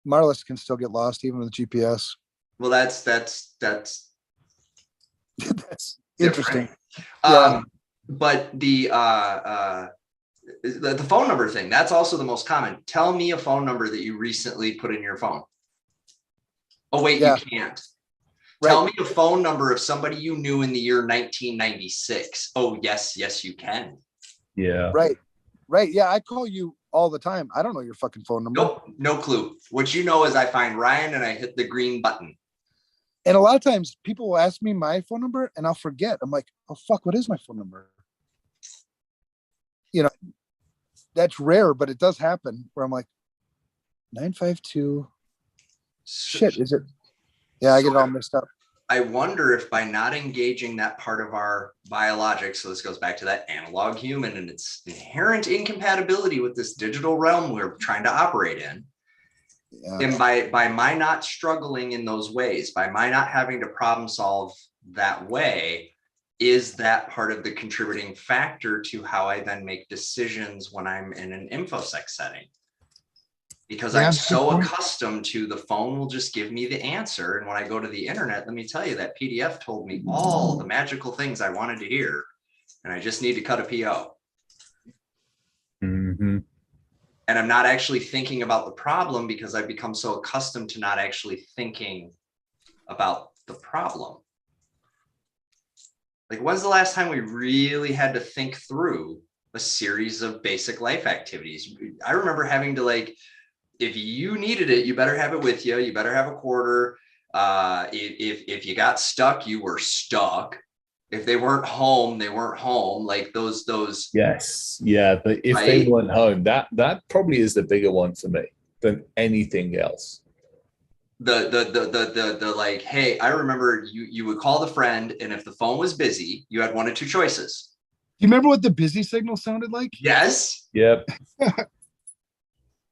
Marlis can still get lost even with GPS. Well, that's That's different. interesting. Yeah. But the phone number thing, that's also the most common. Tell me a phone number that you recently put in your phone. Oh, wait, you can't. Right. Tell me a phone number of somebody you knew in the year 1996. Oh, yes, you can. Yeah. Right. Yeah, I call you all the time. I don't know your fucking phone number. Nope, no clue. What you know is I find Ryan and I hit the green button. And a lot of times people will ask me my phone number and I'll forget. I'm like, oh, fuck, what is my phone number? That's rare, but it does happen where I'm like, 952. Shit, is it? Yeah, I get it all messed up. I wonder if by not engaging that part of our biologics, so this goes back to that analog human and its inherent incompatibility with this digital realm we're trying to operate in. Yeah. And by my not struggling in those ways, by my not having to problem solve that way, is that part of the contributing factor to how I then make decisions when I'm in an InfoSec setting? Because I'm so accustomed to the phone will just give me the answer. And when I go to the internet, let me tell you that PDF told me all the magical things I wanted to hear. And I just need to cut a PO. Mm-hmm. And I'm not actually thinking about the problem because I've become so accustomed to not actually thinking about the problem. Like, when's the last time we really had to think through a series of basic life activities? I remember having to, like, if you needed it, you better have it with you. You better have a quarter. If you got stuck, you were stuck. If they weren't home, they weren't home. Like those. Yes. Yeah. But if they weren't home, that probably is the bigger one for me than anything else. The like, hey, I remember you would call the friend, and if the phone was busy, you had one of two choices. You remember what the busy signal sounded like? Yes. Yep.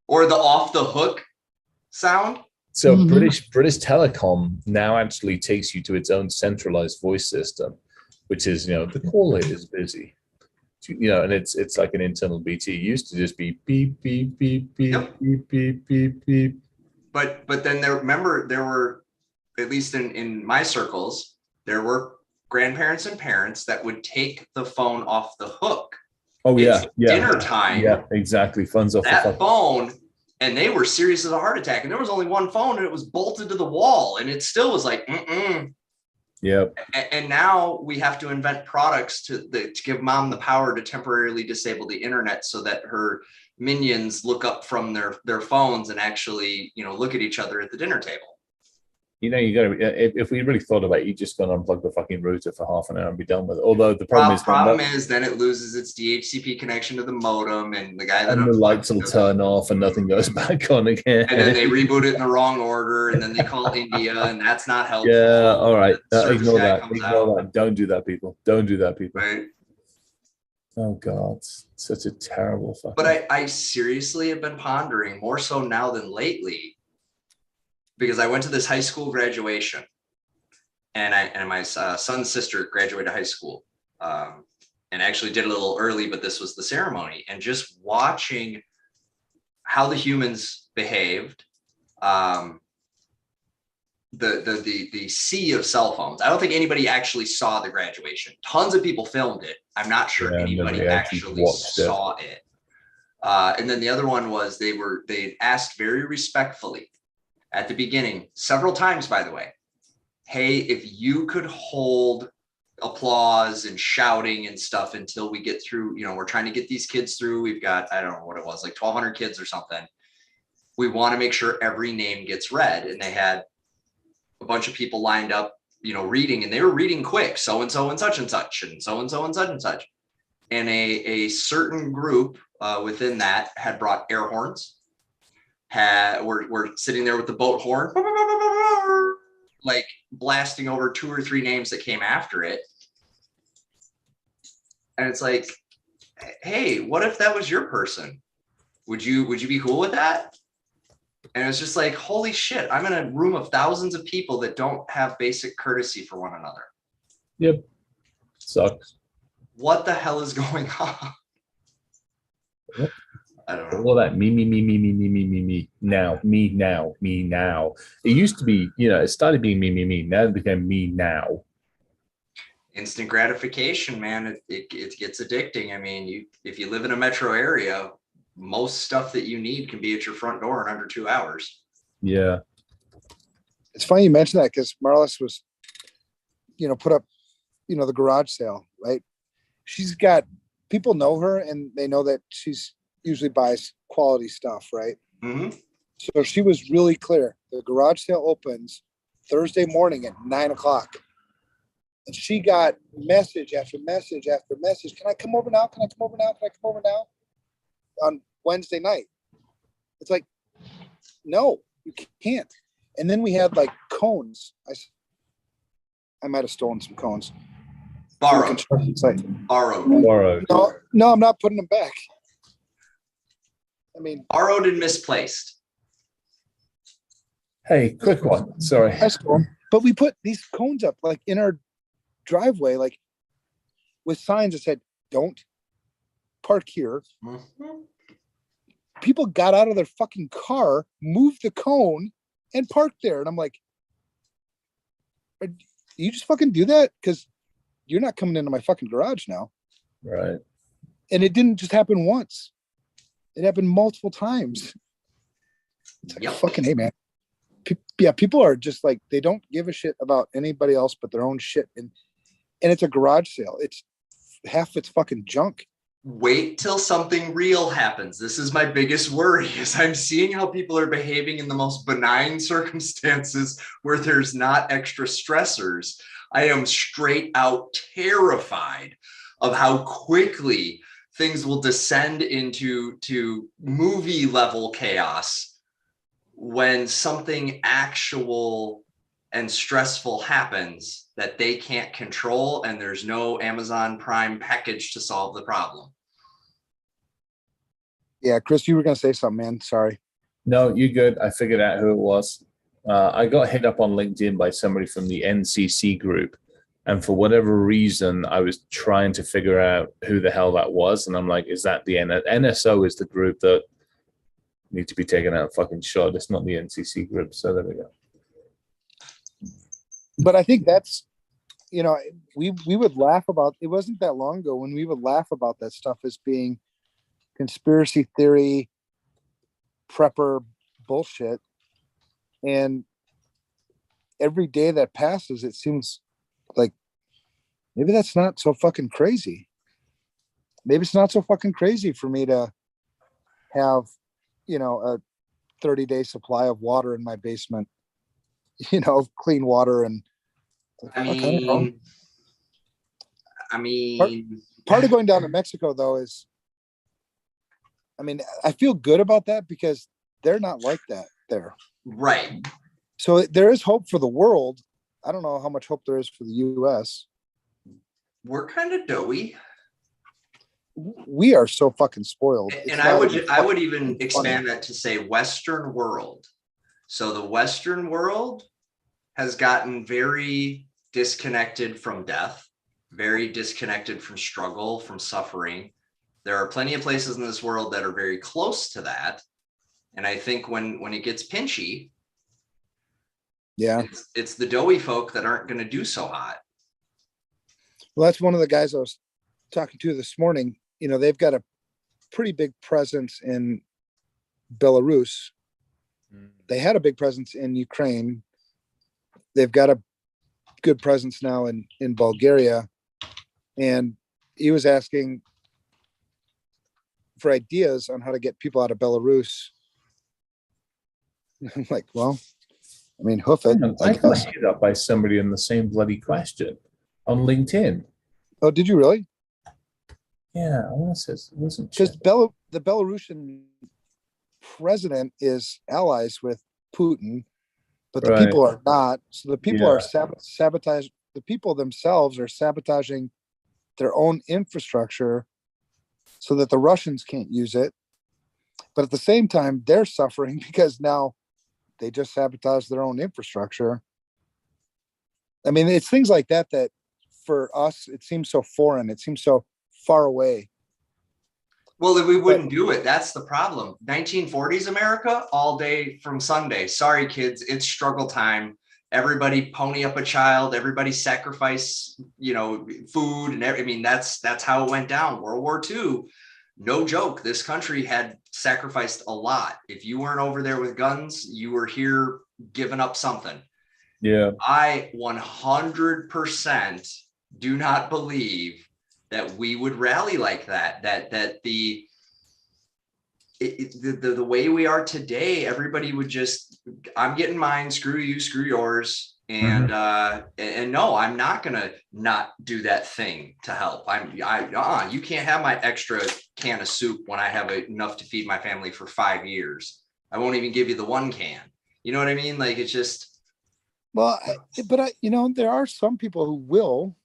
Or the off the hook sound. So British Telecom now actually takes you to its own centralized voice system, which is, the caller is busy. And it's like an internal BT. It used to just be beep, beep, beep, beep, yep. Beep, beep, beep, beep. But then there were, at least in my circles, there were grandparents and parents that would take the phone off the hook Oh It's yeah, yeah, dinner time. yeah, exactly. Funds off the That fucking phone, and they were serious as a heart attack, and there was only one phone, and it was bolted to the wall, and it still was like, mm-mm. yeah. And now we have to invent products to give mom the power to temporarily disable the internet so that her minions look up from their phones and actually, look at each other at the dinner table. You know, you got to. If we really thought about it, you just got to unplug the fucking router for half an hour and be done with it. Although the problem is, then it loses its DHCP connection to the modem, and the guy that and the lights will unplugs it, turn off and nothing goes back on again. and then they reboot it in the wrong order, and then they call India, and that's not helpful. Yeah, all right. Service Ignore guy that. comes Ignore out. that. Don't do that, people. Don't do that, people. Right. Oh God, such a terrible fucking. But I seriously have been pondering more so now than lately, because I went to this high school graduation, and my son's sister graduated high school, and actually did it a little early, but this was the ceremony, and just watching how the humans behaved, the sea of cell phones. I don't think anybody actually saw the graduation. Tons of people filmed it. I'm not sure anybody actually saw it. And then the other one was they asked very respectfully at the beginning, several times, by the way, hey, if you could hold applause and shouting and stuff until we get through, we're trying to get these kids through. We've got, I don't know what it was, like 1,200 kids or something. We want to make sure every name gets read. And they had a bunch of people lined up, reading, and they were reading quick, so-and-so and such and such, and so-and-so and such and such. And a certain group within that had brought air horns, were sitting there with the boat horn, like blasting over 2 or 3 names that came after it. And it's like, hey, what if that was your person? Would you be cool with that? And it's just like, holy shit, I'm in a room of thousands of people that don't have basic courtesy for one another. Yep. Sucks. What the hell is going on? Yep. I don't know. All that me now, me now, me now. It used to be, it started being me. Now it became me now. Instant gratification, man. It gets addicting. I mean, if you live in a metro area, most stuff that you need can be at your front door in under 2 hours. Yeah. It's funny you mention that, because Marlis was, put up, the garage sale, right? She's got, people know her and they know that she's usually buys quality stuff, right? Mm-hmm. So she was really clear. The garage sale opens Thursday morning at 9:00. And she got message after message after message. Can I come over now? Can I come over now? Can I come over now? On Wednesday night. It's like, no, you can't. And then we had like cones. I might have stolen some cones. Borrowed. Borrowed. No, I'm not putting them back. I mean, Borrowed and misplaced. Hey, quick one. Sorry. I stole them. But we put these cones up like in our driveway, like with signs that said, don't park here. Mm-hmm. People got out of their fucking car, moved the cone, and parked there. And I'm like, you just fucking do that? Because you're not coming into my fucking garage now. Right. And it didn't just happen once. It happened multiple times. It's like, fucking, hey, man. People are just like, they don't give a shit about anybody else but their own shit. And it's a garage sale. It's half its fucking junk. Wait till something real happens. This is my biggest worry, is I'm seeing how people are behaving in the most benign circumstances where there's not extra stressors. I am straight out terrified of how quickly things will descend into movie level chaos when something actual and stressful happens that they can't control, and there's no Amazon Prime package to solve the problem. Yeah, Chris, you were going to say something, man. Sorry. No, you're good. I figured out who it was. I got hit up on LinkedIn by somebody from the NCC group. And for whatever reason, I was trying to figure out who the hell that was. And I'm like, is that the NSO is the group that need to be taken out fucking shot. It's not the NCC group. So there we go. But I think that's, you know, we would laugh about, it wasn't that long ago when we would laugh about that stuff as being conspiracy theory, prepper bullshit. And every day that passes, it seems like maybe that's not so fucking crazy. Maybe it's not so fucking crazy for me to have, you know, a 30-day supply of water in my basement, you know, clean water. And I fuck, I don't know. mean, I mean, Part of going down to Mexico though is, I mean, I feel good about that because they're not like that there. right. So there is hope for the world. I don't know how much hope there is for the US. We're kind of doughy. We are so fucking spoiled. It's And not I would fucking even funny. expand that to say Western world. So the Western world has gotten very disconnected from death, very disconnected from struggle, from suffering. There are plenty of places in this world that are very close to that. And I think when it gets pinchy, Yeah. it's the doughy folk that aren't going to do so hot. Well, that's one of the guys I was talking to this morning. You know, they've got a pretty big presence in Belarus. They had a big presence in Ukraine. They've got a good presence now in Bulgaria. And he was asking for ideas on how to get people out of Belarus. I'm like, well, I mean, hoof it. I got hit up by somebody on the same bloody question on LinkedIn. Oh, did you really? Yeah, I want to say it wasn't Because Czech. the Belarusian president is allies with Putin, but the Right. people are not. So the people are Yeah. sabotage. The people themselves are sabotaging their own infrastructure so that the Russians can't use it. But at the same time, they're suffering because now they just sabotage their own infrastructure. I mean, it's things like that that for us, it seems so foreign. It seems so far away. Well, if we wouldn't do it, that's the problem. 1940s America, all day from Sunday. Sorry, kids, it's struggle time. Everybody pony up a child. Everybody sacrifice, food, and I mean that's how it went down. World War II, no joke. This country had sacrificed a lot. If you weren't over there with guns, you were here giving up something. Yeah. I 100% do not believe that we would rally like that. That the way we are today, everybody would just, I'm getting mine, screw you, screw yours. And and no, I'm not gonna not do that thing to help. You can't have my extra can of soup when I have enough to feed my family for 5 years. I won't even give you the one can. You know what I mean? Like, it's just. Well, there are some people who will.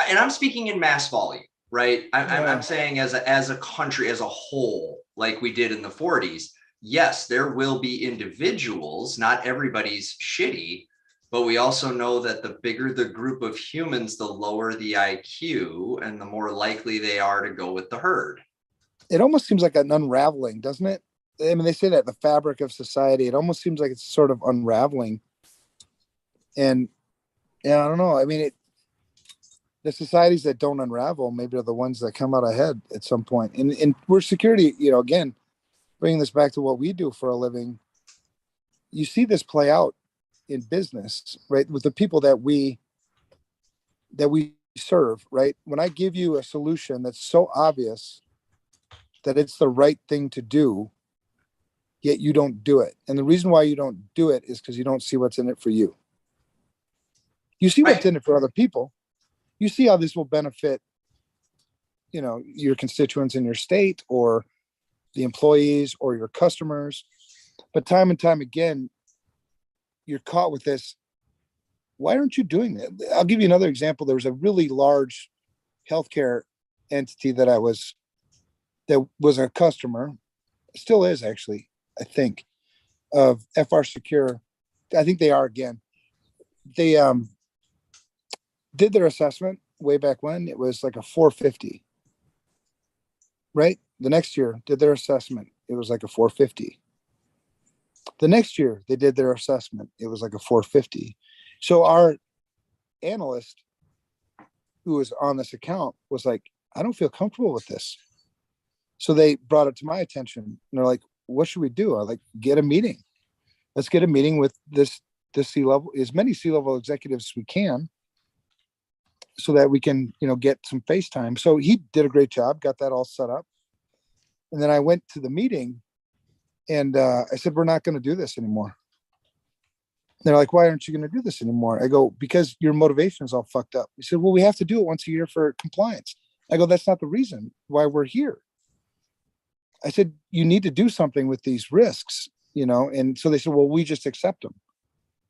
And I'm speaking in mass volume, right? Yeah. I'm saying as a country as a whole, like we did in the 40s. Yes, there will be individuals. Not everybody's shitty. But we also know that the bigger the group of humans, the lower the IQ and the more likely they are to go with the herd. It almost seems like an unraveling, doesn't it? I mean, they say that the fabric of society, it almost seems like it's sort of unraveling. And yeah, I don't know. I mean, the societies that don't unravel maybe are the ones that come out ahead at some point. And we're security, again, bringing this back to what we do for a living. You see this play out in business, right? With the people that we serve, right? When I give you a solution that's so obvious that it's the right thing to do, yet you don't do it. And the reason why you don't do it is because you don't see what's in it for you. You see what's in it for other people. You see how this will benefit, your constituents in your state or the employees or your customers. But time and time again, you're caught with this. Why aren't you doing that? I'll give you another example. There was a really large healthcare entity that was a customer, still is actually, I think, of FR Secure. I think they are again. They did their assessment way back when. It was like a 450. Right? The next year did their assessment. It was like a 450. The next year they did their assessment. It was like a 450. So our analyst who was on this account was like, I don't feel comfortable with this. So they brought it to my attention and they're like, what should we do? I like, get a meeting. Let's get a meeting with this C-level, as many C-level executives as we can, so that we can, get some FaceTime. So he did a great job, got that all set up. And then I went to the meeting and I said, we're not going to do this anymore. They're like, why aren't you going to do this anymore? I go, because your motivation is all fucked up. He said, well, we have to do it once a year for compliance. I go, that's not the reason why we're here. I said, you need to do something with these risks, And so they said, well, we just accept them.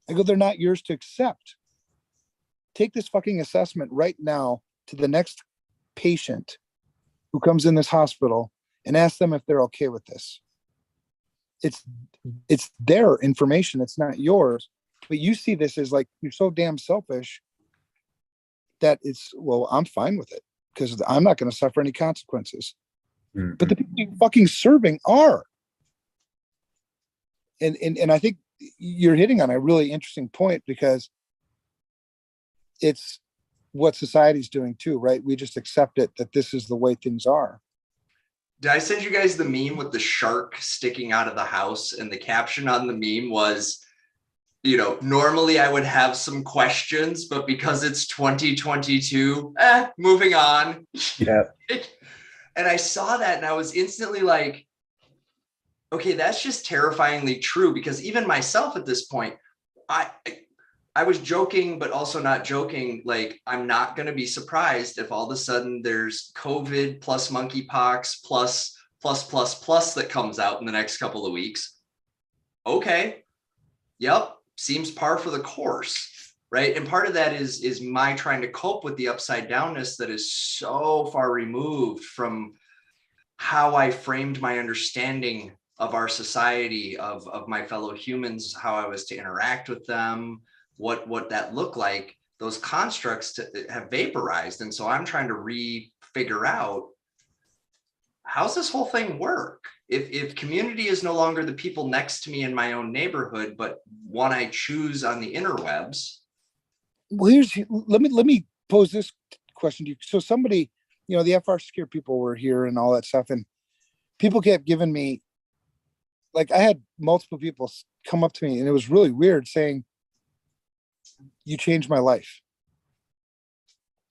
I go, they're not yours to accept. Take this fucking assessment right now to the next patient who comes in this hospital and ask them if they're okay with this. It's their information. It's not yours. But you see this as like, you're so damn selfish that it's, well, I'm fine with it because I'm not going to suffer any consequences. Mm-hmm. But the people you're fucking serving are. And I think you're hitting on a really interesting point because it's what society's doing too, right? We just accept it that this is the way things are. Did I send you guys the meme with the shark sticking out of the house? And the caption on the meme was, normally I would have some questions, but because it's 2022, moving on. Yeah. And I saw that and I was instantly like, okay, that's just terrifyingly true, because even myself at this point, I was joking, but also not joking. Like, I'm not going to be surprised if all of a sudden there's COVID plus monkeypox plus that comes out in the next couple of weeks. Okay. Yep. Seems par for the course. Right. And part of that is my trying to cope with the upside downness that is so far removed from how I framed my understanding of our society, of my fellow humans, how I was to interact with them, what that looked like. Those constructs have vaporized. And so I'm trying to figure out, how's this whole thing work? If community is no longer the people next to me in my own neighborhood, but one I choose on the interwebs. Well, let me pose this question to you. So somebody, the FR Secure people were here and all that stuff, and people kept giving me, like, I had multiple people come up to me, and it was really weird, saying, you changed my life.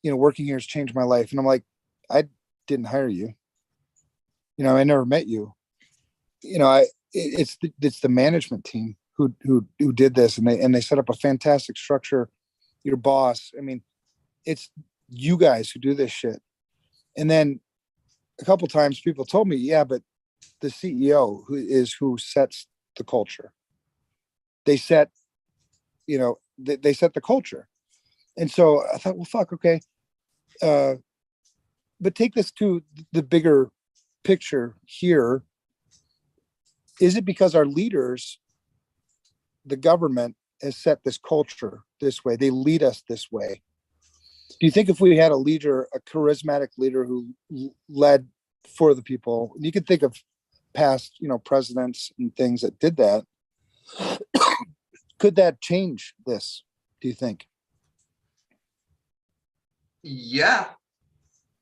Working here has changed my life. And I'm like, I didn't hire you. I never met you. It's the management team who did this, and they set up a fantastic structure. Your boss. I mean, it's you guys who do this shit. And then a couple times people told me, yeah, but the CEO who sets the culture. They set, they set the culture. And so I thought, well, fuck, okay. But take this to the bigger picture here. Is it because our leaders, the government, has set this culture this way? They lead us this way. Do you think if we had a leader, a charismatic leader who led for the people, you could think of past, presidents and things that did that, could that change this, do you think? Yeah,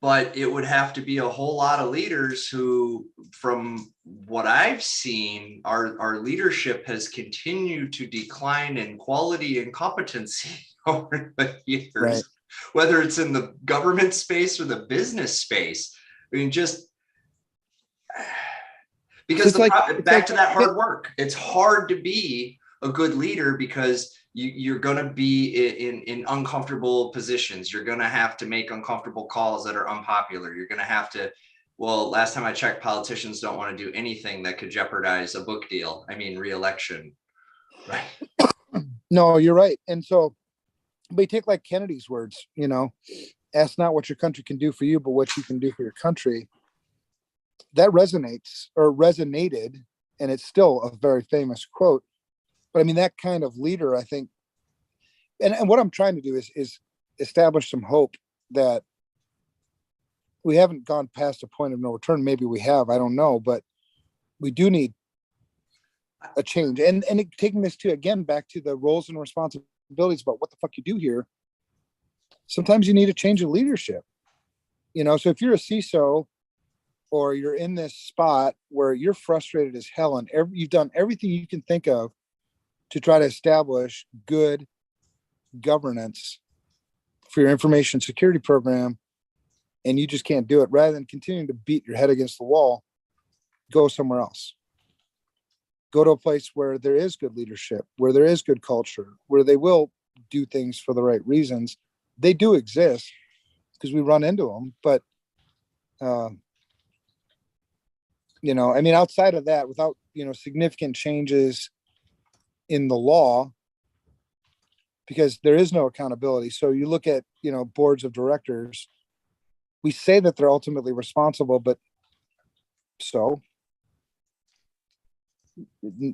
but it would have to be a whole lot of leaders who, from what I've seen, our leadership has continued to decline in quality and competency over the years, right. Whether it's in the government space or the business space. I mean, just because back to that hard work. It's hard to be a good leader because you're going to be in uncomfortable positions. You're going to have to make uncomfortable calls that are unpopular. You're going to have to, well, last time I checked, politicians don't want to do anything that could jeopardize a book deal. I mean, re-election. Right. No, you're right. And so, but you take like Kennedy's words, ask not what your country can do for you, but what you can do for your country. That resonated, and it's still a very famous quote. But I mean, that kind of leader, I think, and what I'm trying to do is establish some hope that we haven't gone past a point of no return. Maybe we have, I don't know, but we do need a change. And taking this again back to the roles and responsibilities about what the fuck you do here. sometimes you need a change of leadership. So if you're a CISO or you're in this spot where you're frustrated as hell and you've done everything you can think of to try to establish good governance for your information security program, and you just can't do it, rather than continuing to beat your head against the wall, go somewhere else. Go to a place where there is good leadership, where there is good culture, where they will do things for the right reasons. They do exist because we run into them, but outside of that, without significant changes in the law, because there is no accountability. So you look at boards of directors, we say that they're ultimately responsible, but so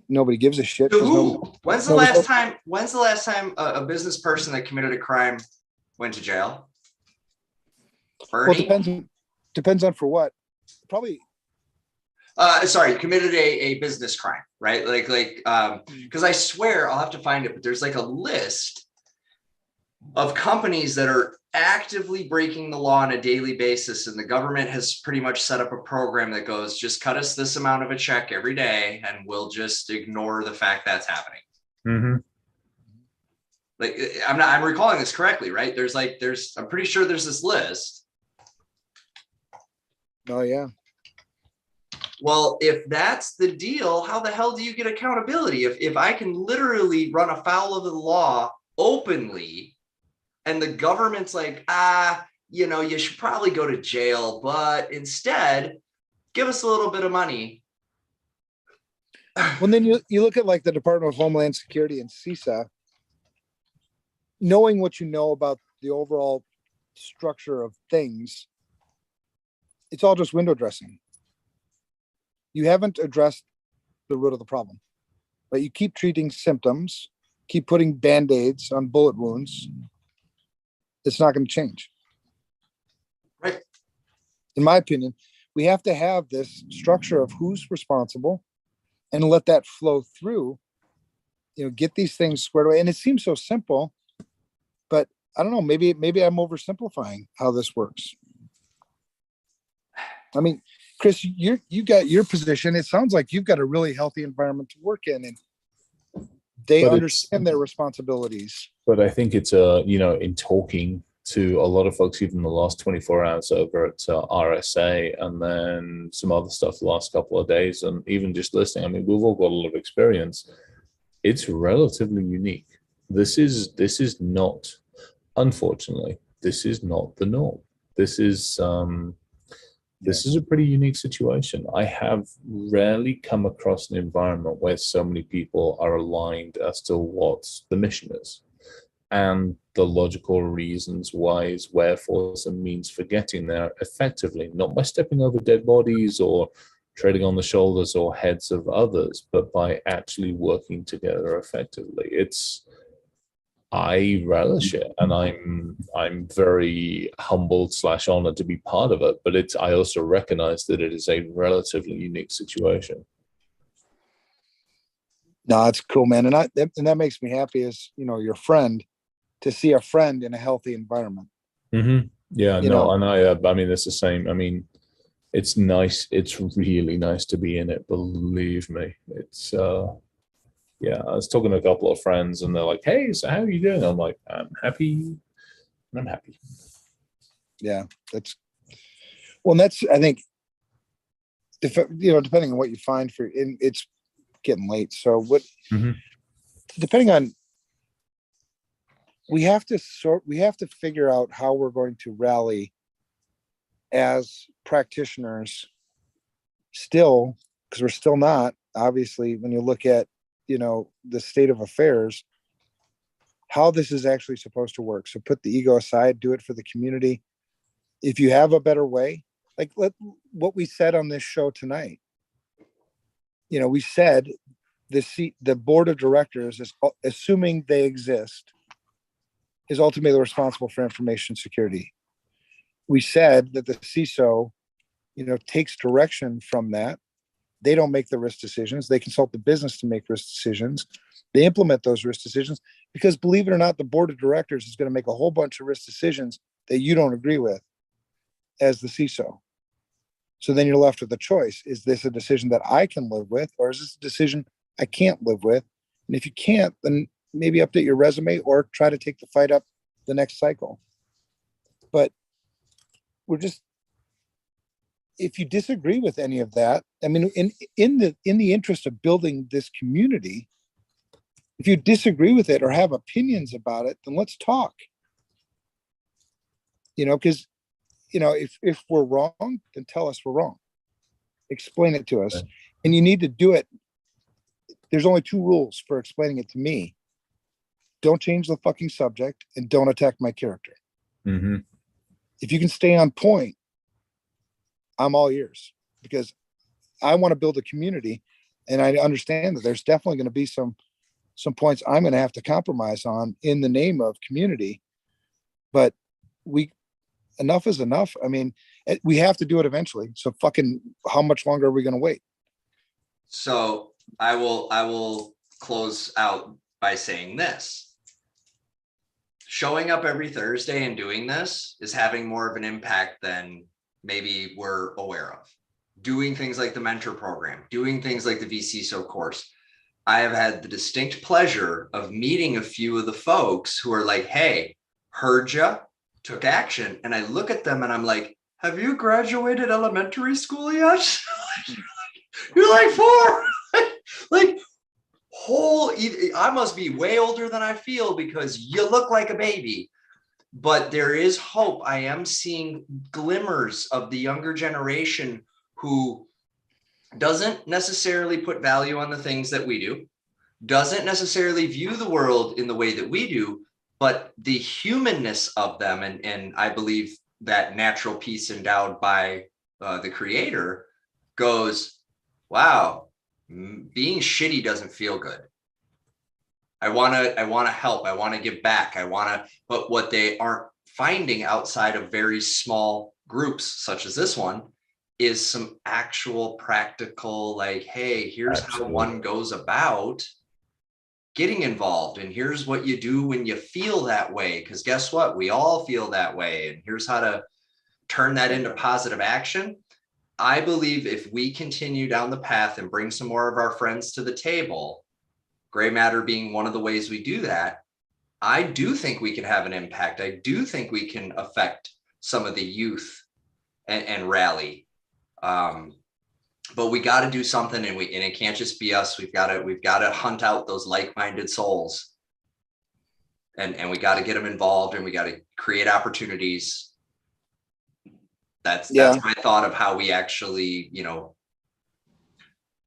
nobody gives a shit. To 'cause who? When's the nobody's- last time a business person that committed a crime went to jail? Well, Bernie? depends on for what. Probably. Committed a business crime, right? Because I swear I'll have to find it, but there's like a list of companies that are actively breaking the law on a daily basis, and the government has pretty much set up a program that goes, just cut us this amount of a check every day, and we'll just ignore the fact that's happening. Mm-hmm. Like, I'm recalling this correctly, right? I'm pretty sure there's this list. Oh yeah. Well, if that's the deal, how the hell do you get accountability? If I can literally run afoul of the law openly, and the government's like, you should probably go to jail, but instead give us a little bit of money. Well, then you look at like the Department of Homeland Security and CISA, knowing what you know about the overall structure of things, it's all just window dressing. You haven't addressed the root of the problem, but you keep treating symptoms, keep putting Band-Aids on bullet wounds. It's not going to change. Right. In my opinion, we have to have this structure of who's responsible and let that flow through, get these things squared away. And it seems so simple, but I don't know, maybe I'm oversimplifying how this works. I mean, Chris, you got your position. It sounds like you've got a really healthy environment to work in, and they understand their responsibilities. But I think it's in talking to a lot of folks, even the last 24 hours over at RSA, and then some other stuff the last couple of days, and even just listening. I mean, we've all got a lot of experience. It's relatively unique. This is not, unfortunately, this is not the norm. This is a pretty unique situation. I have rarely come across an environment where so many people are aligned as to what the mission is and the logical reasons, whys, wherefores, and means for getting there effectively, not by stepping over dead bodies or treading on the shoulders or heads of others, but by actually working together effectively. I relish it, and I'm very humbled / honored to be part of it. But I also recognize that it is a relatively unique situation. No, it's cool, man, and that makes me happy as your friend, to see a friend in a healthy environment. Mm-hmm. Yeah, and I mean, it's the same. I mean, it's nice. It's really nice to be in it. Believe me, it's. Yeah, I was talking to a couple of friends, and they're like, "Hey, so how are you doing?" I'm like, "I'm happy. I'm happy." Yeah, and that's I think, depending on what you find it's getting late. So depending on, we have to figure out how we're going to rally as practitioners still, because we're still not, obviously, when you look at the state of affairs, how this is actually supposed to work. So put the ego aside, do it for the community. If you have a better way, like what we said on this show tonight, we said the board of directors is, assuming they exist, is ultimately responsible for information security. We said that the CISO, takes direction from that. They don't make the risk decisions. They consult the business to make risk decisions. They implement those risk decisions because, believe it or not, the board of directors is going to make a whole bunch of risk decisions that you don't agree with as the CISO. So then you're left with a choice. Is this a decision that I can live with, or is this a decision I can't live with? And if you can't, then maybe update your resume or try to take the fight up the next cycle. But we're just, if you disagree with any of that, I mean, in the interest of building this community, if you disagree with it or have opinions about it, then let's talk. Because if we're wrong, then tell us we're wrong. Explain it to us. Okay. And you need to do it. There's only 2 rules for explaining it to me. Don't change the fucking subject and don't attack my character. Mm-hmm. If you can stay on point, I'm all ears, because I want to build a community, and I understand that there's definitely going to be some points I'm going to have to compromise on in the name of community, but enough is enough. I mean, we have to do it eventually. So fucking, how much longer are we going to wait? So I will close out by saying this. Showing up every Thursday and doing this is having more of an impact than maybe we're aware of. Doing things like the mentor program, doing things like the vCISO course. I have had the distinct pleasure of meeting a few of the folks who are like, hey, heard ya, took action. And I look at them and I'm like, have you graduated elementary school yet? You're like 4. Like, I must be way older than I feel because you look like a baby. But there is hope. I am seeing glimmers of the younger generation who doesn't necessarily put value on the things that we do, doesn't necessarily view the world in the way that we do, but the humanness of them, and I believe that natural peace endowed by the creator goes, wow, being shitty doesn't feel good. I want to help. I want to give back. But what they aren't finding outside of very small groups such as this one is some actual practical, like, hey, here's Absolutely. how one goes about getting involved. And here's what you do when you feel that way. Because guess what? We all feel that way. And here's how to turn that into positive action. I believe if we continue down the path and bring some more of our friends to the table, gray matter being one of the ways we do that, I do think we can have an impact. I do think we can affect some of the youth and rally. But we got to do something, and it can't just be us. We've got to hunt out those like-minded souls, and we got to get them involved, and we got to create opportunities. That's my thought of how we actually,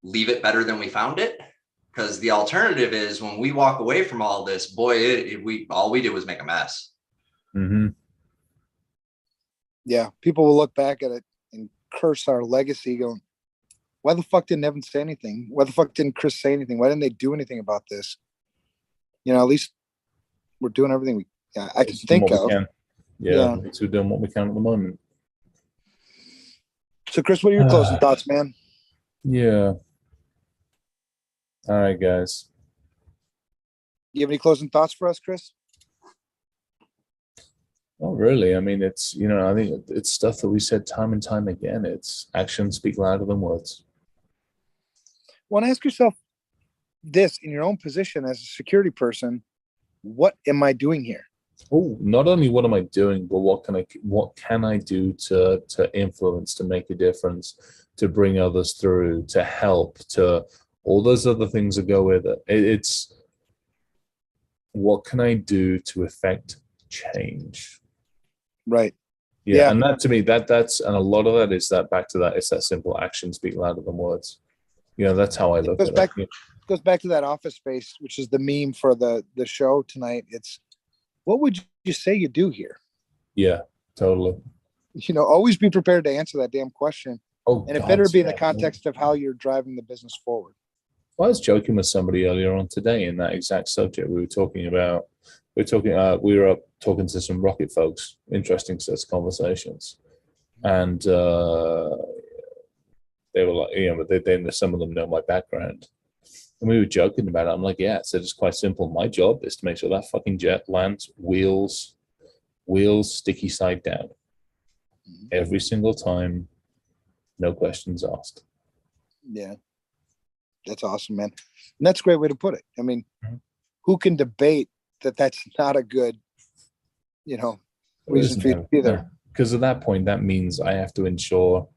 leave it better than we found it. Because the alternative is when we walk away from all this, boy, all we did was make a mess. Mm-hmm. Yeah, people will look back at it and curse our legacy, going, why the fuck didn't Evan say anything? Why the fuck didn't Chris say anything? Why didn't they do anything about this? At least we're doing everything I can think of. Yeah, we're doing what we can at the moment. So, Chris, what are your closing thoughts, man? Yeah. All right, guys. You have any closing thoughts for us, Chris? Not really. I mean, it's, I think it's stuff that we said time and time again. It's actions speak louder than words. Well, and ask yourself this in your own position as a security person: what am I doing here? Oh, not only what am I doing, but what can I do to influence, to make a difference, to bring others through, to help, to all those other things that go with it. It's what can I do to affect change? Right. Yeah. And that, to me, that's and a lot of that is that back to that. It's that simple: actions speak louder than words. That's how I look at it. It goes back to that Office Space, which is the meme for the show tonight. It's, what would you say you do here? Yeah, totally. Always be prepared to answer that damn question. Oh, and it better be in the context of how you're driving the business forward. Well, I was joking with somebody earlier on today in that exact subject. We were up talking to some rocket folks, interesting sets of conversations. And they were like, but they some of them know my background. And we were joking about it. I'm like, yeah, so it's quite simple. My job is to make sure that fucking jet lands wheels sticky side down every single time, no questions asked. Yeah. That's awesome, man. And that's a great way to put it. I mean, Mhm. who can debate that that's not a good, reason for you to be there? Because at that point, that means I have to ensure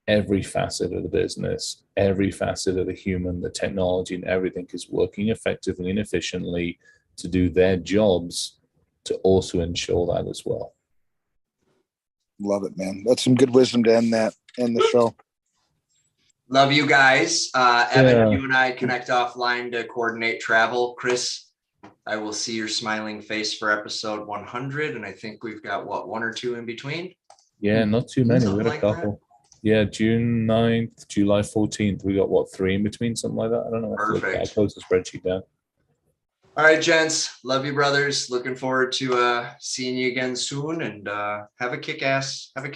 every facet of the business, every facet of the human, the technology, and everything is working effectively and efficiently to do their jobs to also ensure that as well. Love it, man. That's some good wisdom to end the show. Love you guys. Evan, Yeah. you and I connect offline to coordinate travel. Chris, I will see your smiling face for episode 100. And I think we've got one or two in between. Yeah, not too many. Something We got a like that. couple. Yeah, June 9th, July 14th. We got 3 in between, something like that. I don't know. Perfect. I'll close the spreadsheet down. All right, gents. Love you, brothers. Looking forward to seeing you again soon, and have a kick-ass